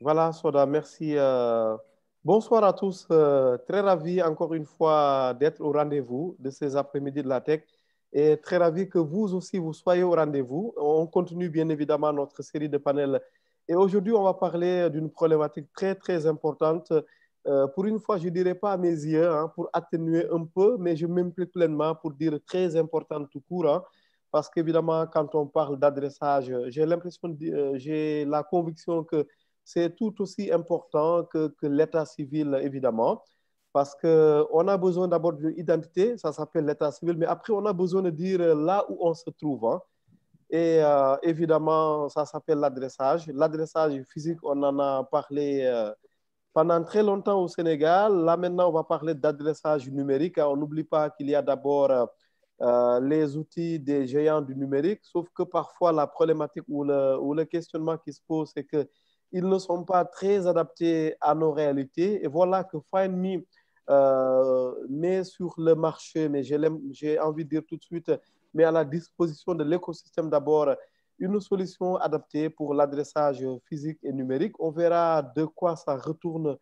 Voilà, Soda, merci. Bonsoir à tous. Très ravi encore une fois d'être au rendez-vous de ces après-midi de la tech et très ravi que vous aussi vous soyez au rendez-vous. On continue bien évidemment notre série de panels et aujourd'hui on va parler d'une problématique très très importante. Pour une fois, je ne dirais pas à mes yeux, hein, pour atténuer un peu, mais je m'implique pleinement pour dire très importante tout court, hein, parce qu'évidemment quand on parle d'adressage, j'ai la conviction que c'est tout aussi important que l'état civil, évidemment, parce qu'on a besoin d'abord d'une identité, ça s'appelle l'état civil, mais après, on a besoin de dire là où on se trouve, hein. Et évidemment, ça s'appelle l'adressage. L'adressage physique, on en a parlé pendant très longtemps au Sénégal. Là, maintenant, on va parler d'adressage numérique, hein. On n'oublie pas qu'il y a d'abord les outils des géants du numérique, sauf que parfois, la problématique ou le questionnement qui se pose, c'est que ils ne sont pas très adaptés à nos réalités. Et voilà que FindMe met sur le marché, mais j'ai envie de dire tout de suite, met à la disposition de l'écosystème d'abord une solution adaptée pour l'adressage physique et numérique. On verra de quoi ça retourne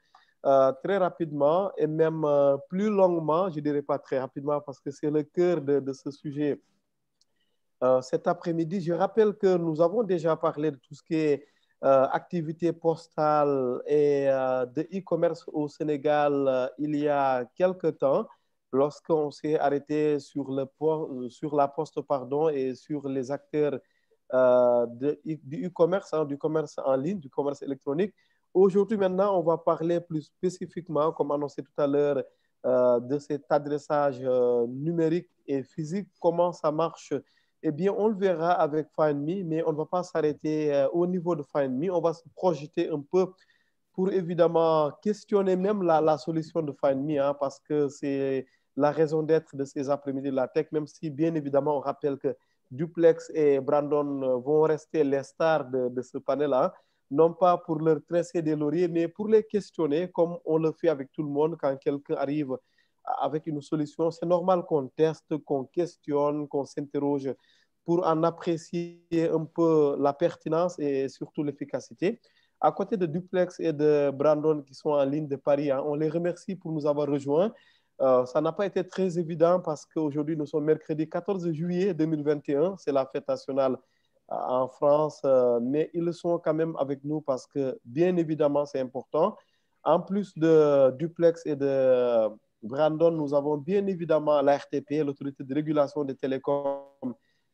très rapidement et même plus longuement, je ne dirais pas très rapidement parce que c'est le cœur de ce sujet cet après-midi. Je rappelle que nous avons déjà parlé de tout ce qui est activité postale et de e-commerce au Sénégal il y a quelque temps, lorsqu'on s'est arrêté sur la poste pardon, et sur les acteurs du e-commerce, hein, du commerce en ligne, du commerce électronique. Aujourd'hui, maintenant, on va parler plus spécifiquement, comme annoncé tout à l'heure, de cet adressage numérique et physique, comment ça marche. Eh bien, on le verra avec FindMe, mais on ne va pas s'arrêter au niveau de FindMe. On va se projeter un peu pour évidemment questionner même la solution de FindMe, hein, parce que c'est la raison d'être de ces après-midi de la tech, même si bien évidemment on rappelle que Duplex et Brandon vont rester les stars de ce panel-là, non pas pour leur tresser des lauriers, mais pour les questionner comme on le fait avec tout le monde quand quelqu'un arrive avec une solution. C'est normal qu'on teste, qu'on questionne, qu'on s'interroge pour en apprécier un peu la pertinence et surtout l'efficacité. À côté de Duplex et de Brandon qui sont en ligne de Paris, hein, on les remercie pour nous avoir rejoints. Ça n'a pas été très évident parce qu'aujourd'hui, nous sommes mercredi 14 juillet 2021. C'est la fête nationale en France, mais ils sont quand même avec nous parce que, bien évidemment, c'est important. En plus de Duplex et de Brandon, nous avons bien évidemment la RTP, l'autorité de régulation des télécoms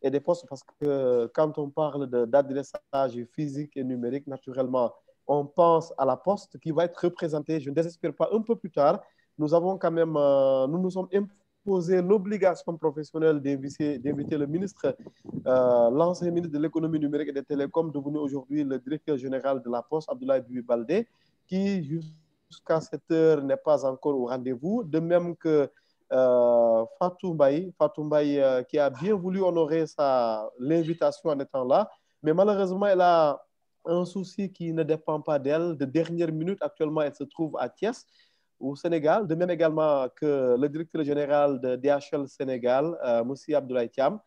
et des postes, parce que quand on parle d'adressage physique et numérique, naturellement, on pense à la poste qui va être représentée, je ne désespère pas, un peu plus tard. Nous avons quand même, nous nous sommes imposé l'obligation professionnelle d'inviter le ministre, l'ancien ministre de l'économie numérique et des télécoms, devenu aujourd'hui le directeur général de la Poste, Abdoulaye Bibi Baldé, qui jusqu'à cette heure n'est pas encore au rendez-vous, de même que Fatou Mbaye qui a bien voulu honorer l'invitation en étant là, mais malheureusement, elle a un souci qui ne dépend pas d'elle. De dernière minute, actuellement, elle se trouve à Thiès, au Sénégal, de même également que le directeur général de DHL Sénégal, Moussi Abdoulaye Thiam,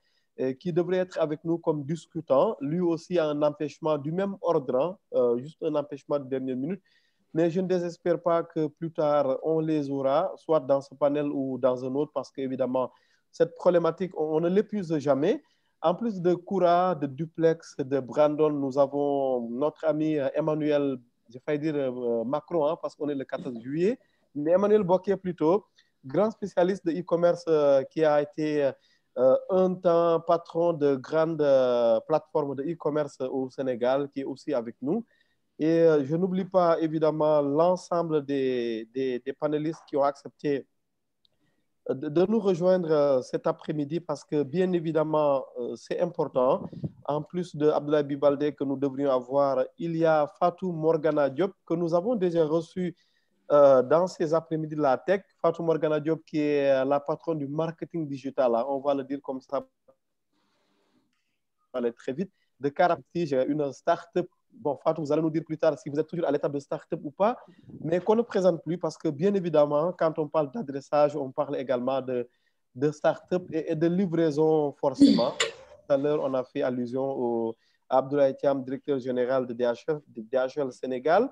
qui devrait être avec nous comme discutant. Lui aussi a un empêchement du même ordre, hein, juste un empêchement de dernière minute. Mais je ne désespère pas que plus tard, on les aura, soit dans ce panel ou dans un autre, parce qu'évidemment, cette problématique, on ne l'épuise jamais. En plus de Koura, de Duplex, de Brandon, nous avons notre ami Emmanuel, j'ai failli dire Macron, hein, parce qu'on est le 14 juillet, mais Emmanuel Bocquet plutôt, grand spécialiste de e-commerce qui a été un temps patron de grandes plateformes de e-commerce au Sénégal, qui est aussi avec nous. Et je n'oublie pas évidemment l'ensemble des panélistes qui ont accepté de nous rejoindre cet après-midi parce que bien évidemment, c'est important. En plus de Abdoulaye Bibalde que nous devrions avoir, il y a Fatou Morgana Diop que nous avons déjà reçu dans ces après-midi de la tech. Fatou Morgana Diop qui est la patronne du marketing digital, hein, on va le dire comme ça aller très vite, de Caraptige, une start-up. Bon, Fatou, vous allez nous dire plus tard si vous êtes toujours à l'étape de start-up ou pas, mais qu'on ne présente plus parce que, bien évidemment, quand on parle d'adressage, on parle également de start-up et de livraison, forcément. Tout à l'heure, on a fait allusion Abdoulaye Thiam, directeur général de DHL Sénégal.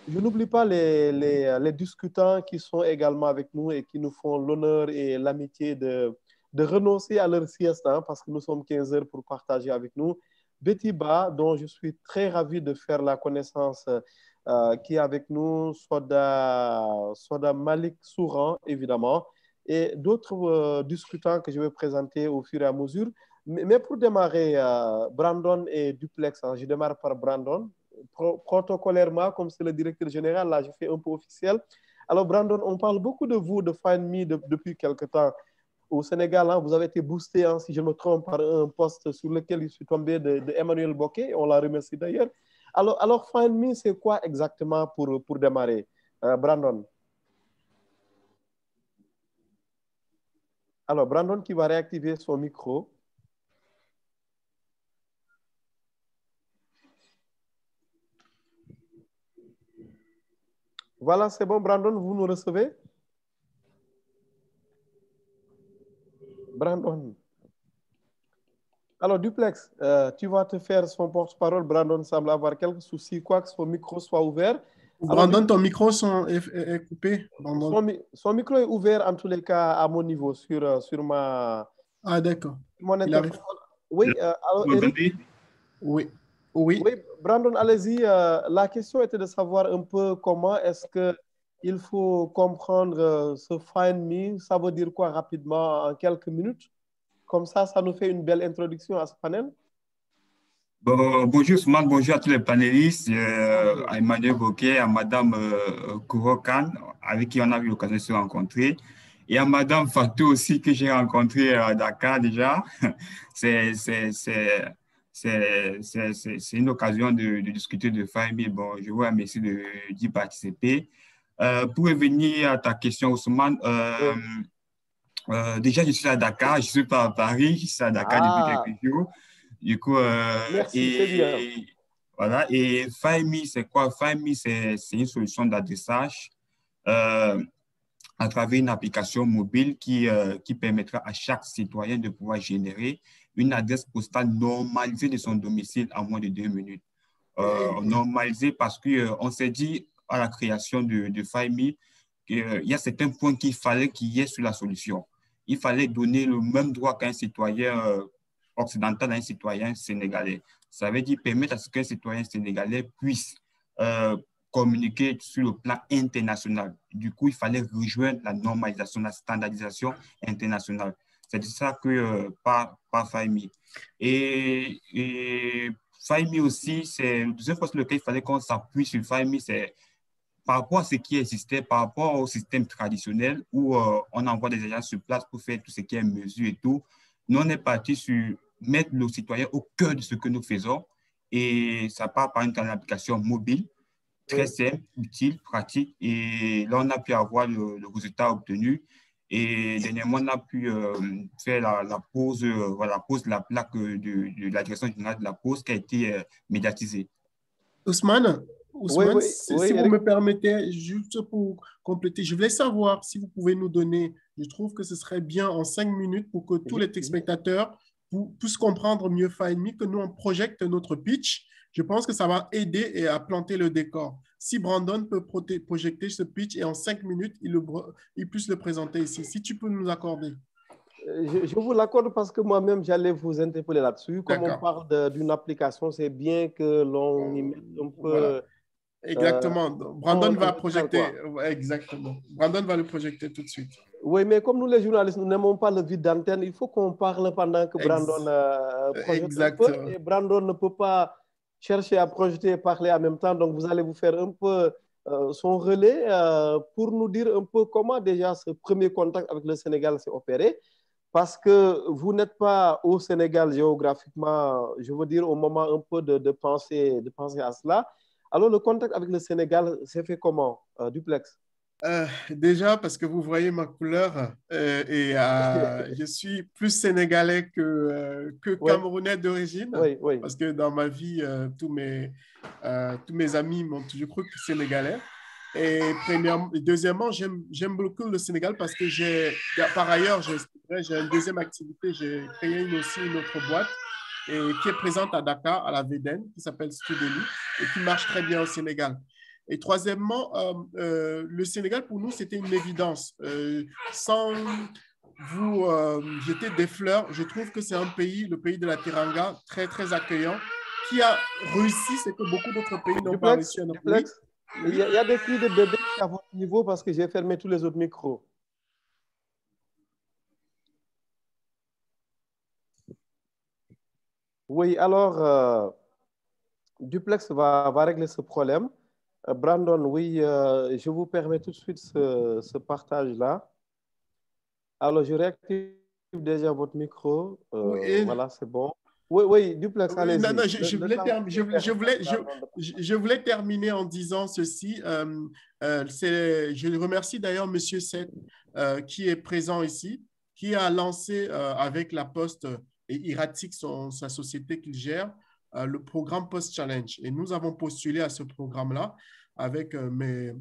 Je n'oublie pas les discutants qui sont également avec nous et qui nous font l'honneur et l'amitié de renoncer à leur sieste, hein, parce que nous sommes 15 heures pour partager avec nous. Betty Ba, dont je suis très ravi de faire la connaissance, qui est avec nous, Soda Malik Souran, évidemment, et d'autres discutants que je vais présenter au fur et à mesure. Mais pour démarrer, Brandon et Duplex, hein, je démarre par Brandon. Protocolairement, comme c'est le directeur général, là, je fais un peu officiel. Alors, Brandon, on parle beaucoup de vous, de Find Me, depuis quelque temps. Au Sénégal, hein, vous avez été boosté, hein, si je me trompe, par un poste sur lequel je suis tombé de Emmanuel Bokeh. On la remercie d'ailleurs. Alors, Find Me, c'est quoi exactement pour démarrer, Brandon? Alors, Brandon qui va réactiver son micro. Voilà, c'est bon, Brandon, vous nous recevez? Brandon. Alors, Duplex, tu vas te faire son porte-parole. Brandon semble avoir quelques soucis, quoi que son micro soit ouvert. Alors, Brandon, ton micro est coupé. Son micro est ouvert en tous les cas à mon niveau sur ma... Ah, d'accord. Mon interface. Oui, alors, Eric? Oui. Oui. Oui, Brandon, allez-y. La question était de savoir un peu comment est-ce qu'il faut comprendre ce Find Me. Ça veut dire quoi rapidement en quelques minutes? Comme ça nous fait une belle introduction à ce panel. Bonjour Ousmane, bonjour à tous les panélistes, à Emmanuel Bokeh, à Madame Kouro Khan, avec qui on a eu l'occasion de se rencontrer, et à Madame Fatou aussi, que j'ai rencontré à Dakar déjà. C'est une occasion de discuter de famille. Bon, je vous remercie d'y participer. Pour revenir à ta question, Ousmane, déjà, je suis à Dakar, je ne suis pas à Paris, je suis à Dakar depuis quelques jours. Du coup, merci, c'est bien. Voilà, et Find Me, c'est quoi? Find Me, c'est une solution d'adressage à travers une application mobile qui permettra à chaque citoyen de pouvoir générer une adresse postale normalisée de son domicile en moins de 2 minutes. Normalisée parce qu'on s'est dit à la création de Find Me qu'il y a certains points qu'il fallait qu'il y ait sur la solution. Il fallait donner le même droit qu'un citoyen occidental à un citoyen sénégalais. Ça veut dire permettre à ce qu'un citoyen sénégalais puisse communiquer sur le plan international. Du coup, il fallait rejoindre la normalisation, la standardisation internationale. C'est de ça que par Find Me. Et Find Me aussi, c'est le deuxième point sur lequel il fallait qu'on s'appuie sur Find Me, c'est par rapport à ce qui existait, par rapport au système traditionnel où on envoie des agents sur place pour faire tout ce qui est mesure et tout. Nous, on est parti sur mettre le citoyen au cœur de ce que nous faisons et ça part par une application mobile, très simple, utile, pratique, et là, on a pu avoir le résultat obtenu. Et dernièrement, on a pu faire la pose de la plaque de la direction générale de la Poste qui a été médiatisée. Ousmane, Oui, si vous me permettez, juste pour compléter, je voulais savoir si vous pouvez nous donner, je trouve que ce serait bien en 5 minutes pour que tous les téléspectateurs puissent comprendre mieux Find Me, que nous, on projette notre pitch. Je pense que ça va aider à planter le décor. Si Brandon peut projeter ce pitch et en 5 minutes, il puisse le présenter ici. Si tu peux nous accorder. Je vous l'accorde parce que moi-même, j'allais vous interpeller là-dessus. Comme on parle d'une application, c'est bien que l'on y mette un peu... Voilà. Exactement. Brandon va projeter. Exactement. Brandon va le projeter tout de suite. Oui, mais comme nous, les journalistes, nous n'aimons pas le vide d'antenne, il faut qu'on parle pendant que Brandon projette un peu. Et Brandon ne peut pas chercher à projeter et parler en même temps. Donc, vous allez vous faire un peu son relais pour nous dire un peu comment déjà ce premier contact avec le Sénégal s'est opéré. Parce que vous n'êtes pas au Sénégal géographiquement, je veux dire, au moment un peu de penser à cela. Alors, le contact avec le Sénégal s'est fait comment, Duplex? Déjà, parce que vous voyez ma couleur, je suis plus sénégalais que camerounais d'origine. Oui. Parce que dans ma vie, tous mes amis m'ont toujours cru que sénégalais. Et deuxièmement, j'aime beaucoup le Sénégal parce que par ailleurs, j'ai une deuxième activité. J'ai créé aussi une autre boîte et qui est présente à Dakar, à la VDN, qui s'appelle Studeli et qui marche très bien au Sénégal. Et troisièmement, le Sénégal, pour nous, c'était une évidence. Sans vous jeter des fleurs, je trouve que c'est un pays, le pays de la Teranga, très, très accueillant, qui a réussi ce que beaucoup d'autres pays n'ont pas réussi. Duplex, oui. Il y a des cris de bébé à votre niveau parce que j'ai fermé tous les autres micros. Oui, alors, Duplex va régler ce problème. Brandon, oui, je vous permets tout de suite ce partage-là. Alors, je réactive déjà votre micro. Voilà, c'est bon. Oui, Duplex, allez-y. Non, je voulais terminer en disant ceci. Je remercie d'ailleurs M. Seth qui est présent ici, qui a lancé avec La Poste et Iratic, sa société qu'il gère, le programme Post Challenge. Et nous avons postulé à ce programme-là avec mes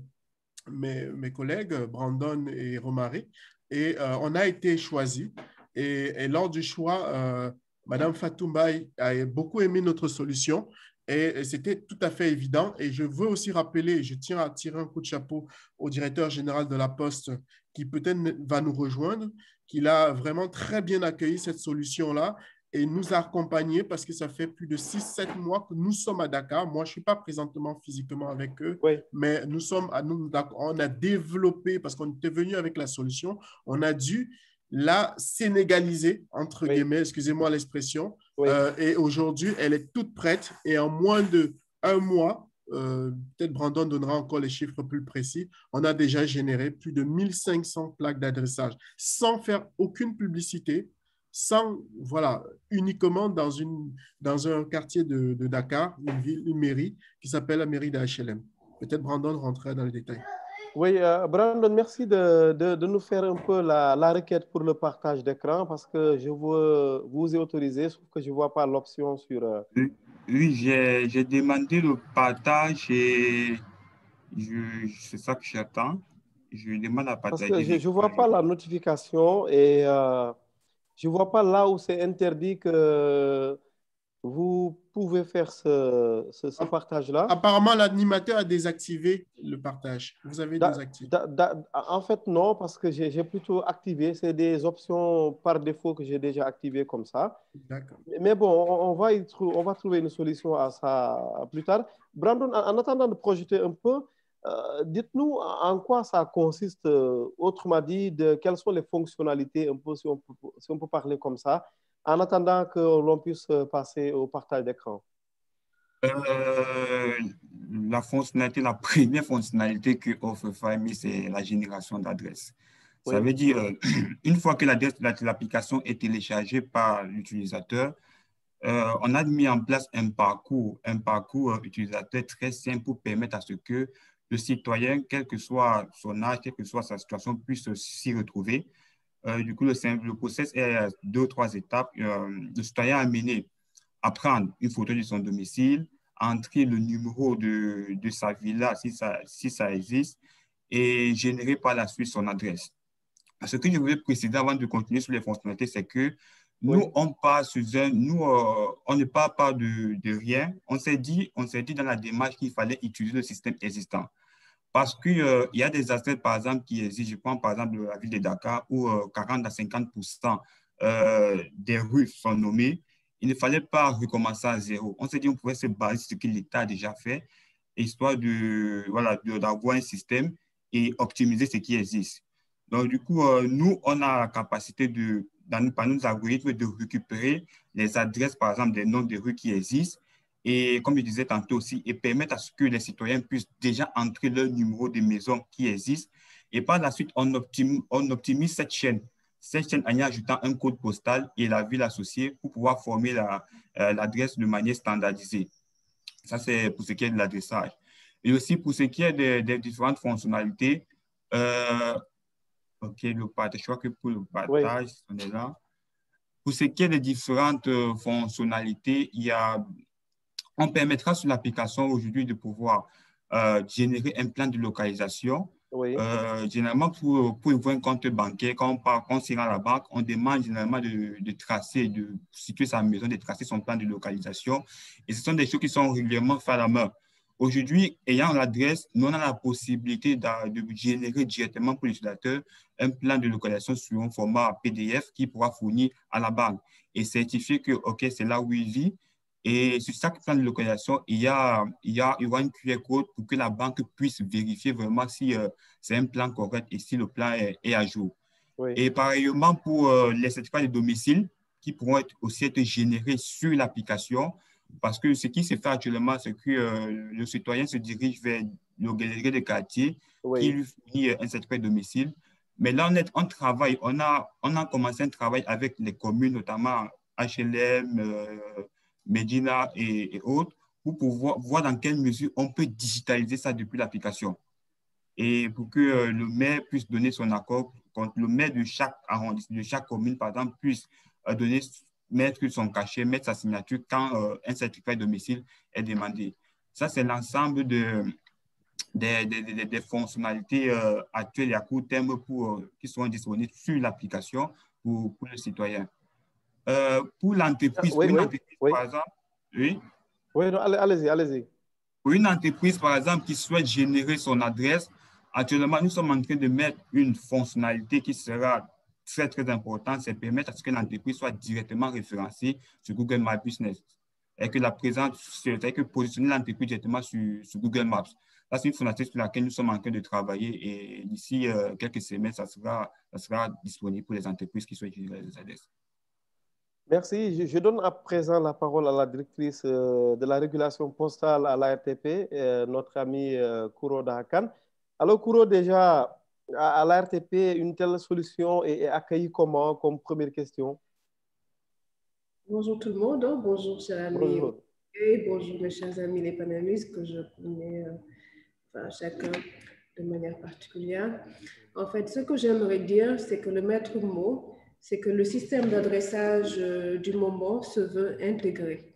collègues, Brandon et Romaric. Et on a été choisis. Et lors du choix, Madame Fatoumbaye a beaucoup aimé notre solution et c'était tout à fait évident. Et je veux aussi rappeler, je tiens à tirer un coup de chapeau au directeur général de La Poste qui peut-être va nous rejoindre, qu'il a vraiment très bien accueilli cette solution-là et nous a accompagnés parce que ça fait plus de 6-7 mois que nous sommes à Dakar. Moi, je ne suis pas présentement physiquement avec eux, oui. Mais on a développé, parce qu'on était venu avec la solution, on a dû la sénégaliser, entre guillemets, excusez-moi l'expression. Oui. Et aujourd'hui, elle est toute prête et en moins d'1 mois, peut-être Brandon donnera encore les chiffres plus précis, on a déjà généré plus de 1500 plaques d'adressage sans faire aucune publicité, uniquement dans un quartier de Dakar, une mairie qui s'appelle la mairie d'HLM. Peut-être Brandon rentrerait dans les détails. Oui, Brandon, merci de nous faire un peu la requête pour le partage d'écran parce que je vous ai autorisé, sauf que je ne vois pas l'option sur… Oui, j'ai demandé le partage et c'est ça que j'attends. Je demande à partager. Parce que je ne vois pas la notification et je ne vois pas là où c'est interdit que vous pouvez faire ce partage-là. Apparemment, l'animateur a désactivé le partage. Vous avez désactivé. En fait, non, parce que j'ai plutôt activé. C'est des options par défaut que j'ai déjà activées comme ça. D'accord. Mais bon, on va trouver une solution à ça plus tard. Brandon, en attendant de projeter un peu, dites-nous en quoi ça consiste, autrement dit, quelles sont les fonctionnalités, un peu, si on peut parler comme ça, en attendant que l'on puisse passer au partage d'écran. La première fonctionnalité que offre FileMe, c'est la génération d'adresses. Ça veut dire, une fois que l'adresse de l'application est téléchargée par l'utilisateur, on a mis en place un parcours utilisateur très simple pour permettre à ce que le citoyen, quel que soit son âge, quelle que soit sa situation, puisse s'y retrouver. Du coup, le process est 2 ou 3 étapes. Le citoyen a amené à prendre une photo de son domicile, entrer le numéro de sa villa si ça existe et générer par la suite son adresse. Ce que je voulais préciser avant de continuer sur les fonctionnalités, c'est que nous, on ne part pas de rien. On s'est dit dans la démarche qu'il fallait utiliser le système existant. Parce qu'il y a des aspects, par exemple, qui existent. Je prends par exemple la ville de Dakar où 40 à 50% des rues sont nommées. Il ne fallait pas recommencer à zéro. On s'est dit qu'on pouvait se baser sur ce que l'État a déjà fait, histoire d'avoir un système et optimiser ce qui existe. Donc, du coup, nous, on a la capacité par nos algorithmes de récupérer les adresses, par exemple, des noms de rues qui existent. Et comme je disais tantôt aussi, et permettre à ce que les citoyens puissent déjà entrer leur numéro de maison qui existe. Et par la suite, on optimise cette chaîne en y ajoutant un code postal et la ville associée pour pouvoir former l'adresse de manière standardisée. Ça, c'est pour ce qui est de l'adressage. Et aussi, pour ce qui est des différentes fonctionnalités, OK, le partage, je crois que pour le partage, on est là. Pour ce qui est des différentes fonctionnalités, on permettra sur l'application aujourd'hui de pouvoir générer un plan de localisation Oui. Généralement, pour ouvrir un compte bancaire, quand on s'y rend à la banque, on demande généralement de tracer, de situer sa maison, de tracer son plan de localisation. Et ce sont des choses qui sont régulièrement faites à la main. Aujourd'hui, ayant l'adresse, nous on a la possibilité de générer directement pour l'utilisateur un plan de localisation sur un format PDF qui pourra fournir à la banque et certifier que, OK, c'est là où il vit. Et sur chaque plan de localisation, il y aura une QR code pour que la banque puisse vérifier vraiment si c'est un plan correct et si le plan est à jour. Oui. Et pareillement pour les certificats de domicile qui pourront aussi être générés sur l'application, parce que ce qui se fait actuellement, c'est que le citoyen se dirige vers le délégué de quartier qui lui fournit un certificat de domicile. Mais là, on travaille, on a commencé un travail avec les communes, notamment HLM, Medina et autres, pour pouvoir voir dans quelle mesure on peut digitaliser ça depuis l'application. Et pour que le maire puisse donner son accord, quand le maire de chaque arrondissement, de chaque commune, par exemple, puisse mettre son cachet, mettre sa signature quand un certificat de domicile est demandé. Ça, c'est l'ensemble des fonctionnalités actuelles et à court terme qui sont disponibles sur l'application pour le citoyen. Pour l'entreprise, par exemple, oui. Oui, allez-y, allez-y. Pour une entreprise, par exemple, qui souhaite générer son adresse, actuellement, nous sommes en train de mettre une fonctionnalité qui sera très, très importante, c'est permettre à ce que l'entreprise soit directement référencée sur Google My Business et que la présence, c'est-à-dire que positionner l'entreprise directement sur Google Maps. Ça, c'est une fonctionnalité sur laquelle nous sommes en train de travailler et d'ici quelques semaines, ça sera disponible pour les entreprises qui souhaitent générer des adresses. Merci. Je donne à présent la parole à la directrice de la régulation postale à l'ARTP, notre ami Kouro Dahakan. Alors, Kouro, déjà, à l'ARTP, une telle solution est accueillie comment, comme première question? Bonjour tout le monde, bonjour chers amis et bonjour mes chers amis les panélistes que je connais chacun de manière particulière. En fait, ce que j'aimerais dire, c'est que le maître mot, c'est que le système d'adressage du moment se veut intégré.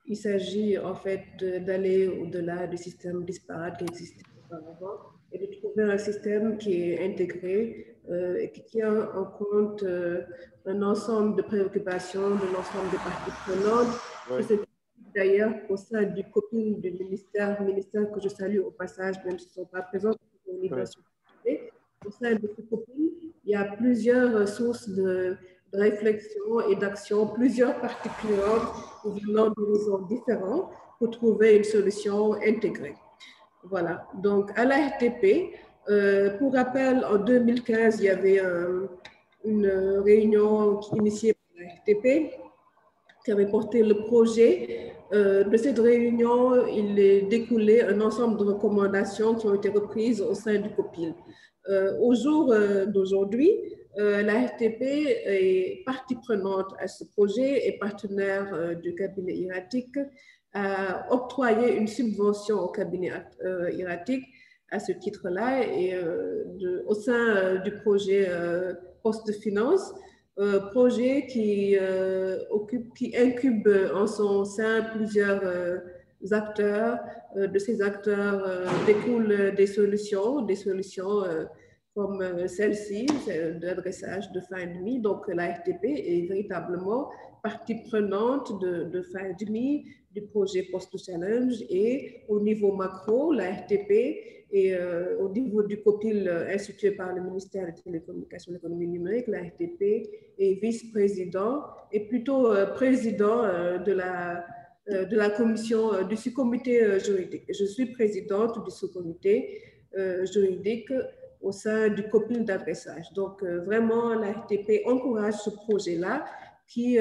Il s'agit en fait d'aller au-delà du système disparate qui existait auparavant et de trouver un système qui est intégré et qui tient en compte un ensemble de préoccupations de l'ensemble des parties prenantes. Oui. C'est d'ailleurs au sein du COPIL du ministère que je salue au passage, même s'ils ne sont pas présents au niveau au sein de ce COPIL, il y a plusieurs sources de réflexion et d'action, plusieurs parties prenantes venant d'horizons différents pour trouver une solution intégrée. Voilà, donc à l'ARTP, pour rappel, en 2015, il y avait une réunion initiée par l'ARTP qui avait porté le projet. De cette réunion, il est découlé un ensemble de recommandations qui ont été reprises au sein du COPIL. Au jour d'aujourd'hui, l'ARTP est partie prenante à ce projet et partenaire du cabinet hiératique, a octroyé une subvention au cabinet hiératique à ce titre-là et au sein du projet Poste de Finance, projet qui incube en son sein plusieurs acteurs. De ces acteurs découlent des solutions comme celle-ci, d'adressage de FindMe. Donc, l'ARTP est véritablement partie prenante de FindMe, du projet Post Challenge et au niveau macro, l'ARTP et au niveau du COPIL institué par le ministère des Télécommunications et de l'Économie numérique, l'ARTP est vice-président et plutôt président de la commission du sous-comité juridique. Je suis présidente du sous-comité juridique au sein du COPIL d'adressage. Donc, vraiment, l'ARTP encourage ce projet-là qui,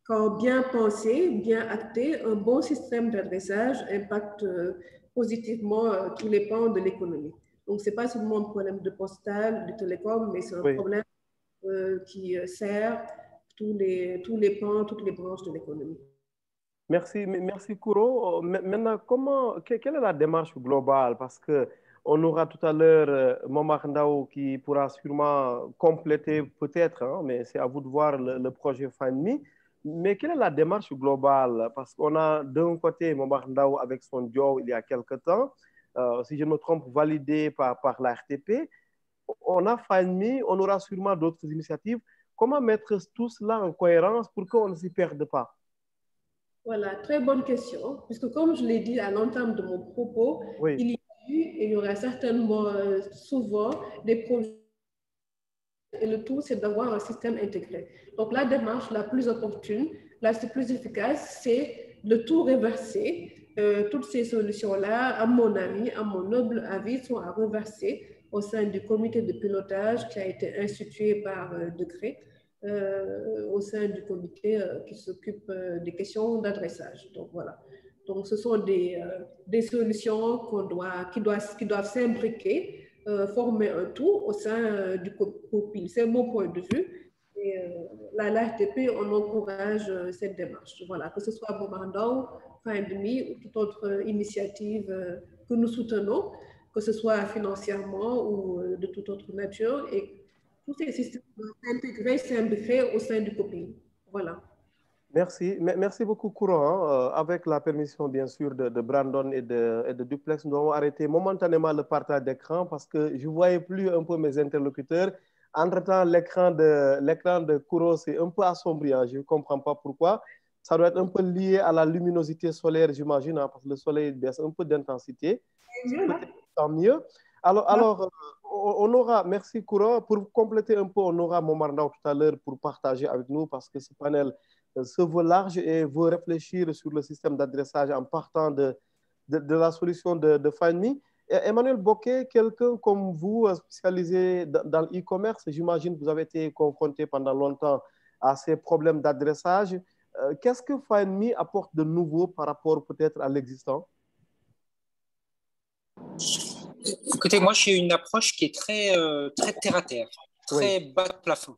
quand bien pensé, bien acté, un bon système d'adressage impacte positivement tous les pans de l'économie. Donc, ce n'est pas seulement un problème de postal, de télécom, mais c'est un problème qui sert tous les pans, toutes les branches de l'économie. Merci Kouro. Maintenant, quelle est la démarche globale? Parce qu'on aura tout à l'heure Momar Ndao qui pourra sûrement compléter peut-être, hein, mais c'est à vous de voir le projet FindMe. Mais quelle est la démarche globale? Parce qu'on a d'un côté Momar Ndao avec son Joe il y a quelque temps. si je ne me trompe, validé par la RTP. On a FindMe, on aura sûrement d'autres initiatives. Comment mettre tout cela en cohérence pour qu'on ne s'y perde pas? Voilà, très bonne question, puisque comme je l'ai dit à l'entame de mon propos, oui. il y a eu et il y aura certainement souvent des projets. Et le tout, c'est d'avoir un système intégré. Donc, la démarche la plus opportune, la plus efficace, c'est le tout reverser. Toutes ces solutions-là, à mon avis, à mon noble avis, sont à reverser au sein du comité de pilotage qui a été institué par décret, au sein du comité qui s'occupe des questions d'adressage. Donc, voilà. Donc, ce sont des solutions qui doivent s'imbriquer, former un tout au sein du COPIL. C'est mon point de vue. Et la RTP, on encourage cette démarche. Voilà, que ce soit Bombardan, FindMe ou toute autre initiative que nous soutenons, que ce soit financièrement ou de toute autre nature. Et tous ces systèmes intégrés, s'imbriquer au sein du COPIL. Voilà. Merci beaucoup, Courant. Avec la permission, bien sûr, de Brandon et de Duplex, nous avons arrêté momentanément le partage d'écran parce que je ne voyais plus un peu mes interlocuteurs. Entre-temps, l'écran de Courant, c'est un peu assombri. Je ne comprends pas pourquoi. Ça doit être un peu lié à la luminosité solaire, j'imagine, parce que le soleil baisse un peu d'intensité. Tant mieux. Alors, on aura, merci Courant. Pour compléter un peu, on aura Momardao tout à l'heure pour partager avec nous parce que ce panel se veut large et veut réfléchir sur le système d'adressage en partant de la solution de FindMe. Emmanuel Bocquet, quelqu'un comme vous, spécialisé dans l'e-commerce, j'imagine que vous avez été confronté pendant longtemps à ces problèmes d'adressage. Qu'est-ce que FindMe apporte de nouveau par rapport peut-être à l'existant? Écoutez, moi, j'ai une approche qui est très terre-à-terre, très bas de plafond.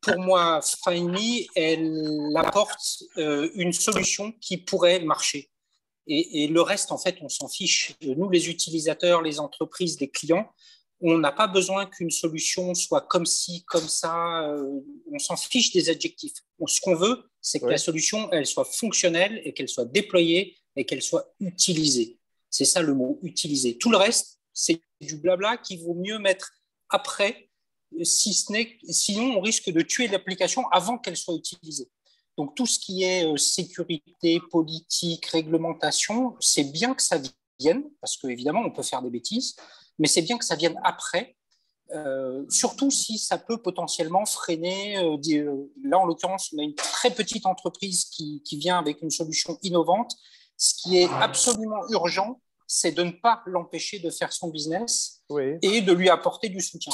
Pour moi, FindMe, elle apporte une solution qui pourrait marcher. Et le reste, en fait, on s'en fiche. Nous, les utilisateurs, les entreprises, les clients, on n'a pas besoin qu'une solution soit comme ci, comme ça. On s'en fiche des adjectifs. Ce qu'on veut, c'est que la solution, elle soit fonctionnelle et qu'elle soit déployée et qu'elle soit utilisée. C'est ça le mot, utiliser. Tout le reste, c'est du blabla qu'il vaut mieux mettre après, sinon on risque de tuer l'application avant qu'elle soit utilisée. Donc tout ce qui est sécurité, politique, réglementation, c'est bien que ça vienne, parce qu'évidemment on peut faire des bêtises, mais c'est bien que ça vienne après, surtout si ça peut potentiellement freiner. Là en l'occurrence, on a une très petite entreprise qui vient avec une solution innovante. Ce qui est absolument urgent, c'est de ne pas l'empêcher de faire son business et de lui apporter du soutien.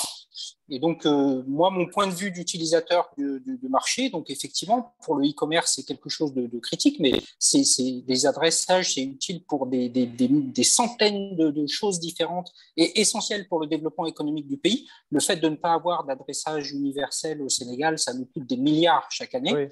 Et donc, moi, mon point de vue d'utilisateur du marché, donc effectivement, pour le e-commerce, c'est quelque chose de critique, mais c'est des adressages, c'est utile pour des centaines de choses différentes et essentielles pour le développement économique du pays. Le fait de ne pas avoir d'adressage universel au Sénégal, ça nous coûte des milliards chaque année.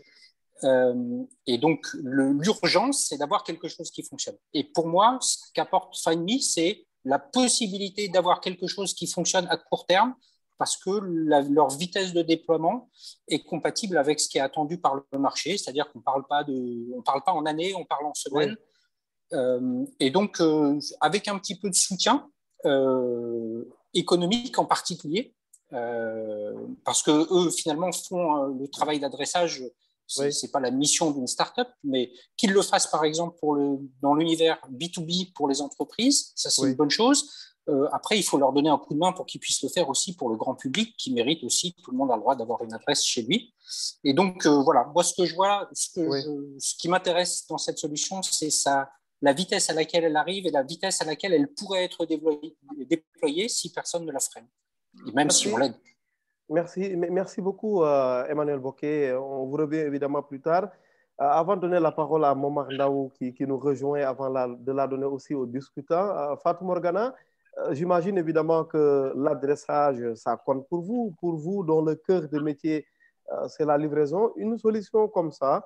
Et donc, l'urgence, c'est d'avoir quelque chose qui fonctionne. Et pour moi, ce qu'apporte FindMe, c'est la possibilité d'avoir quelque chose qui fonctionne à court terme parce que leur vitesse de déploiement est compatible avec ce qui est attendu par le marché, c'est-à-dire qu'on ne parle pas en années, on parle en semaines. Et donc, avec un petit peu de soutien économique en particulier, parce qu'eux, finalement, font le travail d'adressage. Ce n'est pas la mission d'une start-up, mais qu'ils le fassent, par exemple, dans l'univers B2B pour les entreprises, ça, c'est une bonne chose. Après, il faut leur donner un coup de main pour qu'ils puissent le faire aussi pour le grand public, qui mérite aussi, tout le monde a le droit d'avoir une adresse chez lui. Et donc, voilà, moi, ce que je vois, ce qui m'intéresse dans cette solution, c'est la vitesse à laquelle elle arrive et la vitesse à laquelle elle pourrait être déployée si personne ne la freine, et même si on l'aide. Merci beaucoup, Emmanuel Bocquet. On vous revient évidemment plus tard. Avant de donner la parole à Momardao qui nous rejoint, avant de la donner aussi aux discutants, Fatou Morgana, j'imagine évidemment que l'adressage, ça compte pour vous dont le cœur de métier, c'est la livraison. Une solution comme ça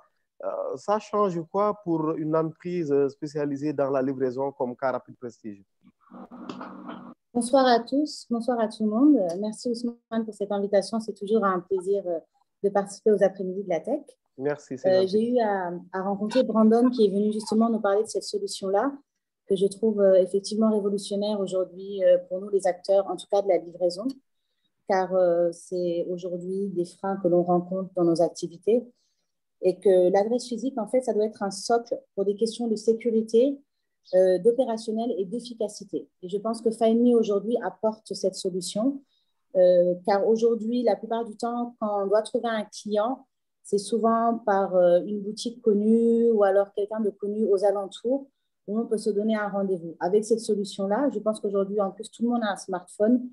change quoi pour une entreprise spécialisée dans la livraison comme Carrapide Prestige? Bonsoir à tous, bonsoir à tout le monde. Merci Ousmane pour cette invitation. C'est toujours un plaisir de participer aux après-midi de la tech. Merci. J'ai eu à rencontrer Brandon qui est venu justement nous parler de cette solution-là. que je trouve effectivement révolutionnaire aujourd'hui pour nous les acteurs, en tout cas de la livraison, car c'est aujourd'hui des freins que l'on rencontre dans nos activités et que l'adresse physique, en fait, ça doit être un socle pour des questions de sécurité, d'opérationnel et d'efficacité. Et je pense que FindMe aujourd'hui apporte cette solution, car aujourd'hui, la plupart du temps, quand on doit trouver un client, c'est souvent par une boutique connue ou alors quelqu'un de connu aux alentours où on peut se donner un rendez-vous. Avec cette solution-là, je pense qu'aujourd'hui, en plus, tout le monde a un smartphone.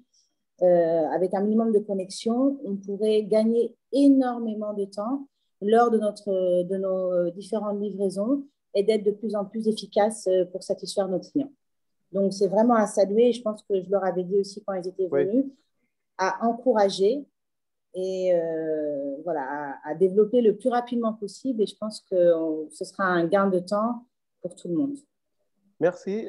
Avec un minimum de connexion, on pourrait gagner énormément de temps lors de nos différentes livraisons et d'être de plus en plus efficace pour satisfaire nos clients. Donc, c'est vraiment à saluer, et je pense que je leur avais dit aussi quand ils étaient venus, à encourager et voilà, à développer le plus rapidement possible. Et je pense que ce sera un gain de temps pour tout le monde. Merci.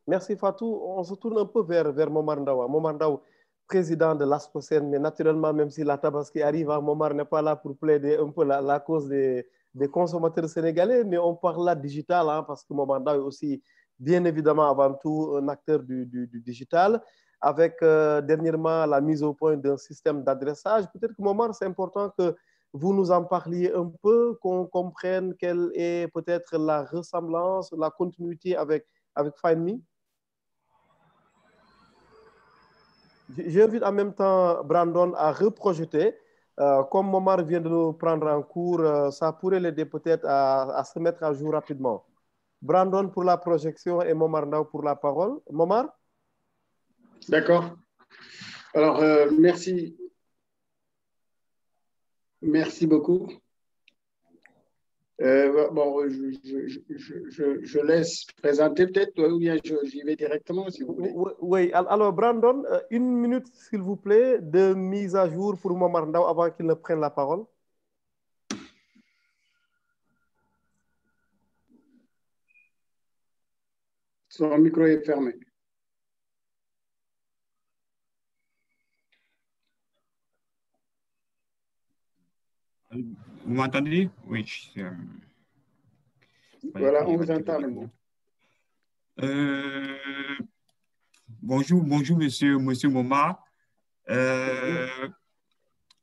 Merci Fatou. On se tourne un peu vers Momar Ndawa. Momar Ndawa, président de l'ASCOSEN, mais naturellement, même si la Tabaski arrive, Momar n'est pas là pour plaider un peu la cause des consommateurs sénégalais, mais on parle là digital, hein, parce que Momar Ndawa est aussi, bien évidemment, avant tout, un acteur du digital, avec dernièrement la mise au point d'un système d'adressage. Peut-être que Momar, c'est important que vous nous en parliez un peu, qu'on comprenne quelle est peut-être la ressemblance, la continuité avec FindMe. J'invite en même temps Brandon à reprojeter. Comme Momar vient de nous prendre en cours, ça pourrait l'aider peut-être à se mettre à jour rapidement. Brandon pour la projection et Momar Ndaw pour la parole. Momar? D'accord. Alors, merci. Merci beaucoup. Bon, je laisse présenter peut-être, ou bien j'y vais directement si vous voulez. Oui, alors Brandon, une minute s'il vous plaît de mise à jour pour Momar Ndaw avant qu'il ne prenne la parole. Son micro est fermé. Vous m'entendez? Oui. Voilà, on vous entend maintenant. Bonjour, monsieur Momar.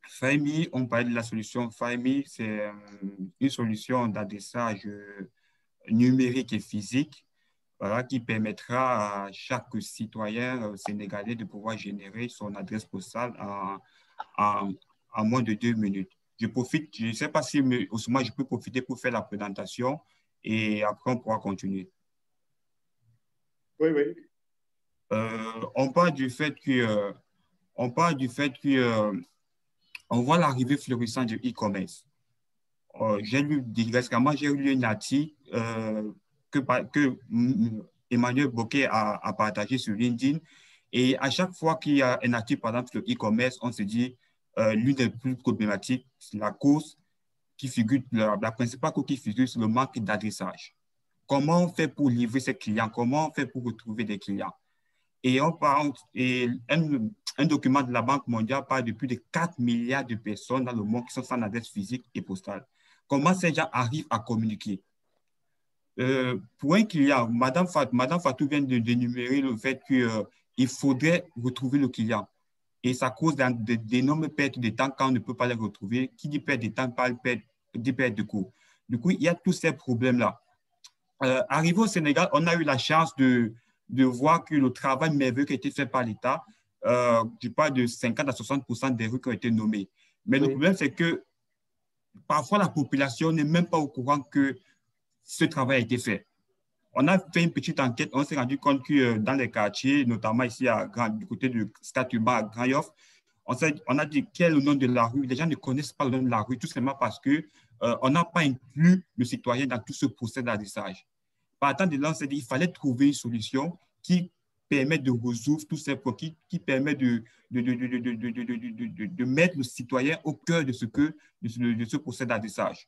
FindMe, on parle de la solution FindMe, c'est une solution d'adressage numérique et physique, voilà, qui permettra à chaque citoyen sénégalais de pouvoir générer son adresse postale en moins de 2 minutes. Je profite, je ne sais pas si Ousmane, je peux profiter pour faire la présentation et après on pourra continuer. Oui, oui. On parle du fait que, on voit l'arrivée florissante du e-commerce. J'ai lu récemment, j'ai lu un article que Emmanuel Bocquet a partagé sur LinkedIn. Et à chaque fois qu'il y a un article, par exemple, sur le e-commerce, on se dit l'une des plus problématiques, c'est la cause qui figure, la principale cause qui figure, c'est le manque d'adressage. Comment on fait pour livrer ses clients? Comment on fait pour retrouver des clients? Et un document de la Banque mondiale parle de plus de 4 milliards de personnes dans le monde qui sont sans adresse physique et postale. Comment ces gens arrivent à communiquer? Pour un client, Madame Fatou vient d'énumérer le fait qu'il faudrait retrouver le client. Et ça cause d'énormes pertes de temps quand on ne peut pas les retrouver. Qui dit perte de temps parle de perte de coût. Du coup, il y a tous ces problèmes-là. Arrivé au Sénégal, on a eu la chance de voir que le travail merveilleux qui a été fait par l'État, je parle de 50 à 60% des rues qui ont été nommées. Mais le problème, c'est que parfois la population n'est même pas au courant que ce travail a été fait. On a fait une petite enquête, on s'est rendu compte que dans les quartiers, notamment ici du côté de Statuba, à Grand Yoff, on a dit quel est le nom de la rue. Les gens ne connaissent pas le nom de la rue, tout simplement parce qu'on n'a pas inclus le citoyen dans tout ce procès d'adressage. Partant de là, on s'est dit qu'il fallait trouver une solution qui permet de résoudre tous ces problèmes, qui permet de mettre le citoyen au cœur de ce procès d'adressage.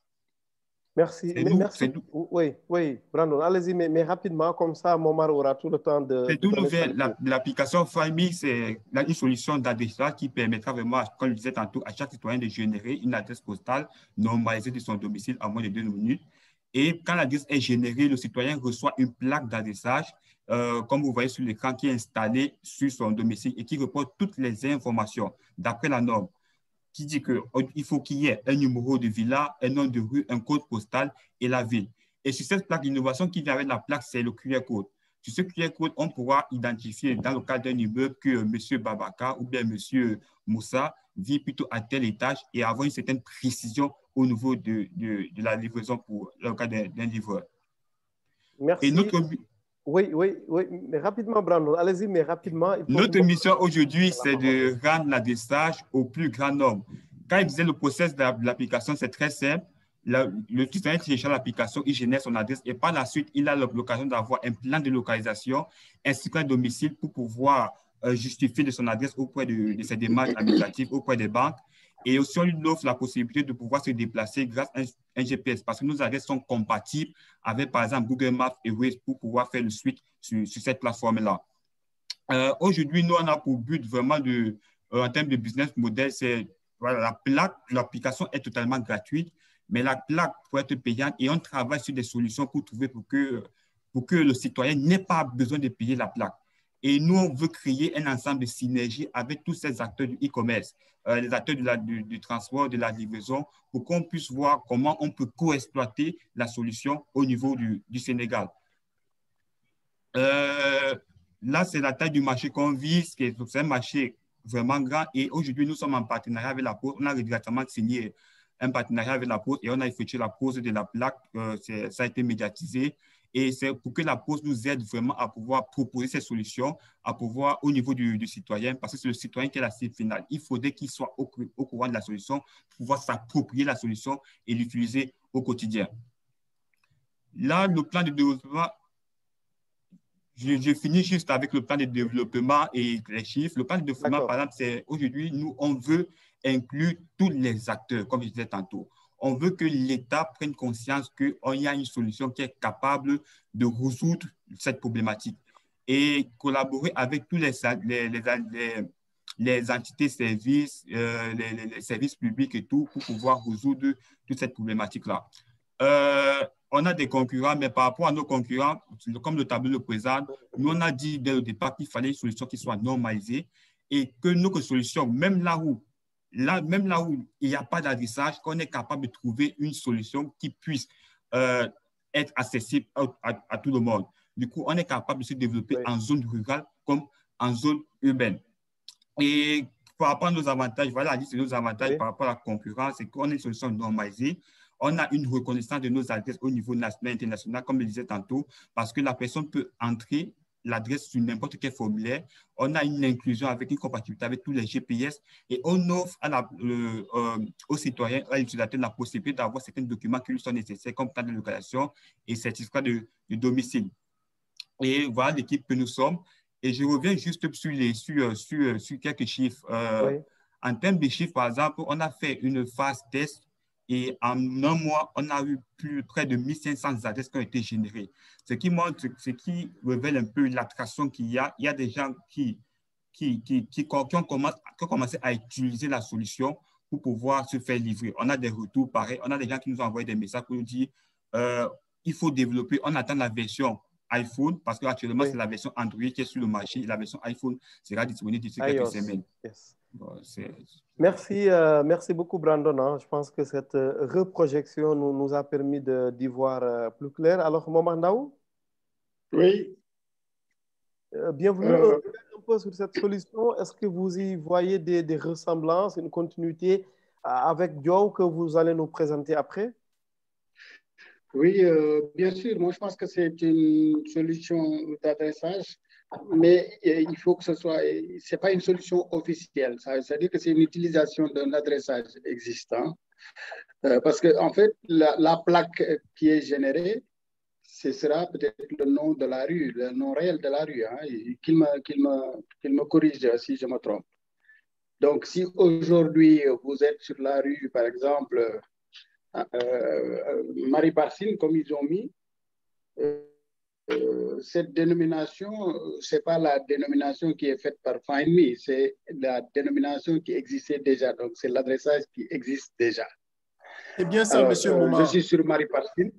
Merci. Merci. Oui, Brandon, allez-y, mais rapidement, comme ça, Momar aura tout le temps de... C'est tout nouvel. L'application FindMe, c'est une solution d'adressage qui permettra vraiment, comme je disais tantôt, à chaque citoyen de générer une adresse postale normalisée de son domicile en moins de 2 minutes. Et quand l'adresse est générée, le citoyen reçoit une plaque d'adressage, comme vous voyez sur l'écran, qui est installée sur son domicile et qui reporte toutes les informations d'après la norme, qui dit qu'il faut qu'il y ait un numéro de villa, un nom de rue, un code postal et la ville. Et sur cette plaque, l'innovation qui vient avec la plaque, c'est le QR code. Sur ce QR code, on pourra identifier dans le cas d'un immeuble que M. Babaka ou bien M. Moussa vit plutôt à tel étage et avoir une certaine précision au niveau de la livraison pour le cas d'un livreur. Merci. Et notre... Oui, mais rapidement, Brandon, allez-y, mais rapidement. Notre mission aujourd'hui, c'est de rendre l'adressage au plus grand nombre. Quand il disait le process de l'application, c'est très simple. Le citoyen télécharge l'application, il génère son adresse et par la suite, il a l'occasion d'avoir un plan de localisation ainsi qu'un domicile pour pouvoir justifier de son adresse auprès de ses démarches administratives, auprès des banques. Et aussi, on lui offre la possibilité de pouvoir se déplacer grâce à un GPS parce que nos adresses sont compatibles avec, par exemple, Google Maps et Waze pour pouvoir faire le suite sur cette plateforme-là. Aujourd'hui, nous, on a pour but vraiment en termes de business model, c'est voilà, la plaque, l'application est totalement gratuite, mais la plaque peut être payante et on travaille sur des solutions pour trouver pour que le citoyen n'ait pas besoin de payer la plaque. Et nous, on veut créer un ensemble de synergies avec tous ces acteurs du e-commerce, les acteurs du transport, de la livraison, pour qu'on puisse voir comment on peut co-exploiter la solution au niveau du Sénégal. Là, c'est la taille du marché qu'on vise, c'est un marché vraiment grand. Et aujourd'hui, nous sommes en partenariat avec la Poste. On a récemment signé un partenariat avec la Poste et on a effectué la pose de la plaque. Ça a été médiatisé. Et c'est pour que la Poste nous aide vraiment à pouvoir proposer ces solutions, à pouvoir au niveau du citoyen, parce que c'est le citoyen qui est la cible finale. Il faudrait qu'il soit au courant de la solution, pour pouvoir s'approprier la solution et l'utiliser au quotidien. Là, le plan de développement, je finis juste avec le plan de développement et les chiffres. Le plan de développement, par exemple, c'est aujourd'hui, nous, on veut inclure tous les acteurs, comme je disais tantôt. On veut que l'État prenne conscience qu'il y a une solution qui est capable de résoudre cette problématique et collaborer avec tous les entités services, les services publics et tout pour pouvoir résoudre toute cette problématique-là. On a des concurrents, mais par rapport à nos concurrents, comme le tableau le présente, nous, on a dit dès le départ qu'il fallait une solution qui soit normalisée et que notre solution, même là où il n'y a pas d'adressage, qu'on est capable de trouver une solution qui puisse être accessible à tout le monde. Du coup, on est capable de se développer en zone rurale comme en zone urbaine. Et par rapport à nos avantages, voilà la liste de nos avantages par rapport à la concurrence, c'est qu'on a une solution normalisée. On a une reconnaissance de nos adresses au niveau national et international, comme je le disais tantôt, parce que la personne peut entrer l'adresse sur n'importe quel formulaire. On a une inclusion avec une compatibilité avec tous les GPS et on offre aux citoyens, à l'utilisateur, la possibilité d'avoir certains documents qui lui sont nécessaires, comme plan de localisation et certificat de domicile. Et voilà l'équipe que nous sommes. Et je reviens juste sur quelques chiffres. En termes de chiffres, par exemple, on a fait une phase test et en un mois, on a eu près de 1500 adresses qui ont été générées. Ce qui révèle un peu l'attraction qu'il y a. Il y a des gens qui ont commencé à utiliser la solution pour pouvoir se faire livrer. On a des retours pareils. On a des gens qui nous ont envoyé des messages pour nous dire il faut développer. On attend la version iPhone parce qu'actuellement, c'est la version Android qui est sur le marché. La version iPhone sera disponible d'ici quelques semaines. Bon, merci beaucoup, Brandon. Je pense que cette reprojection nous a permis d'y voir plus clair. Alors, Momar Ndao? Oui. Bienvenue un peu sur cette solution. Est-ce que vous y voyez des ressemblances, une continuité avec Joe que vous allez nous présenter après? Oui, bien sûr. Moi, je pense que c'est une solution d'adressage, mais il faut que ce soit, c'est pas une solution officielle. C'est-à-dire que c'est une utilisation d'un adressage existant. Parce que, en fait, la plaque qui est générée, ce sera peut-être le nom de la rue, le nom réel de la rue. Hein, qu'il me corrige si je me trompe. Donc, si aujourd'hui vous êtes sur la rue, par exemple, Marie Barsine, comme ils ont mis, cette dénomination, ce n'est pas la dénomination qui est faite par FindMe, c'est la dénomination qui existait déjà. Donc, c'est l'adressage qui existe déjà. C'est bien ça, monsieur Momar. Je suis sur Marie Barsine.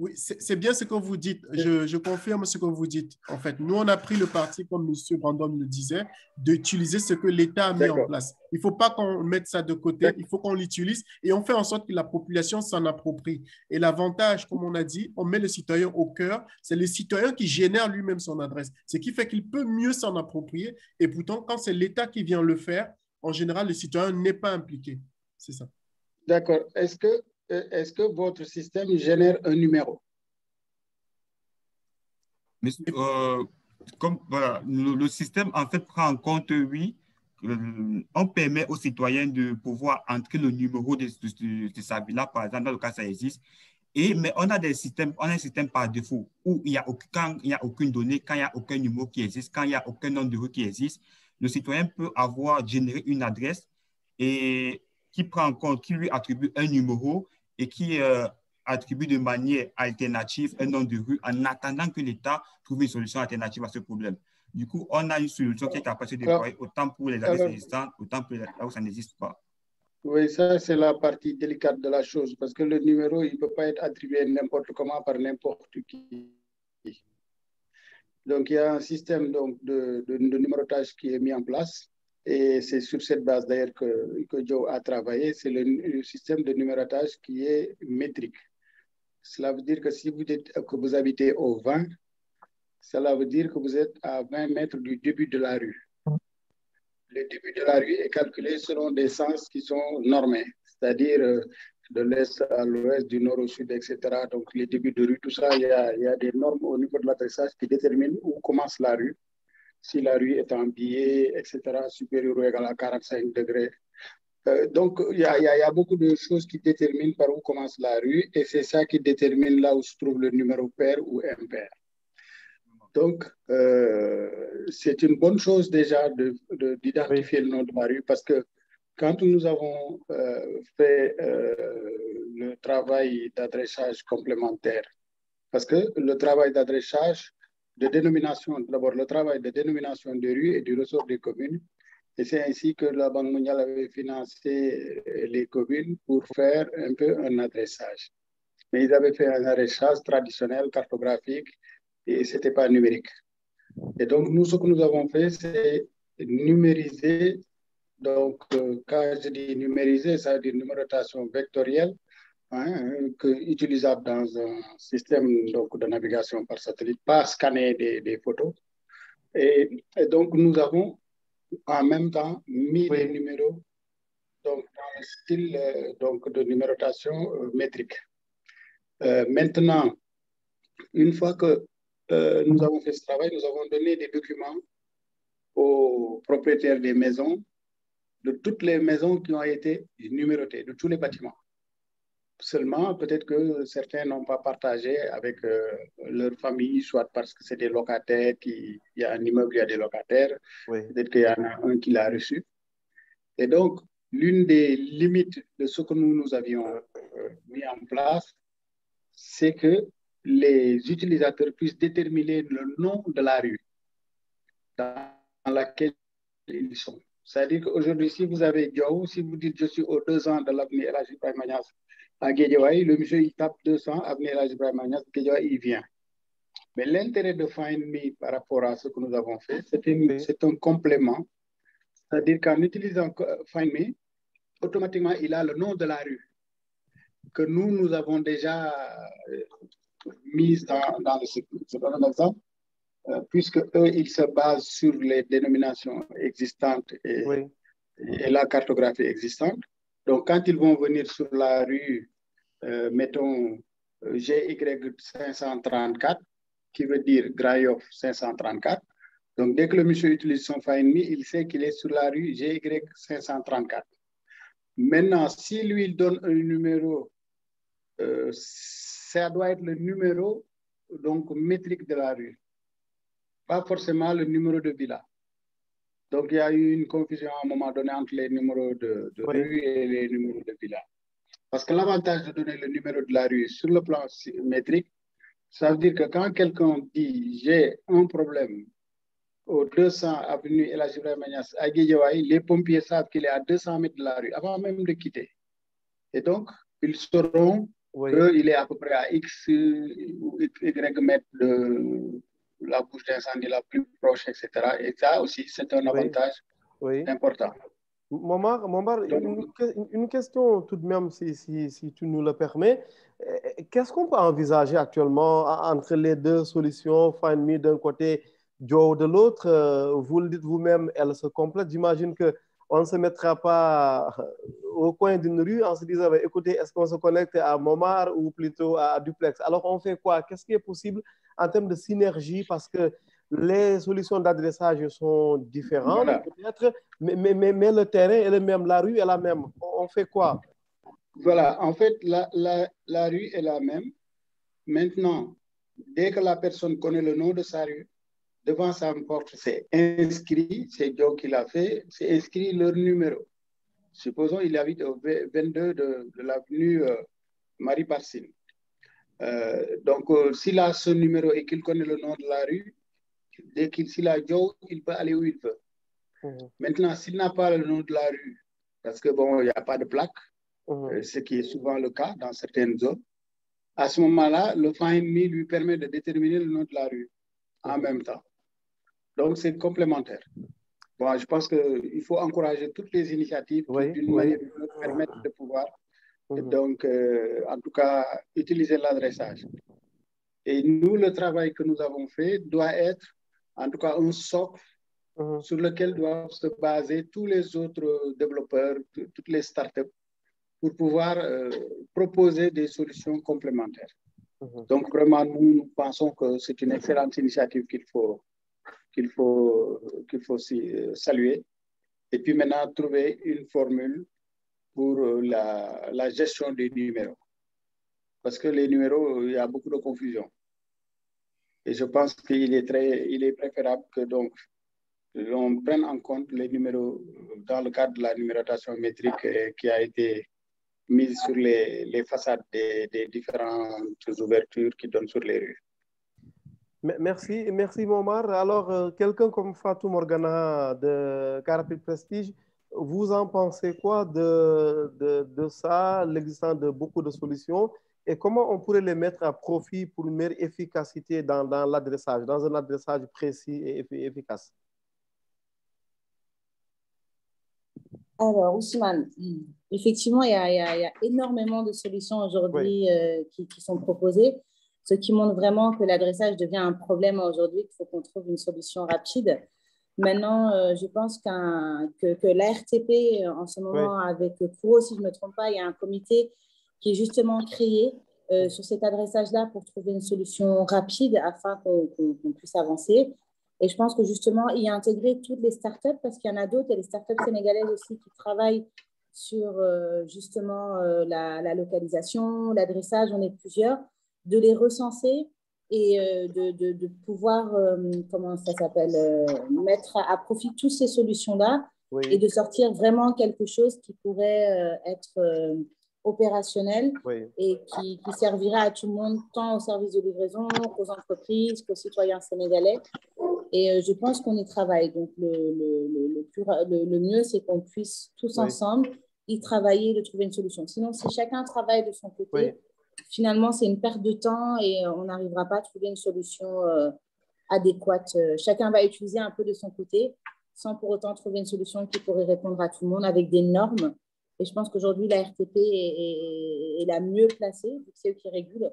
Oui, c'est bien ce que vous dites. Je confirme ce que vous dites. En fait, nous, on a pris le parti, comme M. Brandon le disait, d'utiliser ce que l'État a mis en place. Il ne faut pas qu'on mette ça de côté, il faut qu'on l'utilise et on fait en sorte que la population s'en approprie. Et l'avantage, comme on a dit, on met le citoyen au cœur. C'est le citoyen qui génère lui-même son adresse, ce qui fait qu'il peut mieux s'en approprier. Et pourtant, quand c'est l'État qui vient le faire, en général, le citoyen n'est pas impliqué. C'est ça. D'accord. Est-ce que votre système génère un numéro? Mais, comme voilà, le système en fait prend en compte, oui, on permet aux citoyens de pouvoir entrer le numéro de sa villa, par exemple, dans le cas ça existe. Mais on a un système par défaut où quand il n'y a aucune donnée, quand il n'y a aucun numéro qui existe, quand il n'y a aucun nombre de rue qui existe, le citoyen peut générer une adresse et qui prend en compte, qui lui attribue un numéro et qui attribue de manière alternative un nom de rue en attendant que l'État trouve une solution alternative à ce problème. Du coup, on a une solution qui est capable de se déployer autant pour les adresses existantes, autant pour là où ça n'existe pas. Oui, ça, c'est la partie délicate de la chose parce que le numéro, il ne peut pas être attribué n'importe comment par n'importe qui. Donc, il y a un système de numérotage qui est mis en place et c'est sur cette base d'ailleurs que Joe a travaillé. C'est le système de numérotage qui est métrique. Cela veut dire que si vous dites que vous habitez au 20, cela veut dire que vous êtes à 20 mètres du début de la rue. Le début de la rue est calculé selon des sens qui sont normés, c'est-à-dire de l'est à l'ouest, du nord au sud, etc. Donc, les débuts de rue, tout ça, il y a des normes au niveau de l'adressage qui déterminent où commence la rue. Si la rue est en biais, etc., supérieur ou égal à 45 degrés. Donc, il y a beaucoup de choses qui déterminent par où commence la rue et c'est ça qui détermine là où se trouve le numéro pair ou impair. Donc, c'est une bonne chose déjà d'identifier le nom de la rue parce que quand nous avons fait le travail d'adressage complémentaire, parce que le travail d'adressage de dénomination, d'abord le travail de dénomination des rues et du ressort des communes, et c'est ainsi que la Banque mondiale avait financé les communes pour faire un peu un adressage. Mais ils avaient fait un adressage traditionnel, cartographique, et ce n'était pas numérique. Et donc, nous, ce que nous avons fait, c'est numériser. Donc, quand je dis numériser, ça veut dire numérotation vectorielle, utilisable dans un système de navigation par satellite, pas scanner des photos. Et donc, nous avons en même temps mis les numéros donc, dans le style de numérotation métrique. Maintenant, une fois que nous avons fait ce travail, nous avons donné des documents aux propriétaires des maisons, de toutes les maisons qui ont été numérotées, de tous les bâtiments. Seulement, peut-être que certains n'ont pas partagé avec leur famille, soit parce que c'est des locataires, il y a un immeuble, il y a des locataires, peut-être qu'il y en a un qui l'a reçu. Et donc, l'une des limites de ce que nous avions mis en place, c'est que les utilisateurs puissent déterminer le nom de la rue dans laquelle ils sont. C'est-à-dire qu'aujourd'hui, si vous avez Diaw, si vous dites « je suis aux 200 de l'avenue El Hadji Ibrahima Niasse à Guédiawaye », le monsieur, il tape 200, avenue El Hadji Ibrahima Niasse, Guédiawaye, il vient. Mais l'intérêt de Find Me par rapport à ce que nous avons fait, c'est un complément. C'est-à-dire qu'en utilisant Find Me, automatiquement, il a le nom de la rue que nous avons déjà mise dans le cycle. Je donne un exemple. Puisque eux, ils se basent sur les dénominations existantes et la cartographie existante. Donc, quand ils vont venir sur la rue, mettons GY 534, qui veut dire Grand Yoff 534. Donc, dès que le monsieur utilise son Find Me, il sait qu'il est sur la rue GY 534. Maintenant, si lui, il donne un numéro, ça doit être le numéro donc, métrique de la rue. Pas forcément le numéro de villa. Donc, il y a eu une confusion à un moment donné entre les numéros de rue et les numéros de villa. Parce que l'avantage de donner le numéro de la rue sur le plan métrique, ça veut dire que quand quelqu'un dit « j'ai un problème au 200 avenue El Hadji Ibrahima Niasse à Guédiawaye », les pompiers savent qu'il est à 200 mètres de la rue avant même de quitter. Et donc, ils sauront qu'il est à peu près à X ou Y mètres de la bouche d'incendie la plus proche, etc. Et ça aussi, c'est un avantage important. Momar, une question tout de même, si tu nous le permets. Qu'est-ce qu'on peut envisager actuellement entre les deux solutions, FindMe d'un côté, Joe de l'autre? Vous le dites vous-même, elles se complètent. J'imagine qu'on ne se mettra pas au coin d'une rue en se disant, écoutez, est-ce qu'on se connecte à Momar ou plutôt à Duplex? Alors, on fait quoi? Qu'est-ce qui est possible en termes de synergie? Parce que les solutions d'adressage sont différentes, peut-être, mais le terrain est le même, la rue est la même. On fait quoi? Voilà, en fait, la rue est la même. Maintenant, dès que la personne connaît le nom de sa rue, devant sa porte, c'est inscrit, c'est Joe qui l'a fait, c'est inscrit leur numéro. Supposons qu'il habite au 22 de l'avenue Marie Barsine. Donc, s'il a ce numéro et qu'il connaît le nom de la rue, dès qu'il a Joe, il peut aller où il veut. Maintenant, s'il n'a pas le nom de la rue, parce que bon, il n'y a pas de plaque, ce qui est souvent le cas dans certaines zones, à ce moment-là, le FindMe lui permet de déterminer le nom de la rue en même temps. Donc, c'est complémentaire. Bon, je pense qu'il faut encourager toutes les initiatives qui, d'une manière ou d'une autre, permettent de pouvoir, donc, en tout cas, utiliser l'adressage. Et nous, le travail que nous avons fait doit être, en tout cas, un socle sur lequel doivent se baser tous les autres développeurs, toutes les startups, pour pouvoir proposer des solutions complémentaires. Donc, vraiment, nous pensons que c'est une excellente initiative qu'il faut saluer. Et puis maintenant, trouver une formule pour la gestion des numéros. Parce que les numéros, il y a beaucoup de confusion. Et je pense qu'il est préférable que donc on prenne en compte les numéros dans le cadre de la numérotation métrique qui a été mise sur les façades des différentes ouvertures qui donnent sur les rues. Merci Momar. Alors, quelqu'un comme Fatou Morgana de Carapid Prestige, vous en pensez quoi de ça, l'existence de beaucoup de solutions, et comment on pourrait les mettre à profit pour une meilleure efficacité dans l'adressage, dans un adressage précis et efficace? Alors, Ousmane, effectivement, il y a énormément de solutions aujourd'hui qui sont proposées, ce qui montre vraiment que l'adressage devient un problème aujourd'hui, qu'il faut qu'on trouve une solution rapide. Maintenant, je pense que l'ARTP, en ce moment, avec Kuro, si je ne me trompe pas, il y a un comité qui est justement créé sur cet adressage-là pour trouver une solution rapide afin qu'on puisse avancer. Et je pense que justement, il y a intégré toutes les startups, parce qu'il y en a d'autres, il y a des startups sénégalaises aussi qui travaillent sur justement la localisation, l'adressage, on est plusieurs, de les recenser et de pouvoir, comment ça s'appelle, mettre à profit toutes ces solutions-là et de sortir vraiment quelque chose qui pourrait être opérationnel et qui servira à tout le monde, tant au service de livraison qu'aux entreprises, qu'aux citoyens sénégalais. Et je pense qu'on y travaille. Donc, le mieux, c'est qu'on puisse tous ensemble y travailler, de trouver une solution. Sinon, si chacun travaille de son côté, finalement, c'est une perte de temps et on n'arrivera pas à trouver une solution adéquate. Chacun va utiliser un peu de son côté sans pour autant trouver une solution qui pourrait répondre à tout le monde avec des normes. Et je pense qu'aujourd'hui, la RTP est la mieux placée, vu que c'est eux qui régulent,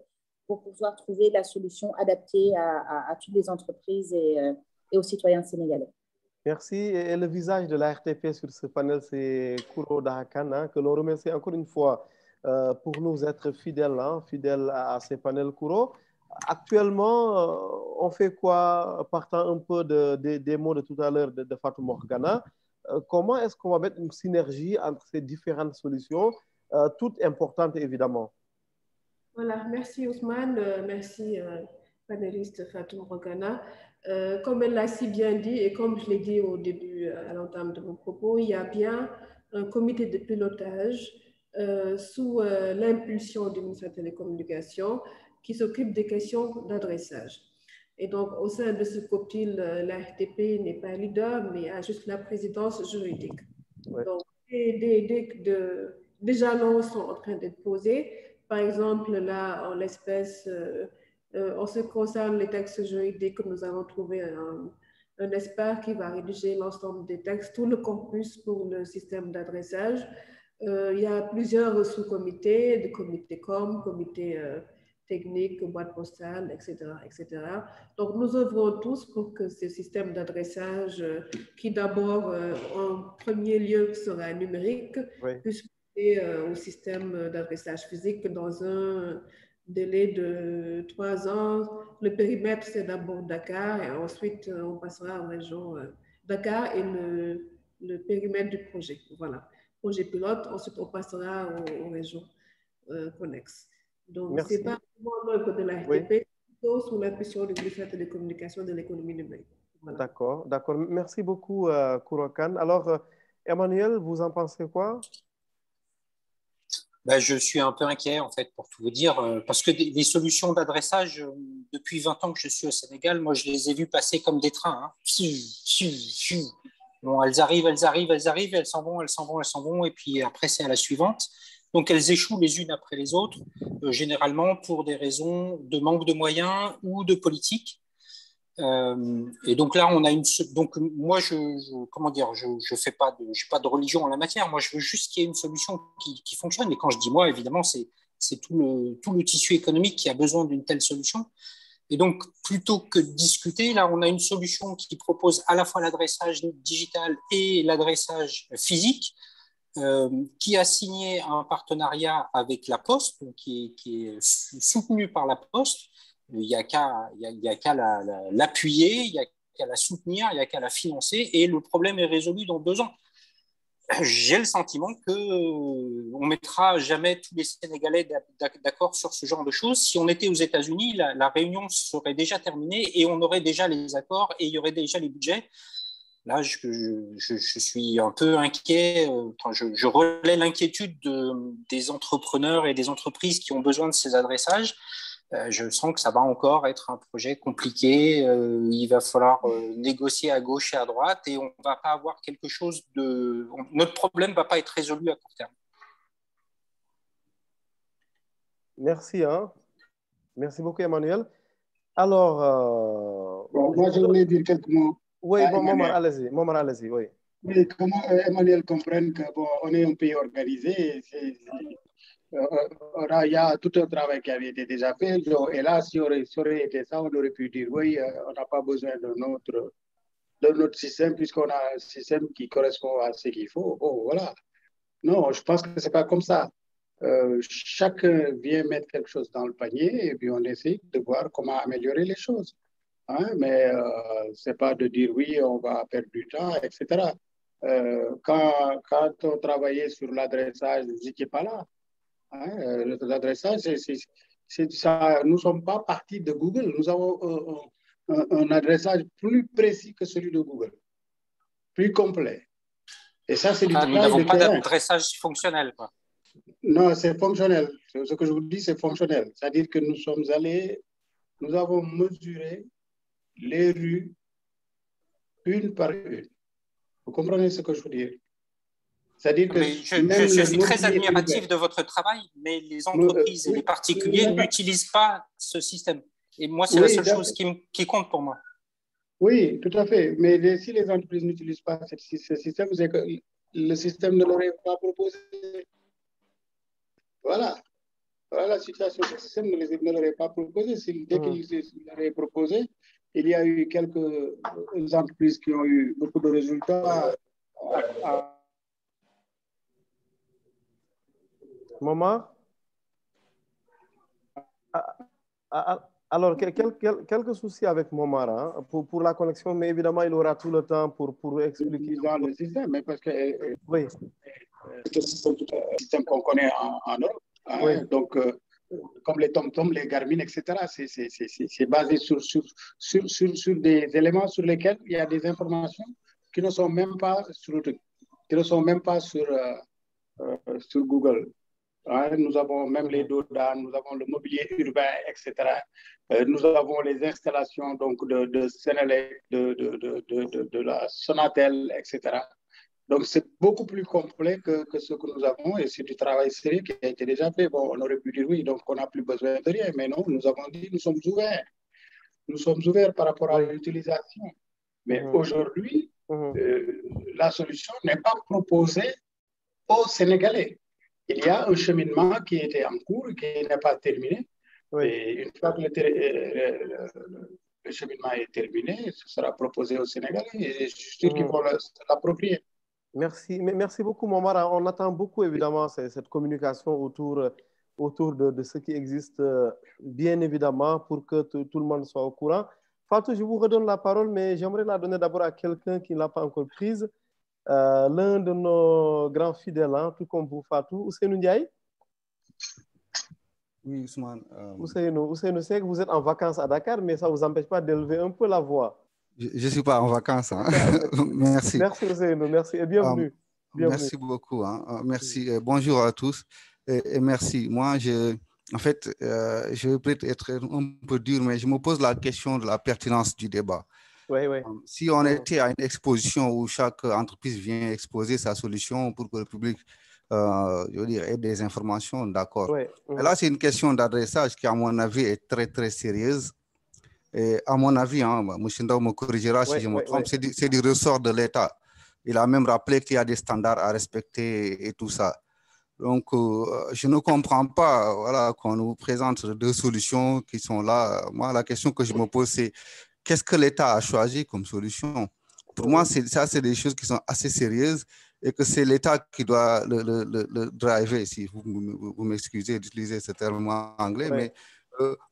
pour pouvoir trouver la solution adaptée à toutes les entreprises et aux citoyens sénégalais. Merci. Et le visage de la RTP sur ce panel, c'est Kuro Dahakan, que l'on remercie encore une fois pour nous être fidèles, fidèles à ces panels Kuro. Actuellement, on fait quoi, partant un peu des mots de tout à l'heure de Fatou Morgana? Comment est-ce qu'on va mettre une synergie entre ces différentes solutions, toutes importantes évidemment? Voilà, merci Ousmane, merci panéliste Fatou Morgana. Comme elle l'a si bien dit et comme je l'ai dit au début, à l'entame de mon propos, il y a bien un comité de pilotage sous l'impulsion du ministère des Télécommunications qui s'occupe des questions d'adressage. Et donc, au sein de ce COPIL, la RTP n'est pas leader, mais a juste la présidence juridique. Donc, des jalons sont en train d'être posés par exemple, là, en l'espèce, en ce qui concerne les textes juridiques, nous avons trouvé un expert qui va rédiger l'ensemble des textes, tout le corpus pour le système d'adressage. Il y a plusieurs sous-comités, des comités com, comités techniques, boîte postale, etc., etc. Donc, nous œuvrons tous pour que ce système d'adressage, qui d'abord, en premier lieu, sera numérique, puisse passer au système d'adressage physique dans un délai de 3 ans. Le périmètre, c'est d'abord Dakar et ensuite, on passera aux régions Dakar et le périmètre du projet. Voilà. Projet pilote, ensuite on passera aux régions connexes. Donc, ce n'est pas vraiment l'œuvre de la RTP, plutôt sous l'impulsion du ministère des Télécommunications et de l'économie numérique. Voilà. D'accord, d'accord. Merci beaucoup, Koura Kane. Alors, Emmanuel, vous en pensez quoi? Ben, je suis un peu inquiet, en fait, pour tout vous dire, parce que les solutions d'adressage, depuis 20 ans que je suis au Sénégal, moi, je les ai vues passer comme des trains. Hein. Bon, elles arrivent, elles s'en vont, et puis après, c'est à la suivante. Donc, elles échouent les unes après les autres, généralement pour des raisons de manque de moyens ou de politique. Et donc là, on a donc moi, comment dire, je fais pas j'ai pas de religion en la matière. Moi, je veux juste qu'il y ait une solution qui fonctionne. Et quand je dis moi, évidemment, c'est tout le tissu économique qui a besoin d'une telle solution. Et donc, plutôt que de discuter, là, on a une solution qui propose à la fois l'adressage digital et l'adressage physique, qui a signé un partenariat avec la Poste, qui est soutenu par la Poste. Il n'y a qu'à l'appuyer, il n'y a qu'à la soutenir, il n'y a qu'à la financer, et le problème est résolu dans 2 ans. J'ai le sentiment qu'on ne mettra jamais tous les Sénégalais d'accord sur ce genre de choses. Si on était aux États-Unis, la réunion serait déjà terminée et on aurait déjà les accords et il y aurait déjà les budgets. Là, je suis un peu inquiet. Je relais l'inquiétude des entrepreneurs et des entreprises qui ont besoin de ces adressages. Je sens que ça va encore être un projet compliqué. Il va falloir négocier à gauche et à droite et on ne va pas avoir quelque chose de... Notre problème ne va pas être résolu à court terme. Merci. Hein? Merci beaucoup, Emmanuel. Alors... moi, je voulais dire quelques mots. Oui, bon, Momar, allez-y, oui. Oui, comment Emmanuel comprenne qu'on est un pays organisé, il y a tout un travail qui avait été déjà fait. Et là, si ça aurait été ça, on aurait pu dire, oui, on n'a pas besoin de notre système, puisqu'on a un système qui correspond à ce qu'il faut. Bon, voilà. Non, je pense que ce n'est pas comme ça. Chacun vient mettre quelque chose dans le panier et puis on essaie de voir comment améliorer les choses. Hein, mais ce n'est pas de dire oui, on va perdre du temps, etc. Quand on travaillait sur l'adressage, vous n'étiez pas là. Hein, l'adressage, ça, nous ne sommes pas partis de Google. Nous avons un adressage plus précis que celui de Google, plus complet. Et ça, c'est du travail. Nous n'avons pas d'adressage fonctionnel, quoi. Non, c'est fonctionnel. Ce que je vous dis, c'est fonctionnel. C'est-à-dire que nous avons mesuré les rues une par une. Vous comprenez ce que je veux dire? C'est-à-dire que je suis très admiratif de votre travail, mais les entreprises et les particuliers n'utilisent pas ce système. Et moi, c'est la seule chose qui compte pour moi. Oui, tout à fait. Mais si les entreprises n'utilisent pas ce système, c'est que le système ne leur est pas proposé. Voilà. Voilà la situation. Ce système ne leur est pas proposé. Dès qu'il leur est proposé, il y a eu quelques entreprises qui ont eu beaucoup de résultats. Momar? Alors, quelques soucis avec Momar hein, pour la connexion, mais évidemment, il aura tout le temps pour expliquer. Dans le système, mais parce que oui. C'est un système qu'on connaît en Europe. Hein, oui. Donc, comme les TomTom, les Garmin, etc., c'est basé sur des éléments sur lesquels il y a des informations qui ne sont même pas sur Google. Hein, nous avons même les DODA, nous avons le mobilier urbain, etc. Nous avons les installations donc, de Sénélec, de la Sonatel, etc. Donc, c'est beaucoup plus complet que ce que nous avons et c'est du travail sérieux qui a été déjà fait. Bon, on aurait pu dire oui, donc on n'a plus besoin de rien, mais non, nous avons dit nous sommes ouverts. Nous sommes ouverts par rapport à l'utilisation. Mais aujourd'hui, la solution n'est pas proposée aux Sénégalais. Il y a un cheminement qui était en cours, qui n'est pas terminé. Et une fois que le cheminement est terminé, ce sera proposé aux Sénégalais et je suis sûr qu'ils vont l'approprier. Merci beaucoup, Momar. On attend beaucoup, évidemment, cette communication autour de ce qui existe, bien évidemment, pour que tout le monde soit au courant. Fatou, je vous redonne la parole, mais j'aimerais la donner d'abord à quelqu'un qui ne l'a pas encore prise. L'un de nos grands fidèles, hein, tout comme vous, Fatou, Ousseynou Ndiaye. Oui, Ousmane. Ousseynou, c'est que vous êtes en vacances à Dakar, mais ça ne vous empêche pas d'élever un peu la voix. Je ne suis pas en vacances. Hein. Merci. Merci, Ousseynou. Merci et bienvenue. Merci beaucoup. Hein. Merci. Bonjour à tous et merci. Moi, en fait, je vais peut-être être un peu dur, mais je me pose la question de la pertinence du débat. Si on était à une exposition où chaque entreprise vient exposer sa solution pour que le public je veux dire, ait des informations, d'accord. Mais là, c'est une question d'adressage qui, à mon avis, est très, très sérieuse. Et à mon avis, hein, Mouchinda me corrigera si je me trompe, c'est du ressort de l'État. Il a même rappelé qu'il y a des standards à respecter et tout ça. Donc, je ne comprends pas voilà, qu'on nous présente deux solutions qui sont là. Moi, la question que je me pose, c'est qu'est-ce que l'État a choisi comme solution? Pour moi, ça, c'est des choses qui sont assez sérieuses et que c'est l'État qui doit le driver, si vous m'excusez d'utiliser ce terme anglais, mais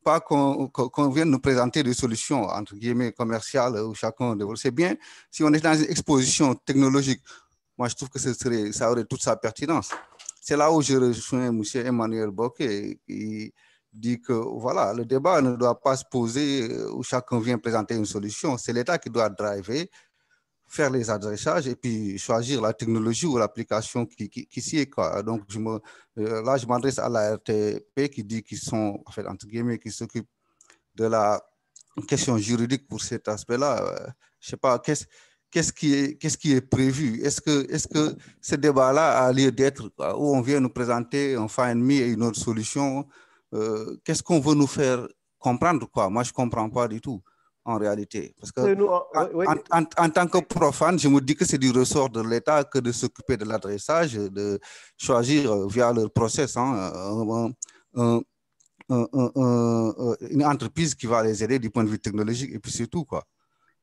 pas qu'on vienne nous présenter des solutions, entre guillemets, commerciales où chacun développe. C'est bien si on est dans une exposition technologique. Moi, je trouve que ça aurait toute sa pertinence. C'est là où je rejoins M. Emmanuel Bocquet qui dit que voilà, le débat ne doit pas se poser où chacun vient présenter une solution. C'est l'État qui doit driver, faire les adressages et puis choisir la technologie ou l'application qui s'y est. Quoi. Donc, là, je m'adresse à la RTP qui dit qu'ils sont, en fait, entre guillemets, qui s'occupent de la question juridique pour cet aspect-là. Je ne sais pas, qu'est-ce qui est prévu? Est-ce que ce débat-là a lieu d'être où on vient nous présenter un find me et une autre solution? Qu'est-ce qu'on veut nous faire comprendre, quoi? Moi, je ne comprends pas du tout, en réalité. Parce que en tant que profane, je me dis que c'est du ressort de l'État que de s'occuper de l'adressage, de choisir via leur process une entreprise qui va les aider du point de vue technologique et puis c'est tout, quoi.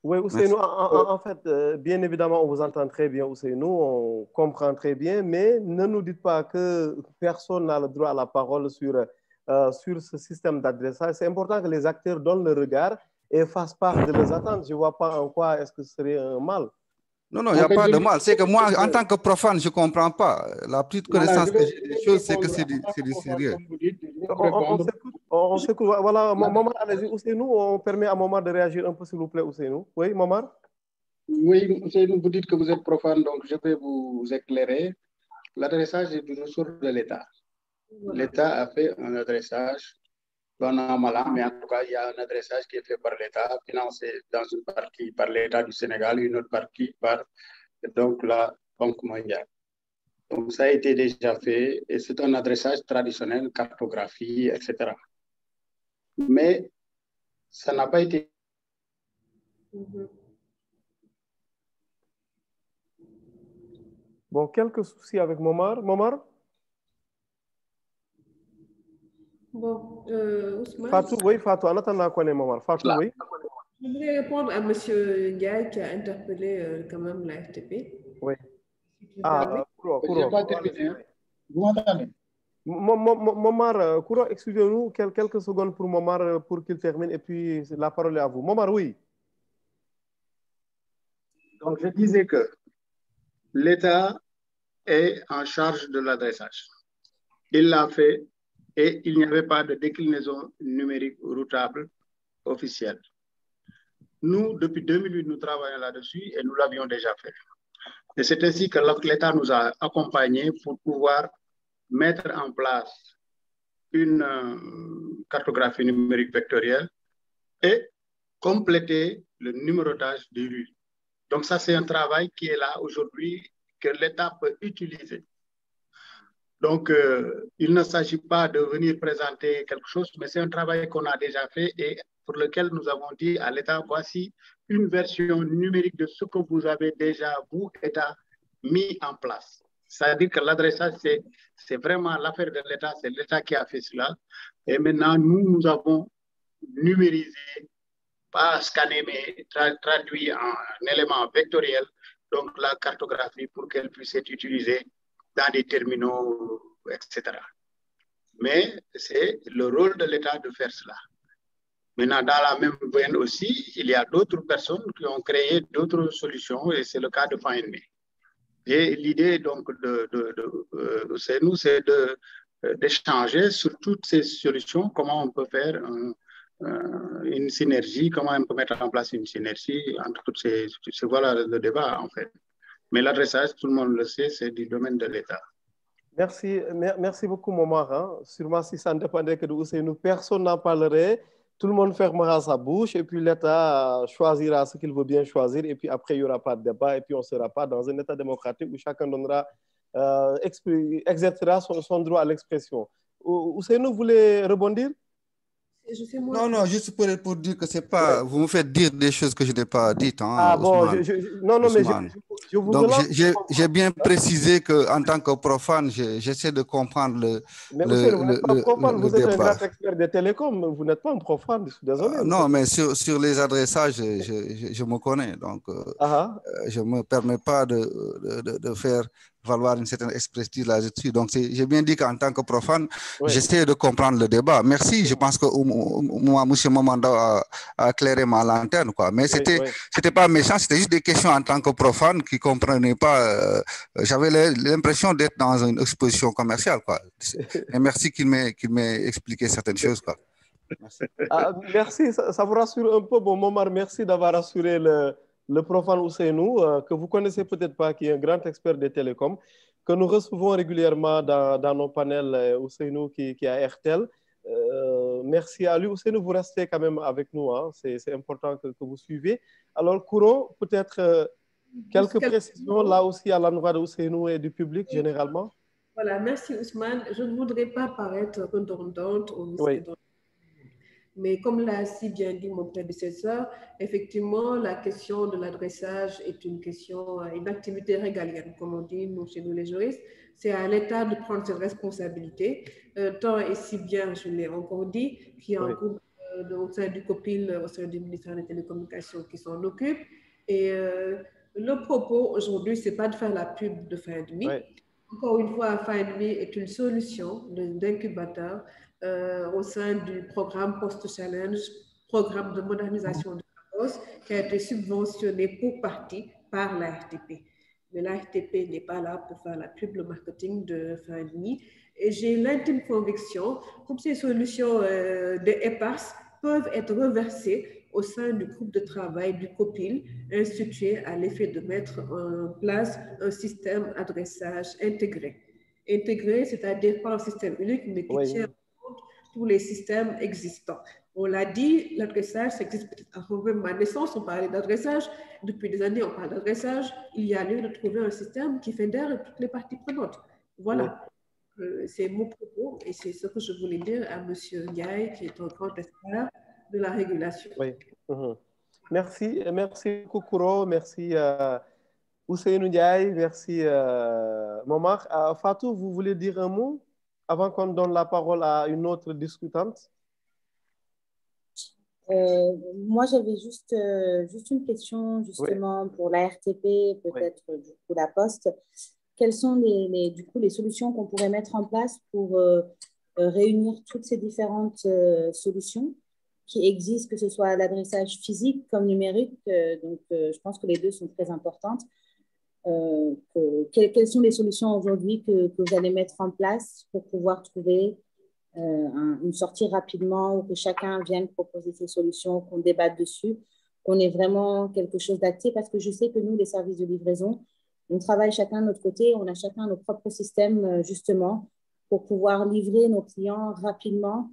Oui, Ousseynou, en fait, bien évidemment, on vous entend très bien, Ousseynou, on comprend très bien, mais ne nous dites pas que personne n'a le droit à la parole sur ce système d'adressage. C'est important que les acteurs donnent le regard et fassent part de leurs attentes. Je ne vois pas en quoi est-ce que ce serait un mal. Non, il n'y a pas de mal. C'est que moi, en tant que profane, je ne comprends pas. La petite connaissance que j'ai des choses, c'est que c'est du sérieux. On s'écoute. Voilà, Momar, allez-y, Ousseynou, on permet à Momar de réagir un peu, s'il vous plaît, Ousseynou. Oui, Momar? Oui, Ousseynou, vous dites que vous êtes profane, donc je vais vous éclairer. L'adressage est du ressort de l'État. L'État a fait un adressage, bon an, mal an, mais en tout cas, il y a un adressage qui est fait par l'État, financé dans une partie par l'État du Sénégal, une autre partie par donc, la Banque mondiale. Donc, ça a été déjà fait et c'est un adressage traditionnel, cartographie, etc. Mais ça n'a pas été. Bon, quelques soucis avec Momar. Momar? Bon, Ousmane. Fatou, oui, Fatou. En attendant qu'on ait Momar. Fatou, oui. Je voudrais répondre à M. Ndiaye qui a interpellé quand même la RTP. Oui. Kouro. Vous m'entendez? Momar, Kouro, excusez-nous quelques secondes pour Momar pour qu'il termine et puis la parole est à vous. Momar, oui. Donc, je disais que l'État est en charge de l'adressage. Il l'a fait et il n'y avait pas de déclinaison numérique routable officielle. Nous, depuis 2008, nous travaillons là-dessus et nous l'avions déjà fait. Et c'est ainsi que l'État nous a accompagnés pour pouvoir mettre en place une cartographie numérique vectorielle et compléter le numérotage des rues. Donc ça, c'est un travail qui est là aujourd'hui, que l'État peut utiliser. Donc, il ne s'agit pas de venir présenter quelque chose, mais c'est un travail qu'on a déjà fait et pour lequel nous avons dit à l'État, voici une version numérique de ce que vous avez déjà, vous, État, mis en place. C'est-à-dire que l'adressage, c'est vraiment l'affaire de l'État, c'est l'État qui a fait cela. Et maintenant, nous avons numérisé, pas scanné, mais traduit en élément vectoriel, donc la cartographie pour qu'elle puisse être utilisée dans des terminaux, etc. Mais c'est le rôle de l'État de faire cela. Maintenant, dans la même veine aussi, il y a d'autres personnes qui ont créé d'autres solutions et c'est le cas de FindMe. Et l'idée donc c'est d'échanger sur toutes ces solutions, comment on peut faire une synergie, comment on peut mettre en place une synergie entre toutes ces voilà le débat en fait. Mais l'adressage, tout le monde le sait, c'est du domaine de l'État. Merci beaucoup, Momar. Hein. Sûrement, si ça ne dépendait que de Ousseynou, personne n'en parlerait. Tout le monde fermera sa bouche et puis l'État choisira ce qu'il veut bien choisir. Et puis après, il n'y aura pas de débat et puis on ne sera pas dans un État démocratique où chacun donnera, exercera son droit à l'expression. Ousseynou, vous voulez rebondir? Non, juste pour dire que c'est pas... Vous me faites dire des choses que je n'ai pas dites. Hein, ah bon, non, mais je vous donc, relance. j'ai bien précisé qu'en tant que profane, j'essaie de comprendre mais vous n'êtes pas profane, vous êtes un grand expert des télécoms, vous n'êtes pas un profane, je suis désolé. Non, mais sur les adressages, je me connais, donc je ne me permets pas de faire valoir une certaine expertise là-dessus. Donc, j'ai bien dit qu'en tant que profane, j'essaie de comprendre le débat. Merci, je pense que moi, M. Momando a éclairé ma lanterne, quoi. Mais c'était pas méchant, c'était juste des questions en tant que profane qui ne comprenaient pas. J'avais l'impression d'être dans une exposition commerciale, quoi. Et merci qu'il m'ait expliqué certaines choses, quoi. Merci. Merci, ça vous rassure un peu. Bon, Momar, merci d'avoir rassuré le profane Ousseynou, que vous ne connaissez peut-être pas, qui est un grand expert des télécoms, que nous recevons régulièrement dans nos panels, Ousseynou qui est à RTL. Merci à lui. Ousseynou, vous restez quand même avec nous. Hein. C'est important que vous suivez. Alors, Kouro, peut-être quelques précisions là aussi à l'endroit de Ousseynou et du public généralement. Voilà, merci Ousmane. Je ne voudrais pas paraître redondante au risque de... Mais comme l'a si bien dit mon prédécesseur, effectivement, la question de l'adressage est une question, une activité régalienne, comme on dit nous, chez nous les juristes. C'est à l'État de prendre ses responsabilités, tant et si bien, je l'ai encore dit, qu'il y a un groupe au sein du COPIL, au sein du ministère des Télécommunications qui s'en occupe. Et le propos aujourd'hui, ce n'est pas de faire la pub de FindMe. Encore une fois, FindMe est une solution d'incubateur au sein du programme Post-Challenge, programme de modernisation de la Poste, qui a été subventionné pour partie par la RTP. Mais la RTP n'est pas là pour faire la pub, le marketing de FindMe. Et j'ai l'intime conviction que ces solutions de EPAS peuvent être reversées au sein du groupe de travail du COPIL, institué à l'effet de mettre en place un système d'adressage intégré. Intégré, c'est-à-dire pas un système unique, mais qui tient compte tous les systèmes existants. On l'a dit, l'adressage, ça existe peut-être avant même ma naissance, on parlait d'adressage, depuis des années on parle d'adressage, il y a lieu de trouver un système qui fédère toutes les parties prenantes. Voilà. C'est mon propos et c'est ce que je voulais dire à M. Ndiaye, qui est un grand expert de la régulation. Merci Kouro, merci Ousseynou Ndiaye, merci Momar. Fatou, vous voulez dire un mot avant qu'on donne la parole à une autre discutante? Moi, j'avais juste une question justement pour la RTP, peut-être du coup la Poste. Quelles sont les solutions qu'on pourrait mettre en place pour réunir toutes ces différentes solutions qui existent, que ce soit l'adressage physique comme numérique. Donc, je pense que les deux sont très importantes. Quelles sont les solutions aujourd'hui que vous allez mettre en place pour pouvoir trouver une sortie rapidement ou que chacun vienne proposer ses solutions, qu'on débatte dessus, qu'on ait vraiment quelque chose d'acté? Parce que je sais que nous, les services de livraison, on travaille chacun de notre côté, on a chacun nos propres systèmes justement pour pouvoir livrer nos clients rapidement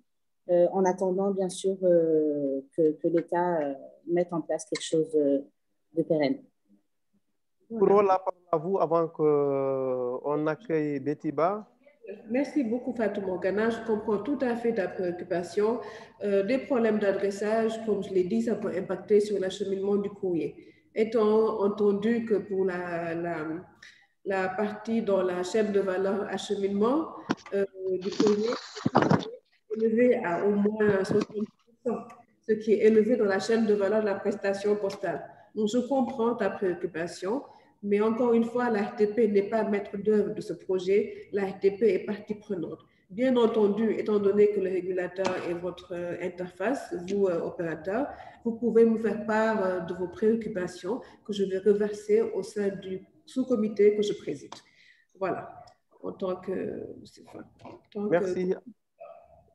en attendant bien sûr que l'État mette en place quelque chose de pérenne. Pour la parole à vous avant qu'on accueille Betiba. Merci beaucoup, Fatou Morgana. Je comprends tout à fait ta préoccupation. Des problèmes d'adressage, comme je l'ai dit, ça peut impacter sur l'acheminement du courrier. Étant entendu que pour la partie dans la chaîne de valeur acheminement du courrier, est élevé à au moins 60%, ce qui est élevé dans la chaîne de valeur de la prestation postale. Donc, je comprends ta préoccupation. Mais encore une fois, la RTP n'est pas maître d'œuvre de ce projet. La RTP est partie prenante. Bien entendu, étant donné que le régulateur est votre interface, vous, opérateur, vous pouvez me faire part de vos préoccupations que je vais reverser au sein du sous-comité que je préside. Voilà, en tant que... Merci.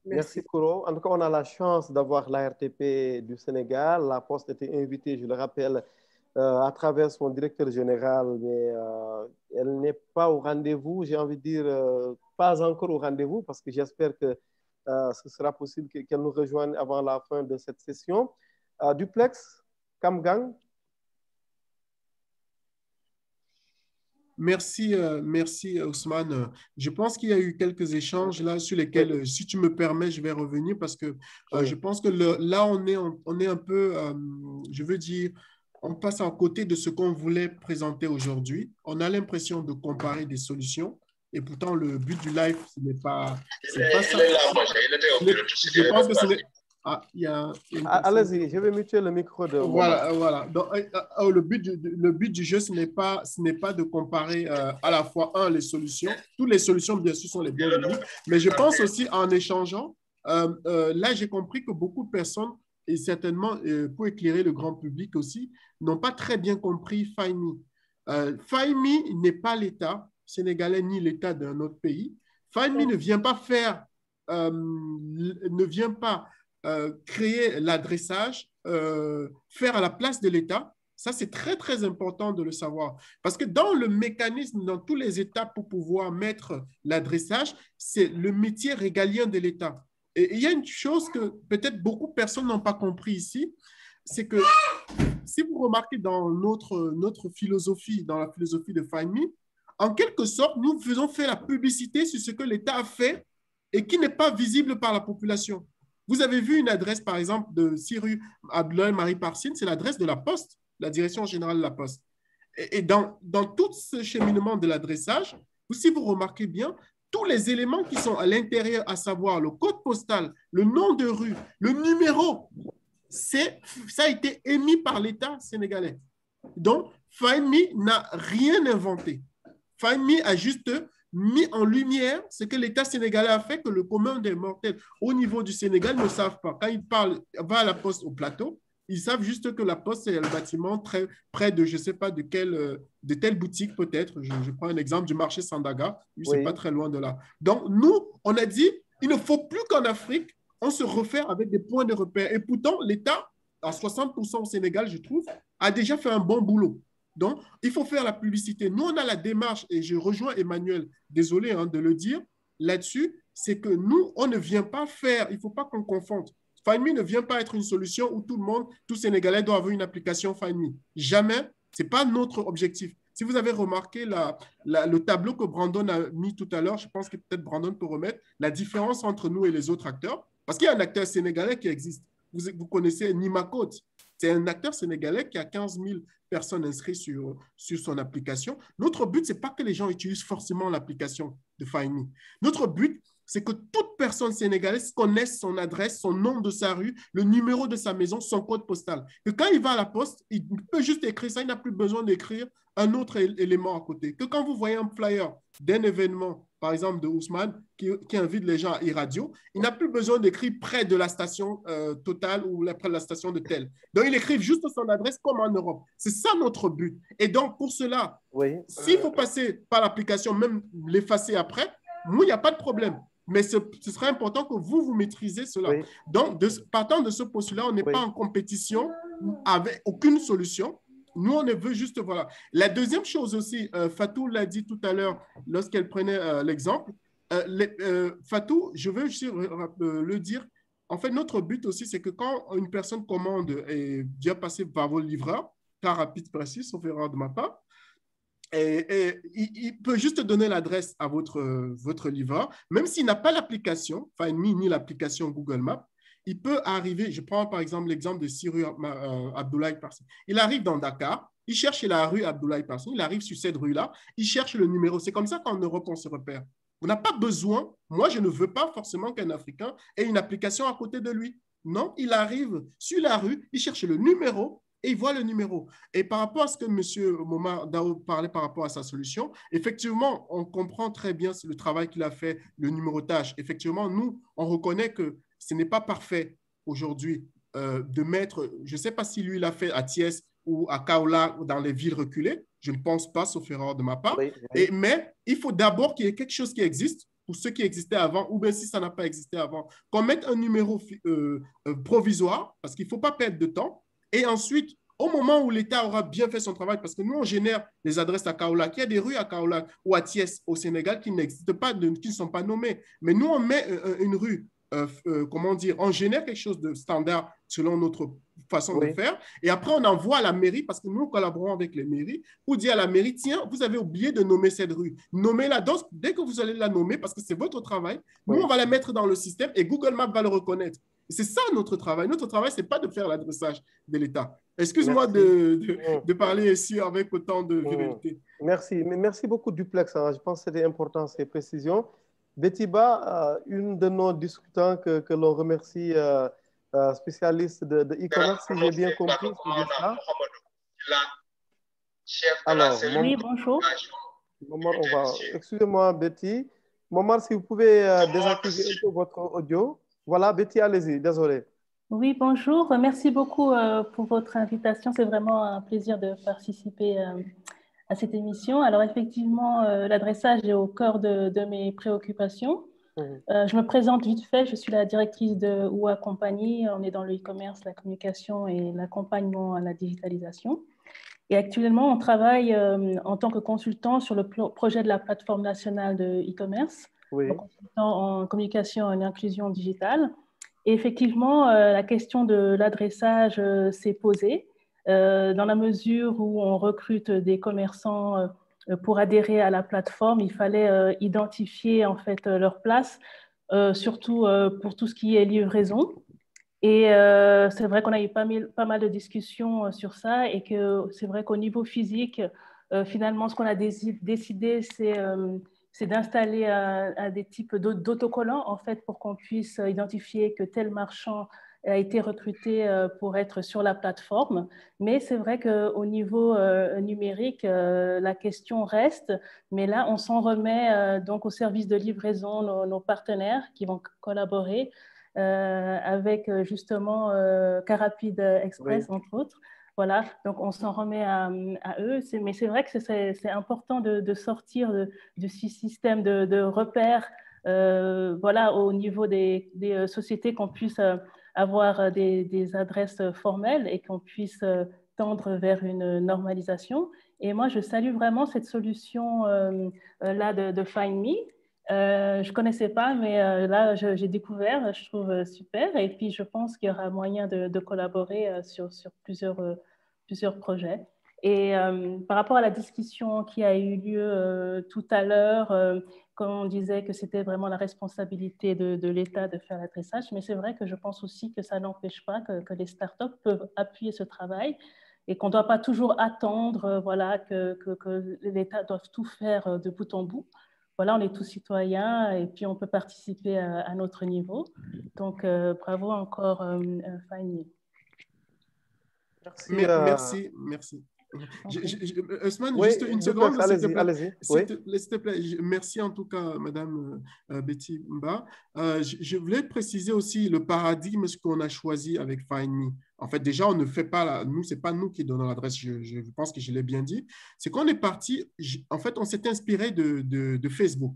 Merci, Kouro. En tout cas, on a la chance d'avoir la RTP du Sénégal. La Poste était invitée, je le rappelle, à travers son directeur général, mais elle n'est pas au rendez-vous, j'ai envie de dire, pas encore au rendez-vous, parce que j'espère que ce sera possible qu'elle nous rejoigne avant la fin de cette session. Duplex, Kamgang. Merci, merci Ousmane. Je pense qu'il y a eu quelques échanges là sur lesquels, si tu me permets, je vais revenir parce que je pense que là, on est un peu, je veux dire, on passe à côté de ce qu'on voulait présenter aujourd'hui. On a l'impression de comparer des solutions et pourtant le but du live, ce n'est pas ça. Je pense que ce n'est... Ah, il y a allez-y, je vais muter le micro de... Voilà, voilà. Donc, le but du jeu, ce n'est pas de comparer à la fois, les solutions. Toutes les solutions, bien sûr, sont les bienvenues. Mais je pense aussi, en échangeant, là, j'ai compris que beaucoup de personnes, et certainement pour éclairer le grand public aussi, n'ont pas très bien compris FIME. FIME n'est pas l'État sénégalais ni l'État d'un autre pays. FIME ne vient pas faire... créer l'adressage, faire à la place de l'État. Ça, c'est très, très important de le savoir. Parce que dans le mécanisme, dans tous les étapes pour pouvoir mettre l'adressage, c'est le métier régalien de l'État. Et il y a une chose que peut-être beaucoup de personnes n'ont pas compris ici, c'est que si vous remarquez dans notre philosophie, dans la philosophie de FIME, en quelque sorte, nous faisons faire la publicité sur ce que l'État a fait et qui n'est pas visible par la population. Vous avez vu une adresse, par exemple, de 6 rue Abdoulaye Marie Parsine, c'est l'adresse de la Poste, la direction générale de la Poste. Et dans tout ce cheminement de l'adressage, si vous remarquez bien, tous les éléments qui sont à l'intérieur, à savoir le code postal, le nom de rue, le numéro, ça a été émis par l'État sénégalais. Donc, FIME n'a rien inventé. FIME a juste mis en lumière ce que l'État sénégalais a fait, que le commun des mortels au niveau du Sénégal ne savent pas. Quand ils va à la Poste au plateau, ils savent juste que la Poste, c'est le bâtiment très près de, je ne sais pas de telle boutique peut-être. Je prends un exemple du marché Sandaga. Oui, ce n'est pas très loin de là. Donc, nous, on a dit, il ne faut plus qu'en Afrique, on se refaire avec des points de repère. Et pourtant, l'État, à 60% au Sénégal, je trouve, a déjà fait un bon boulot. Donc, il faut faire la publicité. Nous, on a la démarche, et je rejoins Emmanuel, désolé de le dire, là-dessus, c'est que nous, on ne vient pas faire, il ne faut pas qu'on confonde. FIME ne vient pas être une solution où tout Sénégalais doit avoir une application FIME. Jamais, ce n'est pas notre objectif. Si vous avez remarqué le tableau que Brandon a mis tout à l'heure, je pense que peut-être Brandon peut remettre la différence entre nous et les autres acteurs, parce qu'il y a un acteur sénégalais qui existe. Vous connaissez Nimakot. C'est un acteur sénégalais qui a 15 000 personnes inscrites sur son application. Notre but, ce n'est pas que les gens utilisent forcément l'application de FIME. Notre but, c'est que toute personne sénégalaise connaisse son adresse, son nom de sa rue, le numéro de sa maison, son code postal. Que quand il va à la poste, il peut juste écrire ça, il n'a plus besoin d'écrire un autre élément à côté. Que quand vous voyez un flyer d'un événement, par exemple de Ousmane, qui invite les gens à e-radio, il n'a plus besoin d'écrire près de la station Total ou près de la station de tel. Donc, il écrit juste son adresse comme en Europe. C'est ça notre but. Et donc, pour cela, s'il faut passer par l'application, même l'effacer après, nous, il n'y a pas de problème. Mais ce serait important que vous maîtrisez cela. Oui. Donc, partant de ce postulat, on n'est pas en compétition avec aucune solution. Nous, on veut juste, voilà. La deuxième chose aussi, Fatou l'a dit tout à l'heure lorsqu'elle prenait l'exemple. Fatou, je veux juste le dire. En fait, notre but aussi, c'est que quand une personne commande et vient passer par vos livreurs, car rapide, précis, sauf erreur de ma part, Et il peut juste donner l'adresse à votre livreur, même s'il n'a pas l'application FindMe ni l'application Google Maps. Il peut arriver, je prends par exemple l'exemple de Siru Abdoulaye Parsin. Il arrive dans Dakar, il cherche la rue Abdoulaye Parsin, il arrive sur cette rue-là, il cherche le numéro. C'est comme ça qu'en Europe, on se repère. On n'a pas besoin, moi je ne veux pas forcément qu'un Africain ait une application à côté de lui. Non, il arrive sur la rue, il cherche le numéro et il voit le numéro. Et par rapport à ce que M. Momar Dao parlait par rapport à sa solution, effectivement, on comprend très bien le travail qu'il a fait, le numérotage. Effectivement, nous, on reconnaît que ce n'est pas parfait aujourd'hui de mettre, je ne sais pas si lui l'a fait à Thiès ou à Kaolack ou dans les villes reculées, je ne pense pas, sauf erreur de ma part. Oui. Mais il faut d'abord qu'il y ait quelque chose qui existe pour ceux qui existaient avant, ou bien si ça n'a pas existé avant, qu'on mette un numéro provisoire, parce qu'il ne faut pas perdre de temps. Et ensuite, au moment où l'État aura bien fait son travail, parce que nous, on génère les adresses à Kaolack, il y a des rues à Kaolack ou à Thiès au Sénégal qui n'existent pas, qui ne sont pas nommées. Mais nous, on met une rue, comment dire, on génère quelque chose de standard selon notre façon de faire. Et après, on envoie à la mairie, parce que nous collaborons avec les mairies, pour dire à la mairie, tiens, vous avez oublié de nommer cette rue. Nommez-la. Donc, dès que vous allez la nommer, parce que c'est votre travail, nous, on va la mettre dans le système et Google Maps va le reconnaître. C'est ça notre travail. Notre travail, ce n'est pas de faire l'adressage de l'État. Excuse-moi de parler ici avec autant de vérité. Merci. Mais merci beaucoup, Duplex. Hein. Je pense que c'était important, ces précisions. Bettiba, une de nos discutants que l'on remercie, spécialiste de e-commerce, si j'ai bien compris. Alors, oui, bonjour. Excusez-moi, Betty. Momar, si vous pouvez désactiver un peu votre audio. Voilà, Betty, allez-y, désolé. Oui, bonjour. Merci beaucoup pour votre invitation. C'est vraiment un plaisir de participer à cette émission. Alors, effectivement, l'adressage est au cœur de mes préoccupations. Je me présente vite fait. Je suis la directrice de OUA Compagnie. On est dans le e-commerce, la communication et l'accompagnement à la digitalisation. Et actuellement, on travaille en tant que consultant sur le projet de la plateforme nationale de e-commerce, consultant en communication et en inclusion digitale. Et effectivement, la question de l'adressage s'est posée dans la mesure où on recrute des commerçants pour adhérer à la plateforme. Il fallait identifier en fait leur place, surtout pour tout ce qui est livraison. Et c'est vrai qu'on a eu pas mal de discussions sur ça et que c'est vrai qu'au niveau physique, finalement, ce qu'on a décidé, c'est d'installer des types d'autocollants, en fait, pour qu'on puisse identifier que tel marchand a été recruté pour être sur la plateforme. Mais c'est vrai qu'au niveau numérique, la question reste. Mais là, on s'en remet donc au service de livraison, nos partenaires qui vont collaborer avec justement Carapide Express, entre autres. Voilà, donc on s'en remet à eux. Mais c'est vrai que c'est important de sortir de ce système de repères voilà, au niveau des sociétés, qu'on puisse avoir des adresses formelles et qu'on puisse tendre vers une normalisation. Et moi, je salue vraiment cette solution là de FindMe. Je ne connaissais pas, mais là, j'ai découvert, je trouve super. Et puis, je pense qu'il y aura moyen de collaborer sur plusieurs projets. Et par rapport à la discussion qui a eu lieu tout à l'heure, quand on disait que c'était vraiment la responsabilité de l'État de faire l'adressage, mais c'est vrai que je pense aussi que ça n'empêche pas que les startups peuvent appuyer ce travail et qu'on ne doit pas toujours attendre voilà, que l'État doive tout faire de bout en bout. Voilà, on est tous citoyens et puis on peut participer à notre niveau. Donc, bravo encore, FindMe. Merci. Ousmane, juste une seconde, s'il te plaît. Merci en tout cas, Madame Betty Mba. Je voulais préciser aussi le paradigme qu'on a choisi avec FindMe. En fait, déjà, on ne fait pas, c'est pas nous qui donnons l'adresse, je pense que je l'ai bien dit. C'est qu'on est parti, en fait, on s'est inspiré de Facebook.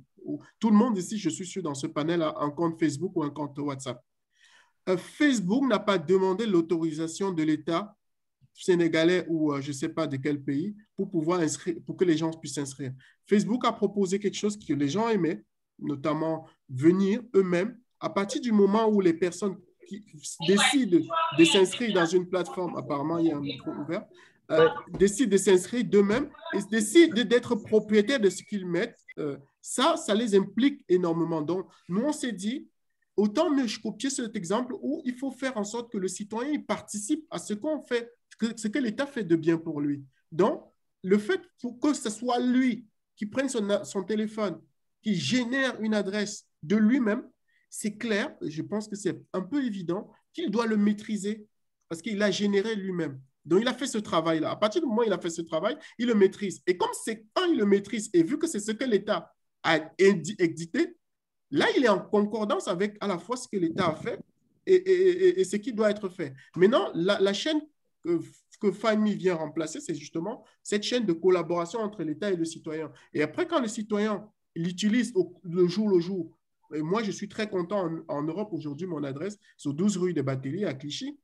Tout le monde ici, je suis sûr, dans ce panel, a un compte Facebook ou un compte WhatsApp. Facebook n'a pas demandé l'autorisation de l'État sénégalais ou je ne sais pas de quel pays pour pouvoir inscrire, pour que les gens puissent s'inscrire. Facebook a proposé quelque chose que les gens aimaient, notamment venir eux-mêmes. À partir du moment où les personnes qui décident de s'inscrire dans une plateforme, apparemment il y a un micro ouvert, décident de s'inscrire d'eux-mêmes et décident d'être propriétaires de ce qu'ils mettent, ça les implique énormément. Donc, nous, on s'est dit, autant mieux copier cet exemple où il faut faire en sorte que le citoyen il participe à ce qu'on fait, ce que l'État fait de bien pour lui. Donc, le fait que ce soit lui qui prenne son téléphone, qui génère une adresse de lui-même, c'est clair, je pense que c'est un peu évident qu'il doit le maîtriser parce qu'il l'a généré lui-même. Donc, il a fait ce travail-là. À partir du moment où il a fait ce travail, il le maîtrise. Et comme c'est quand il le maîtrise, et vu que c'est ce que l'État a édité, là, il est en concordance avec à la fois ce que l'État a fait et ce qui doit être fait. Maintenant, la chaîne que FindMe vient remplacer, c'est justement cette chaîne de collaboration entre l'État et le citoyen. Et après, quand le citoyen l'utilise le jour, et moi, je suis très content en Europe aujourd'hui, mon adresse, sur 12 rue des Batelliers à Clichy,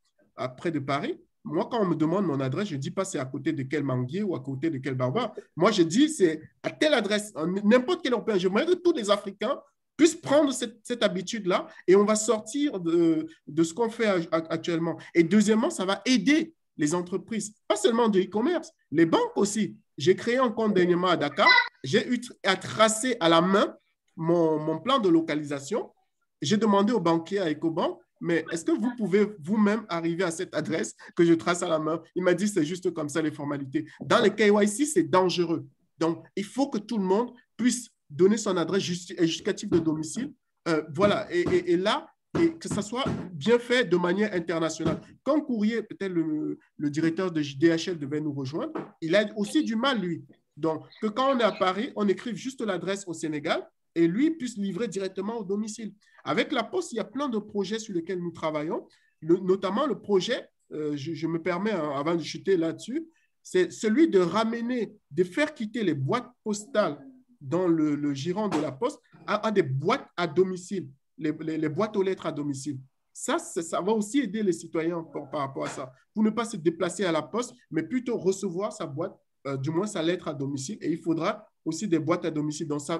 près de Paris. Moi, quand on me demande mon adresse, je ne dis pas c'est à côté de quel manguier ou à côté de quel barbare. Moi, je dis c'est à telle adresse, n'importe quel Européen. J'aimerais que tous les Africains puissent prendre cette habitude-là et on va sortir de ce qu'on fait actuellement. Et deuxièmement, ça va aider les entreprises, pas seulement de e-commerce, les banques aussi. J'ai créé un compte dernièrement à Dakar. J'ai eu à tracer à la main mon plan de localisation. J'ai demandé au banquier à Ecobank, mais est-ce que vous pouvez vous-même arriver à cette adresse que je trace à la main? Il m'a dit, c'est juste comme ça les formalités. Dans les KYC, c'est dangereux. Donc, il faut que tout le monde puisse donner son adresse justificative de domicile. Voilà, et là, et que ça soit bien fait de manière internationale. Quand Courrier, peut-être le directeur de DHL devait nous rejoindre, il a aussi du mal, lui. Donc, que quand on est à Paris, on écrive juste l'adresse au Sénégal et lui puisse livrer directement au domicile. Avec la Poste, il y a plein de projets sur lesquels nous travaillons, notamment le projet, je me permets, avant de chuter là-dessus, c'est celui de ramener, de faire quitter les boîtes postales dans le giron de la Poste à des boîtes à domicile, les boîtes aux lettres à domicile. Ça va aussi aider les citoyens par rapport à ça, pour ne pas se déplacer à la Poste, mais plutôt recevoir sa boîte, du moins sa lettre à domicile, et il faudra aussi des boîtes à domicile. Donc ça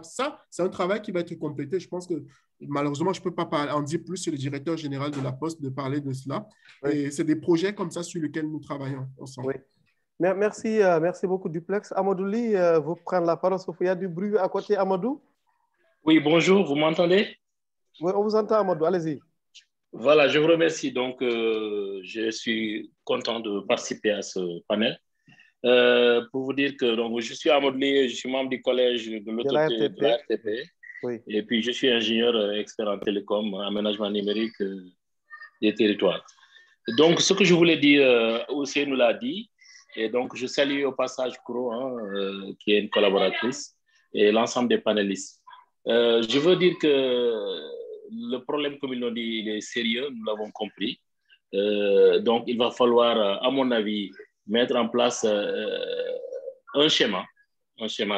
c'est un travail qui va être complété. Je pense que malheureusement, je ne peux pas en dire plus sur le directeur général de la Poste de parler de cela. Oui. Et c'est des projets comme ça sur lesquels nous travaillons ensemble. Oui. Merci beaucoup, Duplex. Amadou Ly, vous prenez la parole, sauf qu'il y a du bruit à côté. Amadou? Oui, bonjour, vous m'entendez? Oui, on vous entend, Amadou, allez-y. Voilà, je vous remercie. Donc, je suis content de participer à ce panel. Pour vous dire que donc, je suis Amadou Ly, je suis membre du collège de l'autorité de la RTP. Oui. Et puis, je suis ingénieur expert en télécom, aménagement numérique des territoires. Donc, ce que je voulais dire, aussi nous l'a dit, et donc je salue au passage Kuro, qui est une collaboratrice, et l'ensemble des panélistes. Je veux dire que le problème, comme ils l'ont dit, il est sérieux, nous l'avons compris. Donc, il va falloir, à mon avis, mettre en place un schéma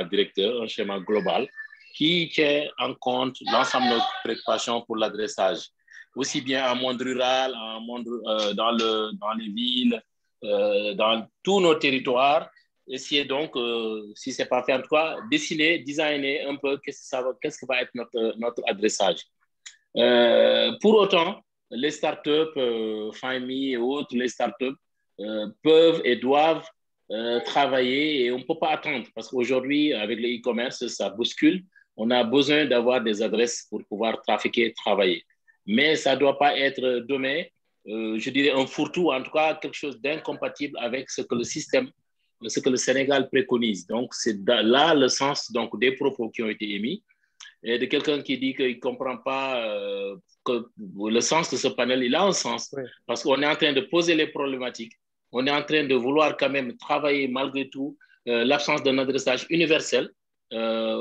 directeur, un schéma global, qui tient en compte l'ensemble de nos préoccupations pour l'adressage, aussi bien en monde rural, en monde, dans les villes, dans tous nos territoires. Essayer donc, si ce n'est pas fait en tout cas, designer un peu qu'est-ce que va être notre adressage. Pour autant, les startups, FindMe et autres, les startups peuvent et doivent travailler et on ne peut pas attendre parce qu'aujourd'hui, avec le e-commerce, ça bouscule. On a besoin d'avoir des adresses pour pouvoir trafiquer, travailler. Mais ça ne doit pas être demain, je dirais un fourre-tout, en tout cas quelque chose d'incompatible avec ce que le système, ce que le Sénégal préconise. Donc, c'est là le sens donc, des propos qui ont été émis et de quelqu'un qui dit qu'il ne comprend pas que le sens de ce panel, il a un sens oui. Parce qu'on est en train de poser les problématiques. On est en train de vouloir quand même travailler malgré tout l'absence d'un adressage universel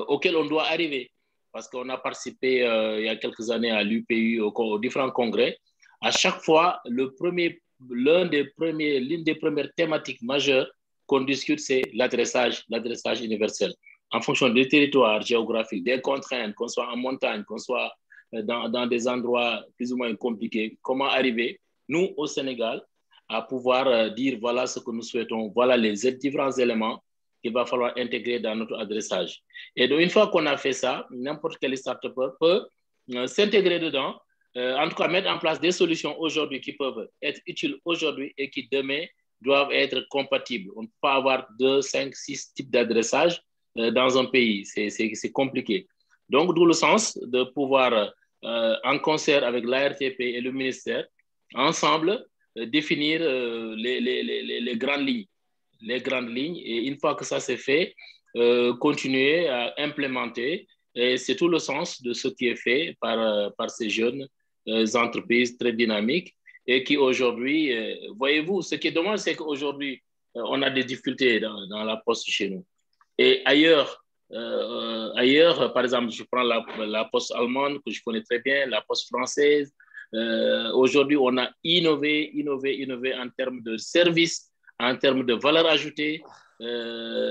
auquel on doit arriver. Parce qu'on a participé il y a quelques années à l'UPU, aux différents congrès. À chaque fois, l'une des premières thématiques majeures qu'on discute, c'est l'adressage universel. En fonction des territoires géographiques, des contraintes, qu'on soit en montagne, qu'on soit dans des endroits plus ou moins compliqués, comment arriver, nous, au Sénégal, à pouvoir dire voilà ce que nous souhaitons, voilà les différents éléments qu'il va falloir intégrer dans notre adressage. Et donc, une fois qu'on a fait ça, n'importe quel start-up peut s'intégrer dedans, en tout cas mettre en place des solutions aujourd'hui qui peuvent être utiles aujourd'hui et qui demain doivent être compatibles. On ne peut pas avoir 2, 5, 6 types d'adressage dans un pays. C'est compliqué. Donc, d'où le sens de pouvoir, en concert avec l'ARTP et le ministère, ensemble, définir les grandes lignes. Les grandes lignes. Et une fois que ça c'est fait, continuer à implémenter. Et c'est tout le sens de ce qui est fait par ces jeunes entreprises très dynamiques et qui aujourd'hui, voyez-vous, ce qui est dommage, c'est qu'aujourd'hui, on a des difficultés dans la poste chez nous. Et ailleurs, par exemple, je prends la poste allemande que je connais très bien, la poste française. Aujourd'hui, on a innové en termes de services, en termes de valeur ajoutée,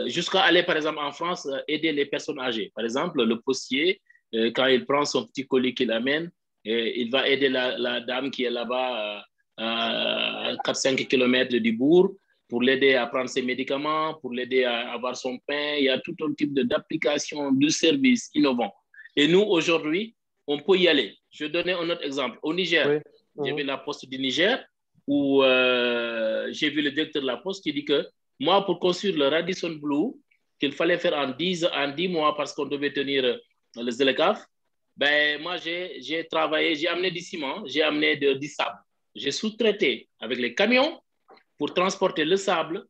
jusqu'à aller, par exemple, en France, aider les personnes âgées. Par exemple, le postier, quand il prend son petit colis qu'il amène, il va aider la dame qui est là-bas à 4-5 km du bourg pour l'aider à prendre ses médicaments, pour l'aider à avoir son pain. Il y a tout un type d'application, de services innovants. Et nous, aujourd'hui, on peut y aller. Je vais donner un autre exemple. Au Niger, j'ai vu la poste du Niger où j'ai vu le directeur de la poste qui dit que moi, pour construire le Radisson Blu, qu'il fallait faire en 10 mois parce qu'on devait tenir le ZLECAF, ben, moi, j'ai travaillé, j'ai amené du ciment, j'ai amené du sable. J'ai sous-traité avec les camions pour transporter le sable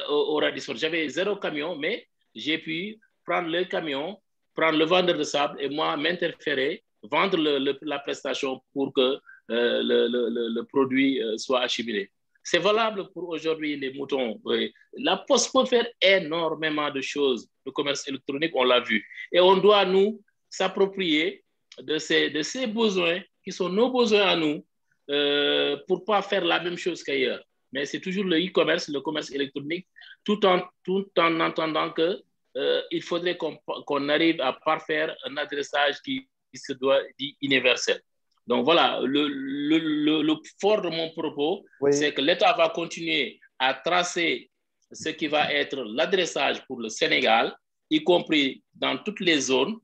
au Radisson. J'avais 0 camion, mais j'ai pu prendre le camion, prendre le vendeur de sable et moi m'interférer, vendre la prestation pour que le produit soit acheminé. C'est valable pour aujourd'hui les moutons. Oui. La Poste peut faire énormément de choses. Le commerce électronique, on l'a vu. Et on doit, nous, s'approprier de ces besoins qui sont nos besoins à nous pour ne pas faire la même chose qu'ailleurs. Mais c'est toujours le e-commerce, le commerce électronique, tout en entendant qu'il faudrait qu'on arrive à parfaire un adressage qui se doit dire universel. Donc voilà, le fort de mon propos, c'est que l'État va continuer à tracer ce qui va être l'adressage pour le Sénégal, y compris dans toutes les zones,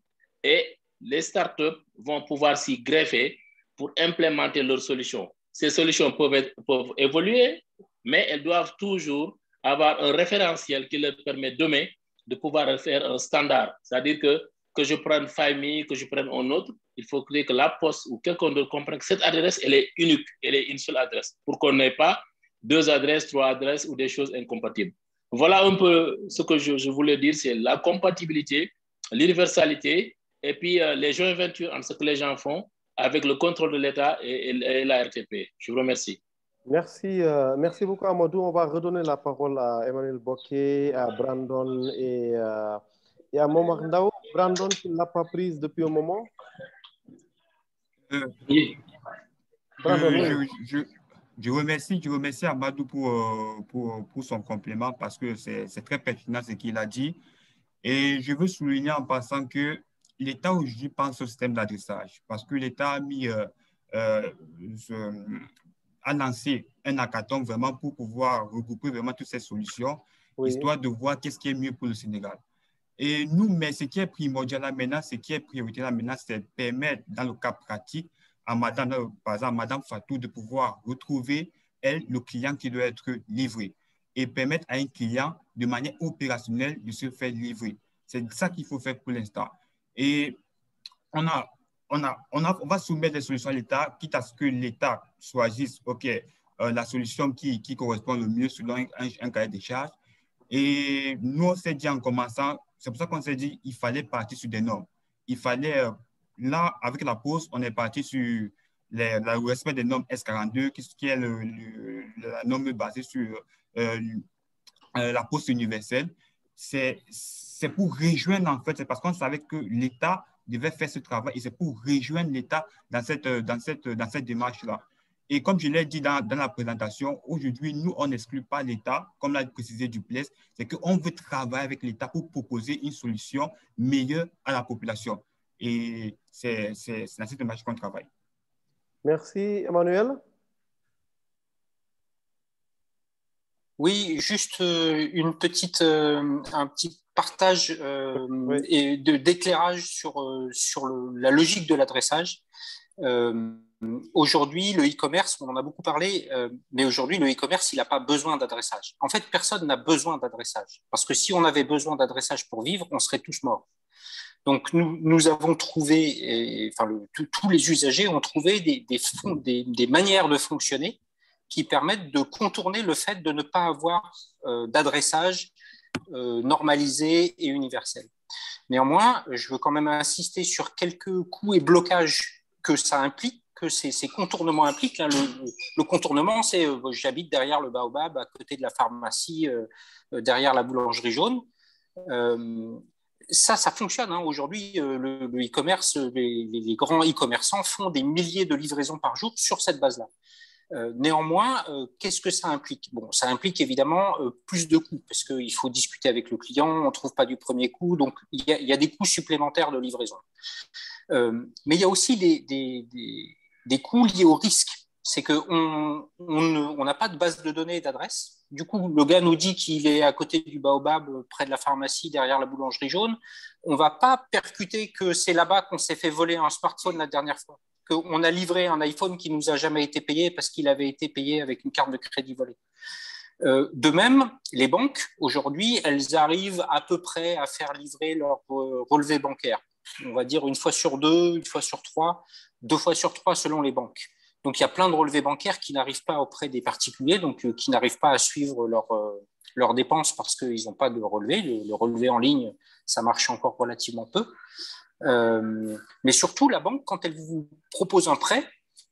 et les startups vont pouvoir s'y greffer pour implémenter leurs solutions. Ces solutions peuvent évoluer, mais elles doivent toujours avoir un référentiel qui leur permet demain de pouvoir faire un standard. C'est-à-dire que je prenne FileMe, que je prenne un autre, il faut que la Poste ou quelqu'un d'autre comprenne que cette adresse, elle est unique, elle est une seule adresse, pour qu'on n'ait pas 2 adresses, 3 adresses ou des choses incompatibles. Voilà un peu ce que je voulais dire, c'est la compatibilité, l'universalité, et puis les joint ventures entre ce que les gens font avec le contrôle de l'État et la RTP. Je vous remercie. Merci beaucoup, Amadou. On va redonner la parole à Emmanuel Bokeh, à Brandon et à Momar Ndao. Brandon, tu ne l'as pas prise depuis un moment? Oui. Brandon, je remercie Amadou pour son complément parce que c'est très pertinent ce qu'il a dit. Et je veux souligner en passant que l'État aujourd'hui pense au système d'adressage parce que l'État a lancé un hackathon vraiment pour pouvoir regrouper vraiment toutes ces solutions, histoire de voir qu'est-ce qui est mieux pour le Sénégal. Et nous, mais ce qui est primordial là maintenant, ce qui est prioritaire là maintenant, c'est de permettre dans le cas pratique à par exemple, Madame Fatou de pouvoir retrouver, elle, le client qui doit être livré et permettre à un client de manière opérationnelle de se faire livrer. C'est ça qu'il faut faire pour l'instant. Et on va soumettre des solutions à l'État, quitte à ce que l'État choisisse la solution qui correspond le mieux selon un cahier des charges. Et nous, on s'est dit en commençant, c'est pour ça qu'on s'est dit qu'il fallait partir sur des normes. Il fallait, là, avec la pause, on est parti sur le respect des normes S42, qui est la norme basée sur la poste universelle. C'est pour rejoindre, en fait, c'est parce qu'on savait que l'État devait faire ce travail et c'est pour rejoindre l'État dans cette démarche-là. Et comme je l'ai dit dans la présentation, aujourd'hui, nous, on n'exclut pas l'État, comme l'a précisé Duplessis, c'est qu'on veut travailler avec l'État pour proposer une solution meilleure à la population. Et c'est dans cette démarche qu'on travaille. Merci, Emmanuel. Oui, juste un petit partage et d'éclairage sur la logique de l'adressage. Aujourd'hui, le e-commerce, on en a beaucoup parlé, mais aujourd'hui, le e-commerce, il n'a pas besoin d'adressage. En fait, personne n'a besoin d'adressage. Parce que si on avait besoin d'adressage pour vivre, on serait tous morts. Donc, nous avons trouvé, tous les usagers ont trouvé des manières de fonctionner qui permettent de contourner le fait de ne pas avoir d'adressage normalisé et universel. Néanmoins, je veux quand même insister sur quelques coûts et blocages que ça implique, que ces contournements impliquent. Le contournement, c'est j'habite derrière le Baobab, à côté de la pharmacie, derrière la boulangerie jaune. Ça fonctionne. Aujourd'hui, le e-commerce, les grands e-commerçants font des milliers de livraisons par jour sur cette base-là. Néanmoins, qu'est-ce que ça implique? Bon, ça implique évidemment plus de coûts parce qu'il faut discuter avec le client, on ne trouve pas du premier coup, donc il y a des coûts supplémentaires de livraison. Mais il y a aussi des coûts liés au risque. C'est qu'on n'a pas de base de données et d'adresse. Du coup, le gars nous dit qu'il est à côté du Baobab, près de la pharmacie, derrière la boulangerie jaune. On ne va pas percuter que c'est là-bas qu'on s'est fait voler un smartphone la dernière fois, qu'on a livré un iPhone qui ne nous a jamais été payé parce qu'il avait été payé avec une carte de crédit volée. De même, les banques, aujourd'hui, elles arrivent à peu près à faire livrer leur relevé bancaire. On va dire une fois sur deux, une fois sur trois, 2 fois sur 3 selon les banques. Donc, il y a plein de relevés bancaires qui n'arrivent pas auprès des particuliers, donc qui n'arrivent pas à suivre leurs dépenses parce qu'ils n'ont pas de relevé. Le relevé en ligne, ça marche encore relativement peu. Mais surtout, la banque, quand elle vous propose un prêt,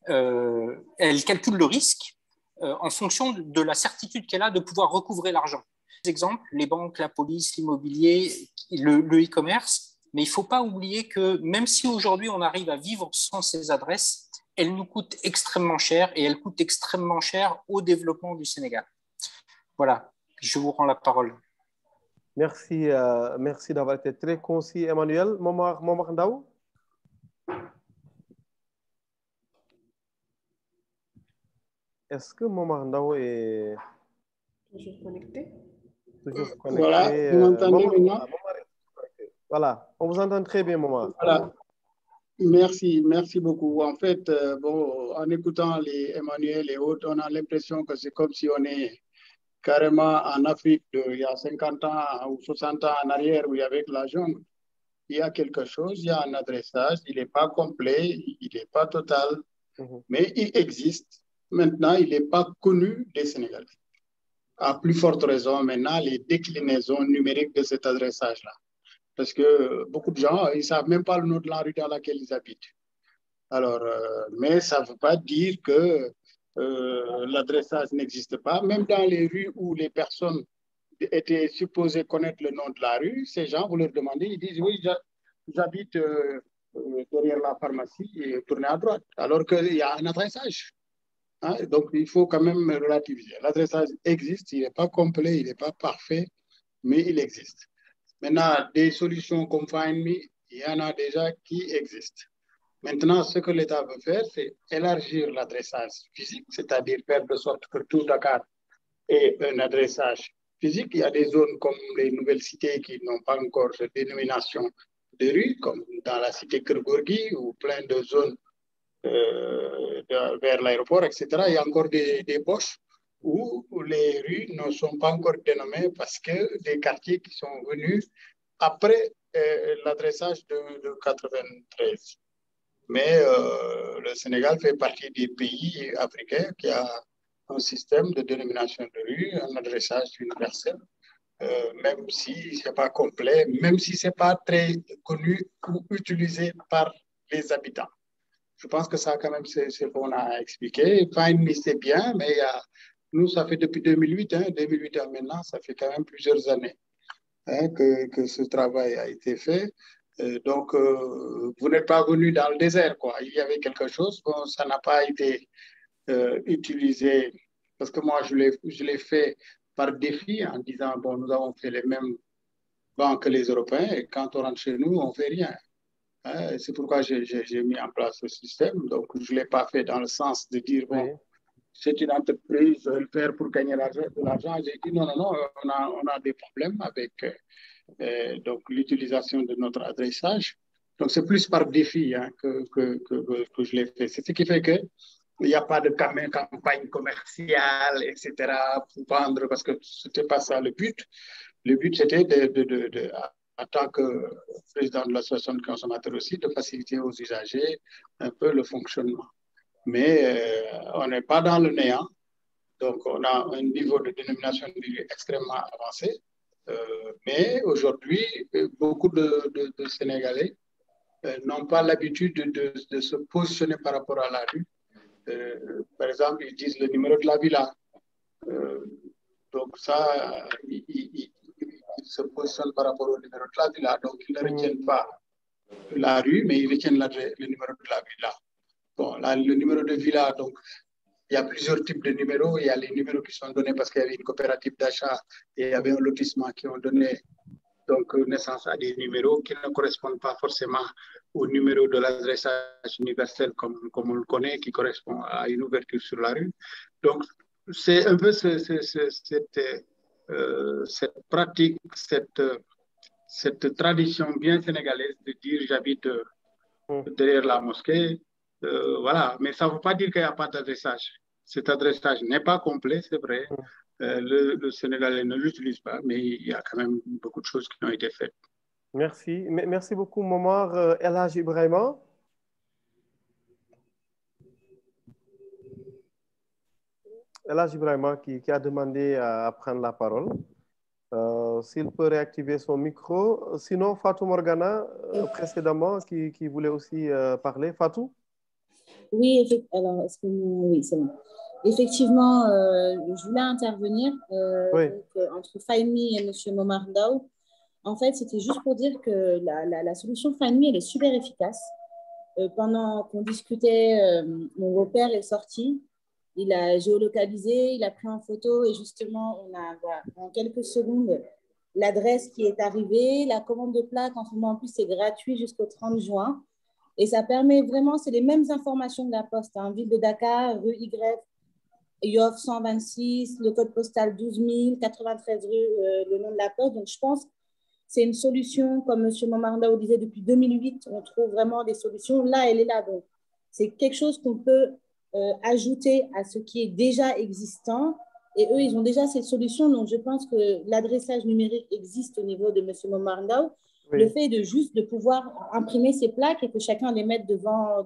elle calcule le risque en fonction de la certitude qu'elle a de pouvoir recouvrer l'argent. Par exemple, les banques, la police, l'immobilier, le e-commerce, mais il ne faut pas oublier que même si aujourd'hui on arrive à vivre sans ces adresses, elles nous coûtent extrêmement cher et elles coûtent extrêmement cher au développement du Sénégal. Voilà, je vous rends la parole. Merci, merci d'avoir été très concis, Emmanuel. Momar Ndao. Est-ce que Momar Ndao est toujours connecté? Toujours connecté. Voilà, vous m'entendez maintenant? Voilà, on vous entend très bien, Momar. Voilà. Merci beaucoup. En fait, en écoutant les Emmanuel et autres, on a l'impression que c'est comme si on est carrément en Afrique il y a 50 ans ou 60 ans en arrière où il y avait la jungle. Il y a quelque chose, il y a un adressage, il n'est pas complet, il n'est pas total, mais il existe. Maintenant, il n'est pas connu des Sénégalais. À plus forte raison, maintenant, les déclinaisons numériques de cet adressage-là. Parce que beaucoup de gens, ils ne savent même pas le nom de la rue dans laquelle ils habitent. Alors, mais ça ne veut pas dire que l'adressage n'existe pas. Même dans les rues où les personnes étaient supposées connaître le nom de la rue, ces gens, vous leur demandez, ils disent, oui, j'habite derrière la pharmacie et tournez à droite, alors qu'il y a un adressage. Hein? Donc, il faut quand même relativiser. L'adressage existe, il n'est pas complet, il n'est pas parfait, mais il existe. Maintenant, des solutions comme FindMe, il y en a déjà qui existent. Maintenant, ce que l'État veut faire, c'est élargir l'adressage physique, c'est-à-dire faire de sorte que tout Dakar ait un adressage physique. Il y a des zones comme les nouvelles cités qui n'ont pas encore de dénomination de rue, comme dans la cité Kergourgui ou plein de zones vers l'aéroport, etc. Il y a encore des poches où les rues ne sont pas encore dénommées parce que des quartiers qui sont venus après l'adressage de 93. Mais le Sénégal fait partie des pays africains qui a un système de dénomination de rue, un adressage universel, même si ce n'est pas complet, même si ce n'est pas très connu ou utilisé par les habitants. Je pense que ça, quand même, c'est ce qu'on a expliqué. FindMe, c'est bien, mais nous, ça fait depuis 2008, 2008 à maintenant, ça fait quand même plusieurs années que ce travail a été fait. Donc, vous n'êtes pas venu dans le désert, quoi. Il y avait quelque chose, bon, ça n'a pas été utilisé, parce que moi, je l'ai fait par défi en disant, bon, nous avons fait les mêmes banques que les Européens, et quand on rentre chez nous, on ne fait rien. C'est pourquoi j'ai mis en place ce système. Donc, je ne l'ai pas fait dans le sens de dire, bon, c'est une entreprise, je vais le faire pour gagner de l'argent. J'ai dit, non, on a des problèmes avec donc l'utilisation de notre adressage. Donc, c'est plus par défi hein, que je l'ai fait. C'est ce qui fait qu'il n'y a pas de campagne commerciale, etc., pour vendre, parce que ce n'était pas ça le but. Le but, c'était en tant que président de l'association de consommateurs aussi, de faciliter aux usagers un peu le fonctionnement. Mais on n'est pas dans le néant. Donc, on a un niveau de dénomination de lieu extrêmement avancé. Mais aujourd'hui, beaucoup de Sénégalais n'ont pas l'habitude de se positionner par rapport à la rue. Par exemple, ils disent le numéro de la villa. Donc, ça, ils se positionnent par rapport au numéro de la villa. Donc, ils ne retiennent pas la rue, mais ils retiennent le numéro de la villa. Bon, là, le numéro de villa, donc, il y a plusieurs types de numéros. Il y a les numéros qui sont donnés parce qu'il y avait une coopérative d'achat et il y avait un lotissement qui ont donné donc, naissance à des numéros qui ne correspondent pas forcément au numéro de l'adressage universel comme on le connaît, qui correspond à une ouverture sur la rue. Donc, c'est un peu cette pratique, cette tradition bien sénégalaise de dire j'habite derrière la mosquée. Voilà, mais ça ne veut pas dire qu'il n'y a pas d'adressage. Cet adressage n'est pas complet, c'est vrai. Le Sénégalais ne l'utilise pas, mais il y a quand même beaucoup de choses qui ont été faites. Merci. Merci beaucoup, Momar. El Hadj Ibrahima. El Hadj Ibrahima qui a demandé à prendre la parole. S'il peut réactiver son micro. Sinon, Fatou Morgana, précédemment, qui voulait aussi parler. Fatou? Oui, alors, oui, c'est bon. Effectivement, je voulais intervenir donc, entre Fahimi et M. Momar Ndao. En fait, c'était juste pour dire que la solution Fahimi, elle est super efficace. Pendant qu'on discutait, mon beau-père est sorti, il a géolocalisé, il a pris en photo et justement, on a en quelques secondes l'adresse qui est arrivée, la commande de plaque. En ce moment, en plus, c'est gratuit jusqu'au 30 juin. Et ça permet vraiment, c'est les mêmes informations de la poste. Hein, ville de Dakar, rue Y, Yoff 126, le code postal 12 000, 93 rue, le nom de la poste. Donc, je pense que c'est une solution, comme M. Momar Ndao disait, depuis 2008, on trouve vraiment des solutions. Là, elle est là. Donc, c'est quelque chose qu'on peut ajouter à ce qui est déjà existant. Et eux, ils ont déjà cette solution. Donc, je pense que l'adressage numérique existe au niveau de M. Momar Ndao. Oui. Le fait de pouvoir imprimer ces plaques et que chacun les mette devant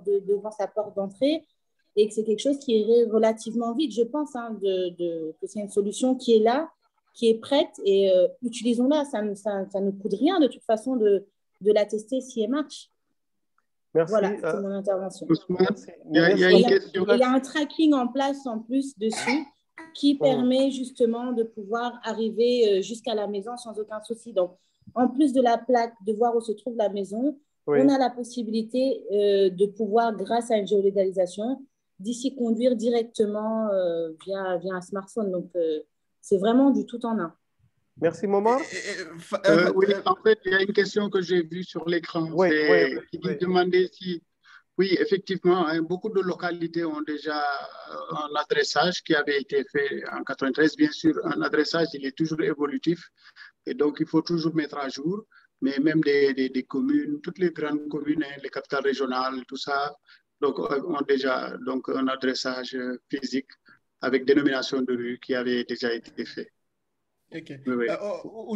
sa porte d'entrée et que c'est quelque chose qui irait relativement vite, je pense que c'est une solution qui est là, qui est prête et utilisons-la. Ça ne coûte rien de toute façon de la tester si elle marche. Merci. Voilà, c'est mon intervention. Il y a un tracking en place en plus dessus qui permet justement de pouvoir arriver jusqu'à la maison sans aucun souci. Donc, en plus de la plaque, de voir où se trouve la maison, on a la possibilité de pouvoir, grâce à une géolocalisation, d'ici conduire directement via un smartphone. Donc, c'est vraiment du tout en un. Merci, Momar. Oui, en fait, il y a une question que j'ai vue sur l'écran qui demandait si... Oui, effectivement, beaucoup de localités ont déjà un adressage qui avait été fait en 1993. Bien sûr, un adressage, il est toujours évolutif. Et donc, il faut toujours mettre à jour. Mais même des communes, toutes les grandes communes, les capitales régionales, tout ça, donc, ont déjà donc, un adressage physique avec dénomination de rue qui avait déjà été fait. Okay. Oui.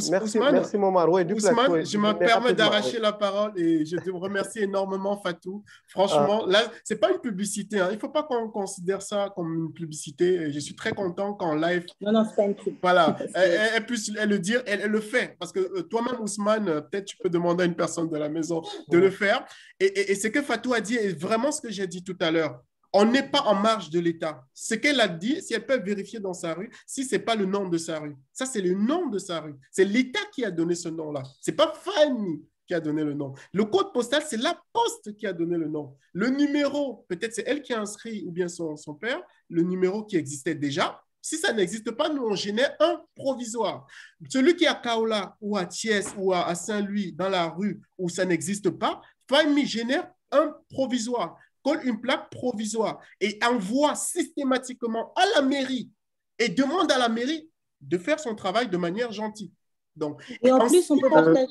Merci Momar. Oui, Ousmane, je me permets d'arracher la parole et je te remercie énormément, Fatou. Franchement, là, ce n'est pas une publicité. Hein. Il ne faut pas qu'on considère ça comme une publicité. Je suis très content qu'en live. Non, c'est pas une pub. Voilà, elle puisse le dire, elle le fait. Parce que toi-même, Ousmane, peut-être tu peux demander à une personne de la maison de le faire. Et ce que Fatou a dit est vraiment ce que j'ai dit tout à l'heure. On n'est pas en marge de l'État. Ce qu'elle a dit, si elle peut vérifier dans sa rue, si ce n'est pas le nom de sa rue. Ça, c'est le nom de sa rue. C'est l'État qui a donné ce nom-là. Ce n'est pas Fahimi qui a donné le nom. Le code postal, c'est la poste qui a donné le nom. Le numéro, peut-être c'est elle qui a inscrit, ou bien son père, le numéro qui existait déjà. Si ça n'existe pas, nous, on génère un provisoire. Celui qui est à Kaola ou à Thiès ou à Saint-Louis, dans la rue où ça n'existe pas, Fahimi génère un provisoire. Colle une plaque provisoire et envoie systématiquement à la mairie et demande à la mairie de faire son travail de manière gentille. Donc, et en plus, on peut partager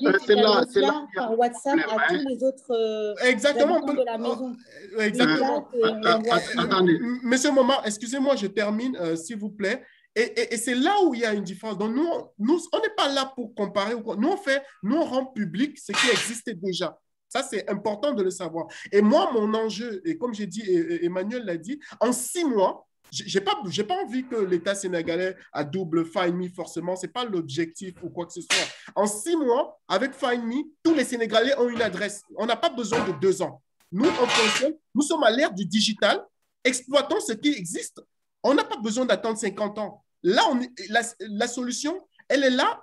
par WhatsApp à tous les autres exactement de la maison. Exactement. Monsieur Momar, excusez-moi, je termine, s'il vous plaît. Et c'est là où il y a une différence. Donc, nous on n'est pas là pour comparer. Nous, on rend public ce qui existait déjà. Ça, c'est important de le savoir. Et moi, mon enjeu, et comme j'ai dit, Emmanuel l'a dit, en 6 mois, j'ai pas envie que l'État sénégalais a double FindMe forcément. Ce n'est pas l'objectif ou quoi que ce soit. En 6 mois, avec FindMe, tous les Sénégalais ont une adresse. On n'a pas besoin de 2 ans. Nous, on fonctionne. Nous sommes à l'ère du digital. Exploitons ce qui existe. On n'a pas besoin d'attendre 50 ans. Là, la solution, elle est là.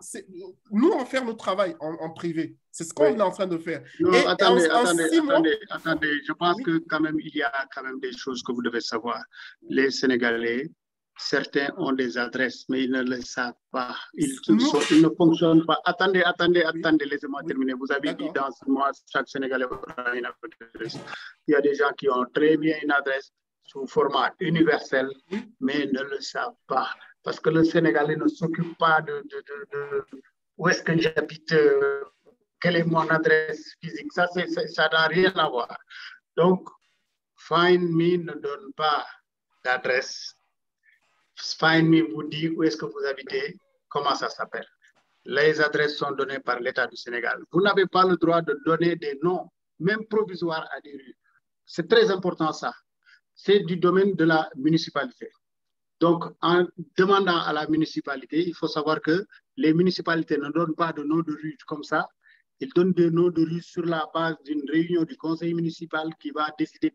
Nous, on va faire notre travail en privé. C'est ce qu'on est en train de faire. Non, attendez. Je pense que quand même, il y a quand même des choses que vous devez savoir. Les Sénégalais, certains ont des adresses, mais ils ne le savent pas. Ils ne fonctionnent pas. Attendez, laissez-moi terminer. Vous avez dit dans ce mois, chaque Sénégalais aura une adresse. Il y a des gens qui ont très bien une adresse sous format universel, mais ne le savent pas. Parce que le Sénégalais ne s'occupe pas de où est-ce que j'habite, quelle est mon adresse physique. Ça n'a rien à voir. Donc, FindMe ne donne pas d'adresse. FindMe vous dit où est-ce que vous habitez, comment ça s'appelle. Les adresses sont données par l'État du Sénégal. Vous n'avez pas le droit de donner des noms, même provisoires, à des rues. C'est très important ça. C'est du domaine de la municipalité. Donc, en demandant à la municipalité, il faut savoir que les municipalités ne donnent pas de noms de rue comme ça. Ils donnent des noms de rue sur la base d'une réunion du conseil municipal qui va décider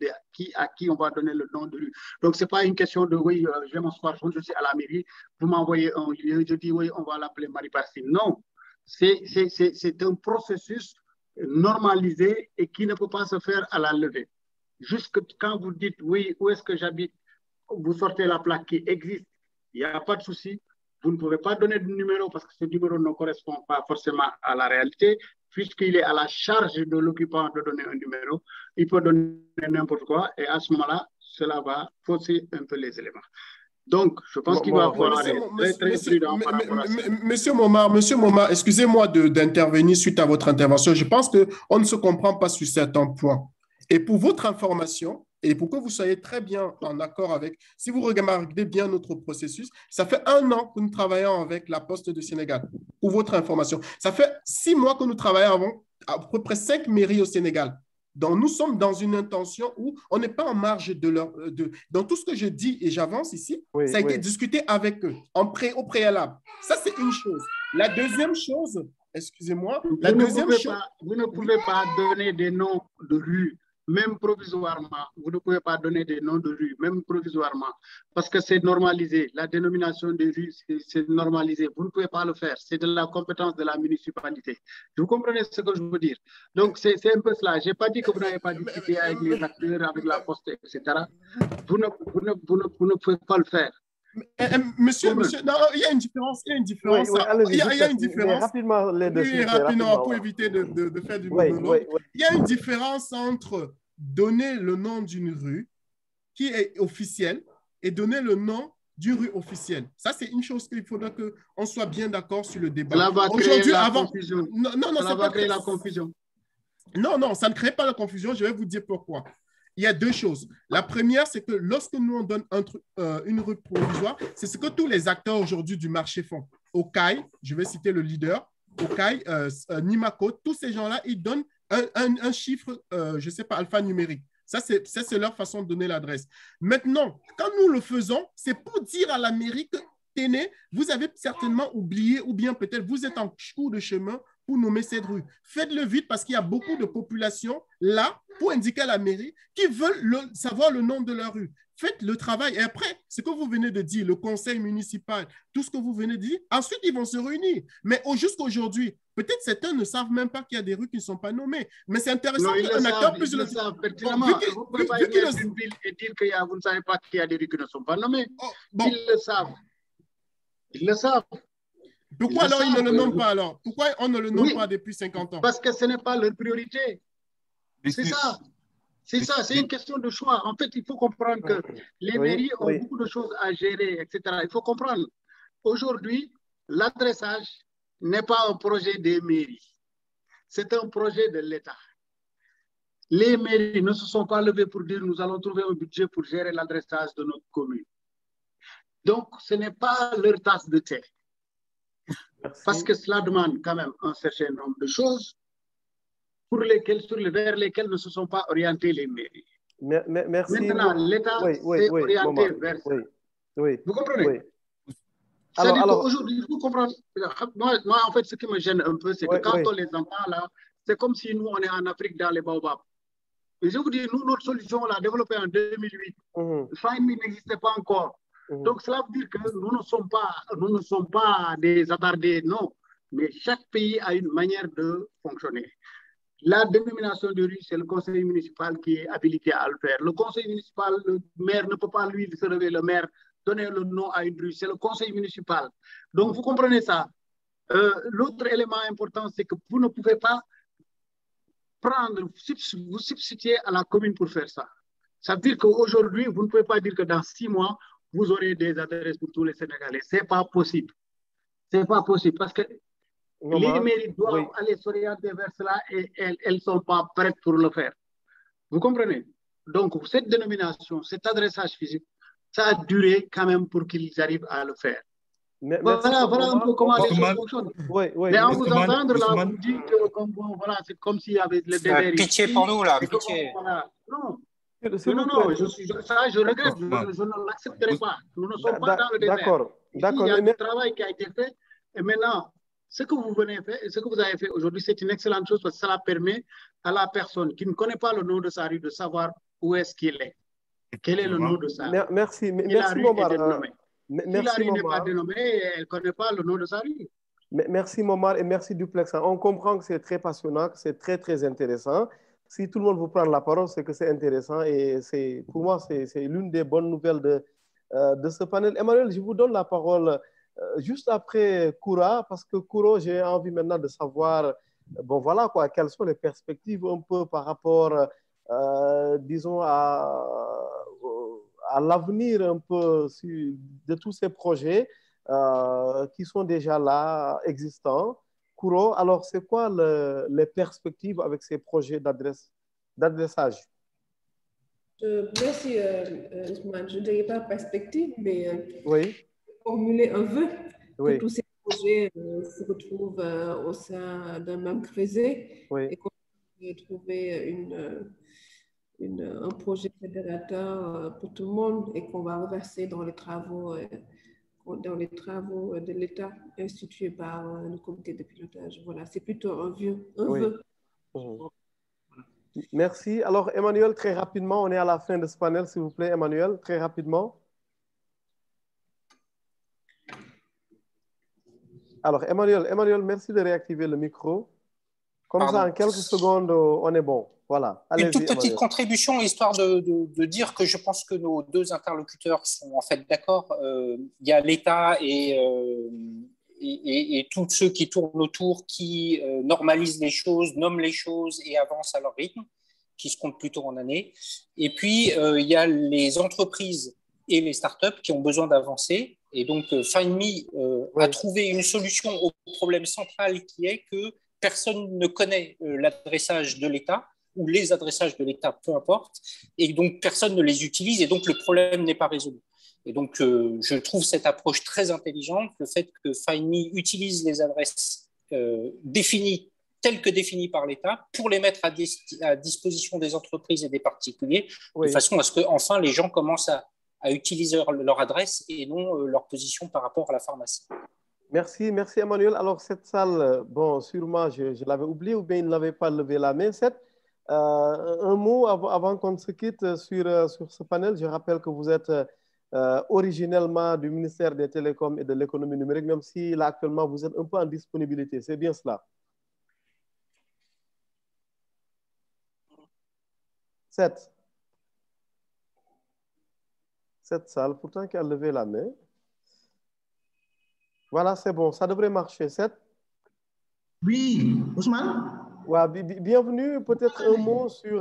à qui on va donner le nom de rue. Donc, ce n'est pas une question de oui, je vais m'asseoir, je suis à la mairie, vous m'envoyez un lieu, je dis oui, on va l'appeler Marie-Pastine. Non, c'est un processus normalisé et qui ne peut pas se faire à la levée. Jusque quand vous dites oui, où est-ce que j'habite, vous sortez la plaque qui existe, il n'y a pas de souci. Vous ne pouvez pas donner de numéro parce que ce numéro ne correspond pas forcément à la réalité, puisqu'il est à la charge de l'occupant de donner un numéro. Il peut donner n'importe quoi et à ce moment-là, cela va fausser un peu les éléments. Donc, je pense qu'il va falloir être très prudent par rapport à ça. Monsieur Momar, excusez-moi d'intervenir suite à votre intervention. Je pense qu'on ne se comprend pas sur certains points. Et pour votre information, et pour que vous soyez très bien en accord avec, si vous regardez bien notre processus, ça fait 1 an que nous travaillons avec la Poste du Sénégal, pour votre information. Ça fait 6 mois que nous travaillons avec à peu près 5 mairies au Sénégal. Donc, nous sommes dans une intention où on n'est pas en marge dans tout ce que je dis et j'avance ici, ça a été discuté avec eux au préalable. Ça, c'est une chose. La deuxième chose, excusez-moi, vous ne pouvez pas donner des noms de rue. Même provisoirement, vous ne pouvez pas donner des noms de rue, même provisoirement, parce que c'est normalisé. La dénomination des rues, c'est normalisé. Vous ne pouvez pas le faire. C'est de la compétence de la municipalité. Vous comprenez ce que je veux dire? Donc, c'est un peu cela. Je n'ai pas dit que vous n'avez pas discuté avec les acteurs, avec la Poste, etc. Vous ne pouvez pas le faire. Monsieur, non, il y a une différence. Il y a une différence. Il y a une différence. Rapidement, les deux. Rapidement, pour éviter de faire du monologue. Il y a une différence entre donner le nom d'une rue qui est officielle et donner le nom d'une rue officielle. Ça, c'est une chose qu'il faudra qu'on soit bien d'accord sur le débat. Cela va créer la confusion. Ça va créer la confusion. Non, ça ne crée pas la confusion. Je vais vous dire pourquoi. Il y a 2 choses. La première, c'est que lorsque nous on donne une rue provisoire, c'est ce que tous les acteurs aujourd'hui du marché font. Okaï, je vais citer le leader, Okaï, Nimaco, tous ces gens-là, ils donnent un chiffre, je ne sais pas, alphanumérique. Ça, c'est leur façon de donner l'adresse. Maintenant, quand nous le faisons, c'est pour dire à la mairie que, tenez, vous avez certainement oublié ou bien peut-être vous êtes en cours de chemin pour nommer cette rue. Faites-le vite parce qu'il y a beaucoup de populations là pour indiquer à la mairie qui veulent savoir le nom de leur rue. Faites le travail. Et après, ce que vous venez de dire, le conseil municipal, tout ce que vous venez de dire, ensuite, ils vont se réunir. Mais jusqu'à aujourd'hui, peut-être certains ne savent même pas qu'il y a des rues qui ne sont pas nommées. Mais c'est intéressant qu'un acteur puisse le savoir. Pertinemment. Vous ne pouvez pas aller dans une ville et dire que vous ne savez pas qu'il y a des rues qui ne sont pas nommées. Ils le savent. Ils le savent. Pourquoi alors ils ne le nomment pas alors? Pourquoi on ne le nomme pas depuis 50 ans? Parce que ce n'est pas leur priorité. C'est ça. C'est ça, c'est une question de choix. En fait, il faut comprendre que les mairies ont beaucoup de choses à gérer, etc. Il faut comprendre. Aujourd'hui, l'adressage n'est pas un projet des mairies. C'est un projet de l'État. Les mairies ne se sont pas levées pour dire nous allons trouver un budget pour gérer l'adressage de notre commune. Donc, ce n'est pas leur tasse de thé. Merci. Parce que cela demande quand même un certain nombre de choses vers lesquelles ne se sont pas orientées les mairies. Merci. Maintenant, l'État s'est orienté vers ça. Vous comprenez? C'est-à-dire qu'aujourd'hui, vous comprenez, moi, en fait, ce qui me gêne un peu, c'est que quand on les entend là, c'est comme si nous, on est en Afrique dans les baobabs. Et je vous dis, nous, notre solution, on l'a développée en 2008. FindMe n'existait pas encore. Donc, cela veut dire que nous ne sommes pas des attardés, non. Mais chaque pays a une manière de fonctionner. La dénomination de rue, c'est le conseil municipal qui est habilité à le faire. Le conseil municipal, le maire ne peut pas, lui, se lever, le maire, donner le nom à une rue. C'est le conseil municipal. Donc, vous comprenez ça. L'autre élément important, c'est que vous ne pouvez pas vous substituer à la commune pour faire ça. Ça veut dire qu'aujourd'hui, vous ne pouvez pas dire que dans 6 mois, vous aurez des adresses pour tous les Sénégalais. Ce n'est pas possible. Ce n'est pas possible parce que les mairies doivent aller s'orienter vers cela et elles ne sont pas prêtes pour le faire. Vous comprenez? Donc, cette dénomination, cet adressage physique, ça a duré quand même pour qu'ils arrivent à le faire. Voilà un peu comment les choses fonctionnent. Mais en vous entendre, là, vous dites que voilà, c'est comme s'il y avait le déver. Pitié pour nous, là, pitié. Non, je regrette, je ne l'accepterai pas. Nous ne sommes pas dans le désert. D'accord. Il y a du travail qui a été fait. Et maintenant, ce que vous avez fait aujourd'hui, c'est une excellente chose parce que cela permet à la personne qui ne connaît pas le nom de sa rue de savoir où est-ce qu'il est. Quel est le nom de sa rue? Merci, Momar. Si la rue n'est pas dénommée, elle ne connaît pas le nom de sa rue. Merci Momar et merci Duplex. On comprend que c'est très passionnant, que c'est très, très intéressant. Si tout le monde vous prend la parole, c'est que c'est intéressant et pour moi, c'est l'une des bonnes nouvelles de ce panel. Emmanuel, je vous donne la parole juste après Koura, parce que Koura, j'ai envie maintenant de savoir, bon voilà quoi, quelles sont les perspectives un peu par rapport, disons, à l'avenir un peu de tous ces projets qui sont déjà là, existants. Koura, alors c'est quoi les perspectives avec ces projets d'adressage? Merci, Ousmane. Je ne dirais pas perspective, mais formuler un vœu que tous ces projets se retrouvent au sein d'un même creuset et qu'on puisse trouver un projet fédérateur pour tout le monde et qu'on va reverser dans les travaux de l'État institués par le comité de pilotage. Voilà, c'est plutôt un vœu. Merci. Alors, Emmanuel, très rapidement, on est à la fin de ce panel, s'il vous plaît, Emmanuel, très rapidement. Alors, Emmanuel, merci de réactiver le micro. Comme ça, en quelques secondes, on est bon. Voilà. Une toute petite contribution, histoire de dire que je pense que nos deux interlocuteurs sont en fait d'accord. Il y a l'État et tous ceux qui tournent autour, qui normalisent les choses, nomment les choses et avancent à leur rythme, qui se comptent plutôt en années. Et puis, il y a les entreprises et les startups qui ont besoin d'avancer. Et donc, FindMe a trouvé une solution au problème central qui est que personne ne connaît l'adressage de l'État ou les adressages de l'État, peu importe, et donc personne ne les utilise et donc le problème n'est pas résolu. Et donc, je trouve cette approche très intelligente, le fait que FindMe utilise les adresses définies, telles que définies par l'État, pour les mettre à disposition des entreprises et des particuliers, de façon à ce que enfin les gens commencent à utiliser leur adresse et non leur position par rapport à la pharmacie. Merci Emmanuel. Alors, cette salle, bon, sûrement, je l'avais oublié ou bien il n'avait pas levé la main. Un mot avant qu'on se quitte sur ce panel. Je rappelle que vous êtes originellement du ministère des Télécoms et de l'économie numérique, même si là, actuellement, vous êtes un peu en disponibilité. C'est bien cela? Cette salle, pourtant, qui a levé la main. Voilà, c'est bon, ça devrait marcher. Oui, Ousmane? Ouais, bienvenue. Peut-être un mot sur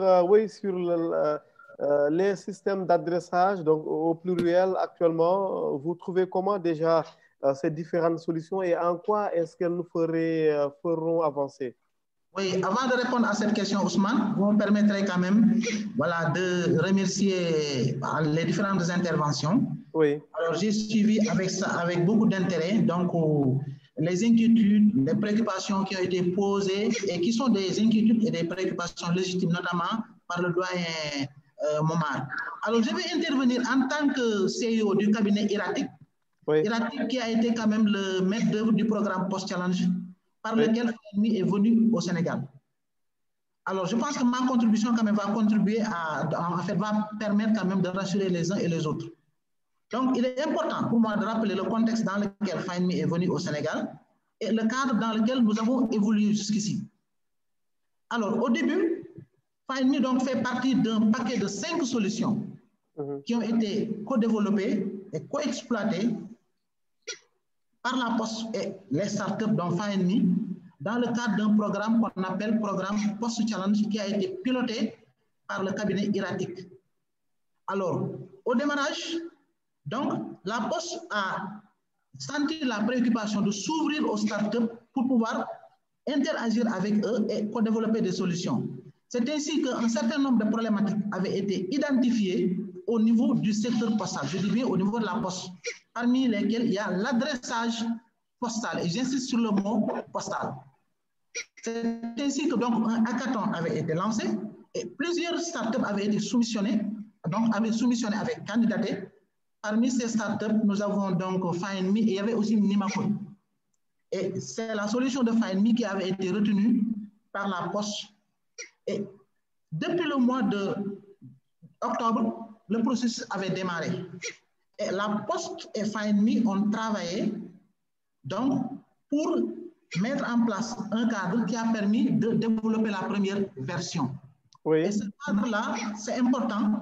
les systèmes d'adressage, donc au pluriel actuellement. Vous trouvez comment déjà ces différentes solutions et en quoi est-ce qu'elles nous feront avancer? Oui, avant de répondre à cette question, Ousmane, vous me permettrez quand même de remercier les différentes interventions. Oui. Alors, j'ai suivi avec beaucoup d'intérêt donc, les inquiétudes, les préoccupations qui ont été posées et qui sont des inquiétudes et des préoccupations légitimes, notamment par le doyen Momar. Alors, je vais intervenir en tant que CEO du cabinet Iratic, qui a été quand même le maître d'œuvre du programme Post-Challenge, par lequel FAHEMI est venu au Sénégal. Alors, je pense que ma contribution quand même va contribuer va permettre quand même de rassurer les uns et les autres. Donc, il est important pour moi de rappeler le contexte dans lequel FAHEMI est venu au Sénégal et le cadre dans lequel nous avons évolué jusqu'ici. Alors, au début, FAHEMI donc fait partie d'un paquet de 5 solutions qui ont été co-développées et co-exploitées par la Poste et les startups dont FAHEMI dans le cadre d'un programme qu'on appelle programme Post Challenge qui a été piloté par le cabinet Iratic. Alors, au démarrage, donc, la Poste a senti la préoccupation de s'ouvrir aux startups pour pouvoir interagir avec eux et co-développer des solutions. C'est ainsi qu'un certain nombre de problématiques avaient été identifiées au niveau du secteur postal, je dis bien au niveau de la Poste, parmi lesquelles il y a l'adressage postal, et j'insiste sur le mot postal. C'est ainsi que donc un hackathon avait été lancé et plusieurs startups avaient été soumissionnées, donc avaient soumissionné avec candidaté. Parmi ces startups, nous avons donc FAHEMI et il y avait aussi Nimacode. Et c'est la solution de FAHEMI qui avait été retenue par la Poste. Et depuis le mois d'octobre, le processus avait démarré. Et la Poste et FAHEMI ont travaillé donc pour mettre en place un cadre qui a permis de développer la première version. Oui. Et ce cadre-là, c'est important.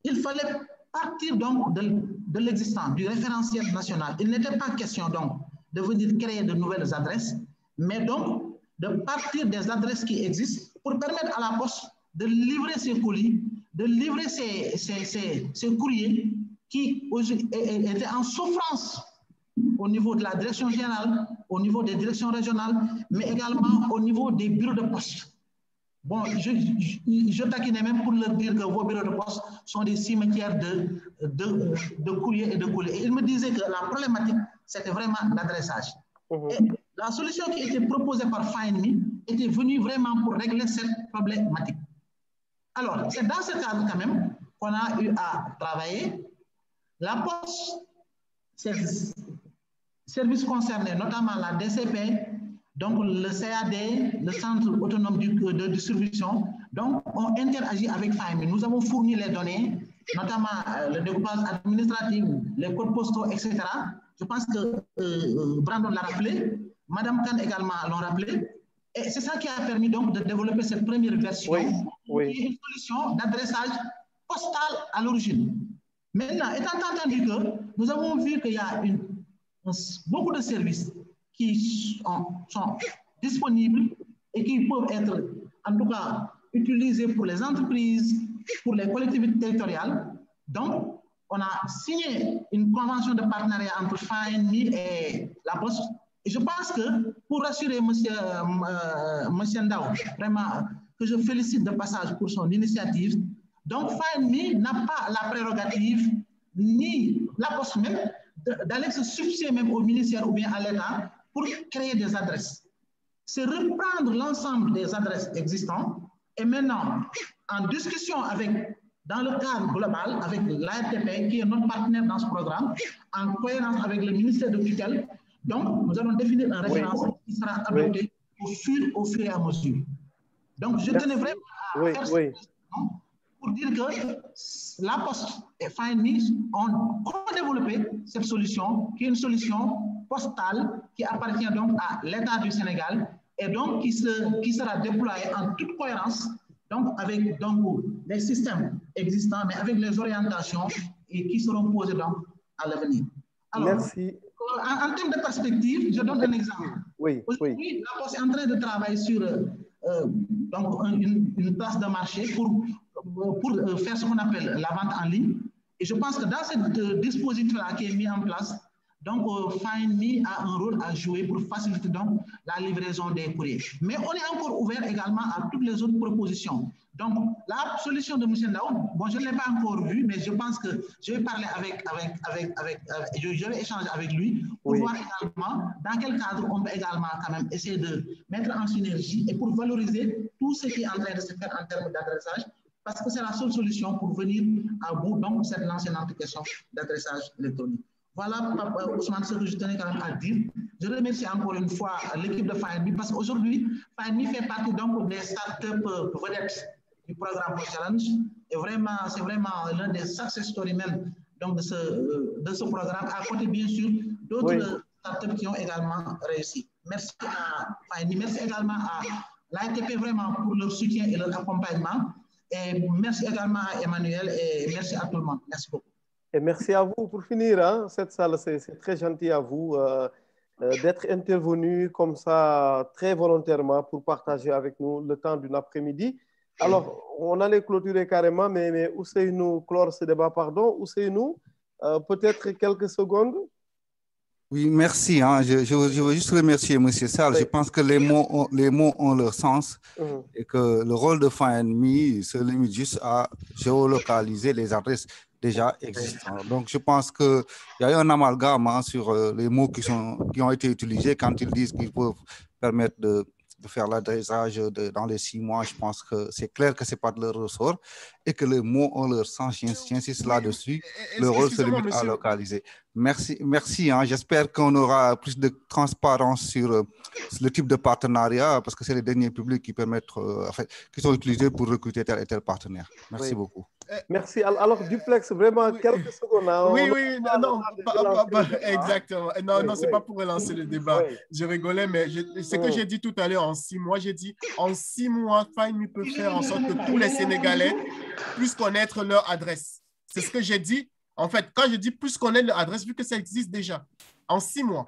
Il fallait partir donc de l'existant, du référentiel national. Il n'était pas question donc de venir créer de nouvelles adresses, mais donc de partir des adresses qui existent pour permettre à la Poste de livrer ses colis, de livrer ses courriers qui étaient en souffrance au niveau de la direction générale, au niveau des directions régionales, mais également au niveau des bureaux de poste. Bon, je taquinais même pour leur dire que vos bureaux de poste sont des cimetières de courriers et de colis. Et ils me disaient que la problématique, c'était vraiment l'adressage. Et la solution qui était proposée par FAHEMI était venue vraiment pour régler cette problématique. Alors, c'est dans ce cadre quand même qu'on a eu à travailler. La Poste, services concernés, notamment la DCP, donc le CAD, le Centre autonome de distribution, donc ont interagi avec FAHEMI. Nous avons fourni les données, notamment le découpage administratif, les codes postaux, etc. Je pense que Brandon l'a rappelé, Madame Khan également l'ont rappelé. Et c'est ça qui a permis donc de développer cette première version, qui est une solution d'adressage postal à l'origine. Maintenant, étant entendu que nous avons vu qu'il y a beaucoup de services qui sont disponibles et qui peuvent être, en tout cas, utilisés pour les entreprises, pour les collectivités territoriales. Donc, on a signé une convention de partenariat entre FAHEMI et la Poste. Et je pense que, pour rassurer M. Ndao, vraiment, que je félicite de passage pour son initiative, donc FAHEMI n'a pas la prérogative, ni la Poste même, d'aller se substituer même au ministère ou bien à l'État pour créer des adresses. C'est reprendre l'ensemble des adresses existantes et maintenant, en discussion dans le cadre global, avec l'ARTP, qui est notre partenaire dans ce programme, en cohérence avec le ministère de tutelle, donc nous allons définir un référentiel qui sera adopté au fur et à mesure. Donc je tenais vraiment à faire cette question pour dire que la Poste et FAHEMI ont co-développé cette solution, qui est une solution postale qui appartient donc à l'État du Sénégal et donc qui sera déployée en toute cohérence donc avec donc, les systèmes existants, mais avec les orientations et qui seront posées donc à l'avenir. Alors, merci. En termes de perspective, je donne un exemple. Aujourd'hui, la Poste est en train de travailler sur donc une place de marché pour faire ce qu'on appelle la vente en ligne. Et je pense que dans ce dispositif-là qui est mis en place, Donc, FindMe a un rôle à jouer pour faciliter donc la livraison des courriers. Mais on est encore ouvert également à toutes les autres propositions. Donc, la solution de M. Ndao, bon, je ne l'ai pas encore vue, mais je pense que je vais parler je vais échanger avec lui pour voir également dans quel cadre on peut également quand même essayer de mettre en synergie et pour valoriser tout ce qui est en train de se faire en termes d'adressage, parce que c'est la seule solution pour venir à bout donc cette ancienne application d'adressage électronique. Voilà, Ousmane, ce que je tenais quand même à dire. Je remercie encore une fois l'équipe de FindMe parce qu'aujourd'hui, FindMe fait partie donc des startups vedettes du programme Challenge. Et vraiment, c'est vraiment l'un des success stories même donc de ce programme, à côté bien sûr d'autres startups qui ont également réussi. Merci à FindMe, merci également à l'ATP vraiment pour leur soutien et leur accompagnement. Et merci également à Emmanuel et merci à tout le monde. Merci beaucoup. Et merci à vous pour finir, hein, cette salle, c'est très gentil à vous d'être intervenu comme ça très volontairement pour partager avec nous le temps d'une après-midi. Alors, on allait clôturer carrément, mais Ousseynou clore ce débat, pardon. Ousseynou, peut-être quelques secondes. Oui, merci. Hein. Je veux juste remercier M. Sall. Oui. Je pense que les mots ont leur sens et que le rôle de FindMe se limite juste à géolocaliser les adresses déjà existants. Donc, je pense qu'il y a eu un amalgame sur les mots qui ont été utilisés quand ils disent qu'ils peuvent permettre de faire l'adressage dans les 6 mois. Je pense que c'est clair que ce n'est pas de leur ressort et que les mots ont leur sens. J'insiste là-dessus. Le rôle se limite à localiser. Merci. Hein. J'espère qu'on aura plus de transparence sur le type de partenariat parce que c'est les derniers publics qui permettent, qui sont utilisés pour recruter tel et tel partenaire. Merci beaucoup. Merci. Alors, Duplex, vraiment, quelques secondes. Hein, exactement. Non, c'est pas pour relancer le débat. Je rigolais, mais ce que j'ai dit tout à l'heure, en 6 mois, j'ai dit, en 6 mois, FindMe peut faire en sorte que tous les Sénégalais puissent connaître leur adresse. C'est ce que j'ai dit. En fait, quand je dis plus connaître leur adresse, vu que ça existe déjà, en 6 mois.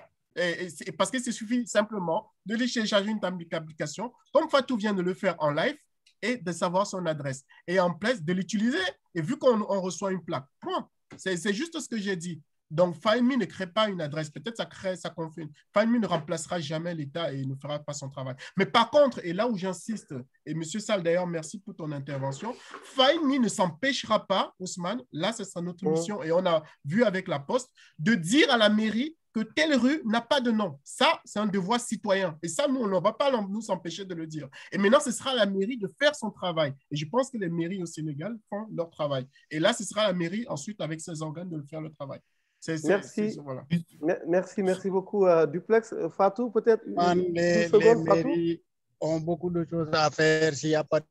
Parce que c'est suffit simplement de télécharger une application, comme Fatou vient de le faire en live, et de savoir son adresse. Et en place, de l'utiliser. Et vu qu'on reçoit une plaque, point. C'est juste ce que j'ai dit. Donc, FindMe ne crée pas une adresse. Peut-être ça crée, ça confirme. FindMe ne remplacera jamais l'État et ne fera pas son travail. Mais par contre, et là où j'insiste, et M. Sall, d'ailleurs, merci pour ton intervention, FindMe ne s'empêchera pas, Ousmane, là, ce sera notre mission, et on a vu avec la Poste, de dire à la mairie que telle rue n'a pas de nom. Ça, c'est un devoir citoyen. Et ça, nous, on ne va pas nous empêcher de le dire. Et maintenant, ce sera à la mairie de faire son travail. Et je pense que les mairies au Sénégal font leur travail. Et là, ce sera à la mairie, ensuite, avec ses organes, de faire le travail. Voilà. Merci beaucoup, Duplex. Fatou, peut-être les mairies ont beaucoup de choses à faire. S'il n'y a pas de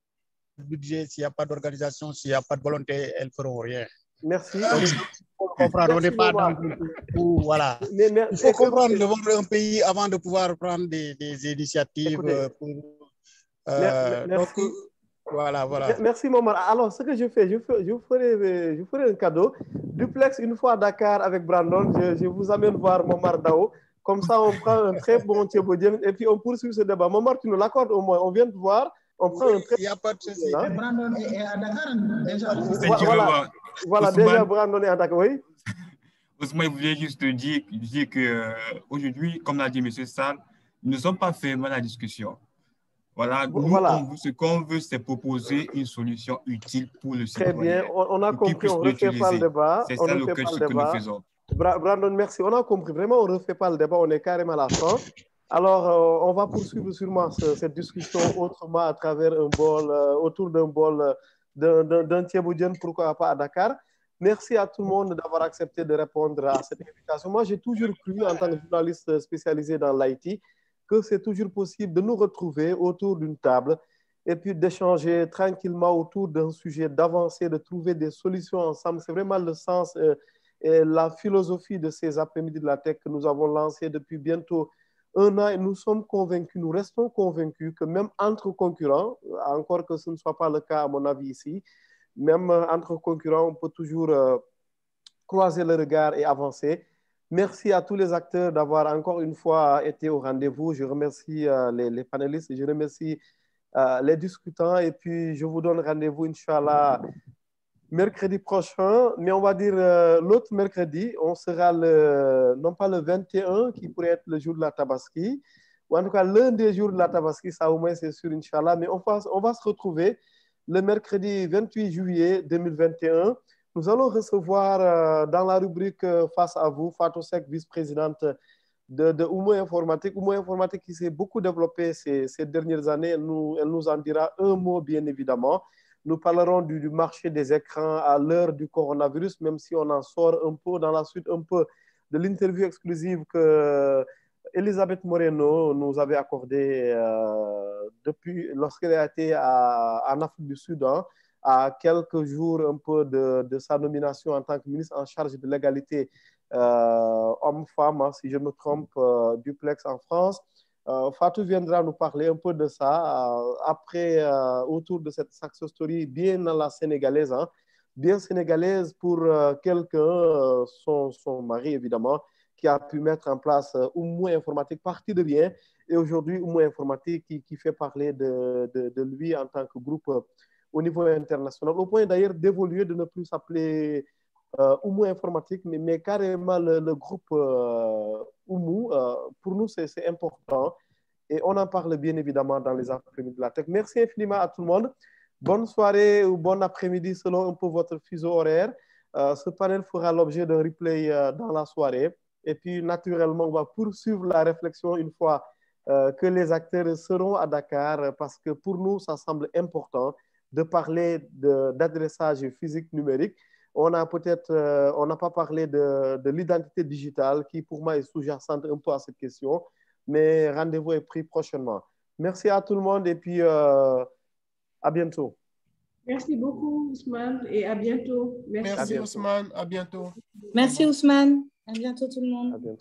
budget, s'il n'y a pas d'organisation, s'il n'y a pas de volonté, elles ne feront rien. Merci. On n'est pas dans voilà. Il faut comprendre le monde d'un pays avant de pouvoir prendre des initiatives. Merci. Voilà. Merci, Momar. Alors, ce que je fais, je ferai un cadeau. Duplex, une fois à Dakar avec Brandon, je vous amène voir Momar Dao. Comme ça, on prend un très bon Thiebodien et puis on poursuit ce débat. Momar, tu nous l'accordes au moins. On vient de voir. On prend un très... Il n'y a pas de souci. Brandon est à Dakar déjà. Voilà, déjà Brandon est à Dakar, oui. Ousmane, je voulais juste dire qu'aujourd'hui, comme l'a dit M. Sall, nous ne sommes pas fermés à la discussion. Voilà, ce qu'on veut, c'est proposer une solution utile pour le citoyen. Très bien, on a compris, on ne refait pas le débat. C'est ça ce que nous faisons. Brandon, merci. On a compris, vraiment, on ne refait pas le débat, on est carrément à la fin. Alors, on va poursuivre sûrement cette discussion autrement à travers un bol, autour d'un bol, d'un Thiebodien, pourquoi pas à Dakar. Merci à tout le monde d'avoir accepté de répondre à cette invitation. Moi, j'ai toujours cru, en tant que journaliste spécialisé dans l'IT, que c'est toujours possible de nous retrouver autour d'une table et puis d'échanger tranquillement autour d'un sujet, d'avancer, de trouver des solutions ensemble. C'est vraiment le sens et la philosophie de ces après-midi de la tech que nous avons lancés depuis bientôt 1 an et nous sommes convaincus, nous restons convaincus que même entre concurrents, encore que ce ne soit pas le cas à mon avis ici, même entre concurrents, on peut toujours croiser le regard et avancer. Merci à tous les acteurs d'avoir encore une fois été au rendez-vous. Je remercie les panélistes, je remercie les discutants et puis je vous donne rendez-vous, Inch'Allah, mercredi prochain, mais on va dire l'autre mercredi, on sera non pas le 21 qui pourrait être le jour de la Tabaski, ou en tout cas l'un des jours de la Tabaski, ça au moins c'est sûr, Inch'Allah, mais on va se retrouver le mercredi 28 juillet 2021. Nous allons recevoir dans la rubrique Face à vous, Fatou Seck, vice-présidente de Oumou Informatique. Oumou Informatique qui s'est beaucoup développé ces dernières années. Elle nous en dira un mot, bien évidemment. Nous parlerons du marché des écrans à l'heure du coronavirus, même si on en sort un peu dans la suite un peu de l'interview exclusive que Elisabeth Moreno nous avait accordée depuis lorsqu'elle a été en Afrique du Sud, hein, à quelques jours un peu de sa nomination en tant que ministre en charge de l'égalité homme-femme, hein, si je me trompe, duplex en France. Fatou viendra nous parler un peu de ça après, autour de cette success story bien à la sénégalaise, hein, bien sénégalaise pour quelqu'un, son mari évidemment, qui a pu mettre en place Oumou Informatique, partie de rien, et aujourd'hui Oumou Informatique qui fait parler de lui en tant que groupe au niveau international, au point d'ailleurs d'évoluer, de ne plus s'appeler Oumou Informatique, mais carrément le groupe Oumou. Pour nous, c'est important. Et on en parle bien évidemment dans les après-midi de la tech. Merci infiniment à tout le monde. Bonne soirée ou bon après-midi selon un peu votre fuseau horaire. Ce panel fera l'objet d'un replay dans la soirée. Et puis, naturellement, on va poursuivre la réflexion une fois que les acteurs seront à Dakar, parce que pour nous, ça semble important de parler d'adressage physique numérique. On n'a pas parlé de l'identité digitale qui, pour moi, est sous-jacente un peu à cette question. Mais rendez-vous est pris prochainement. Merci à tout le monde et puis à bientôt. Merci beaucoup, Ousmane, et à bientôt. Merci, Ousmane. À bientôt. Merci, Ousmane. À bientôt, tout le monde. À bientôt.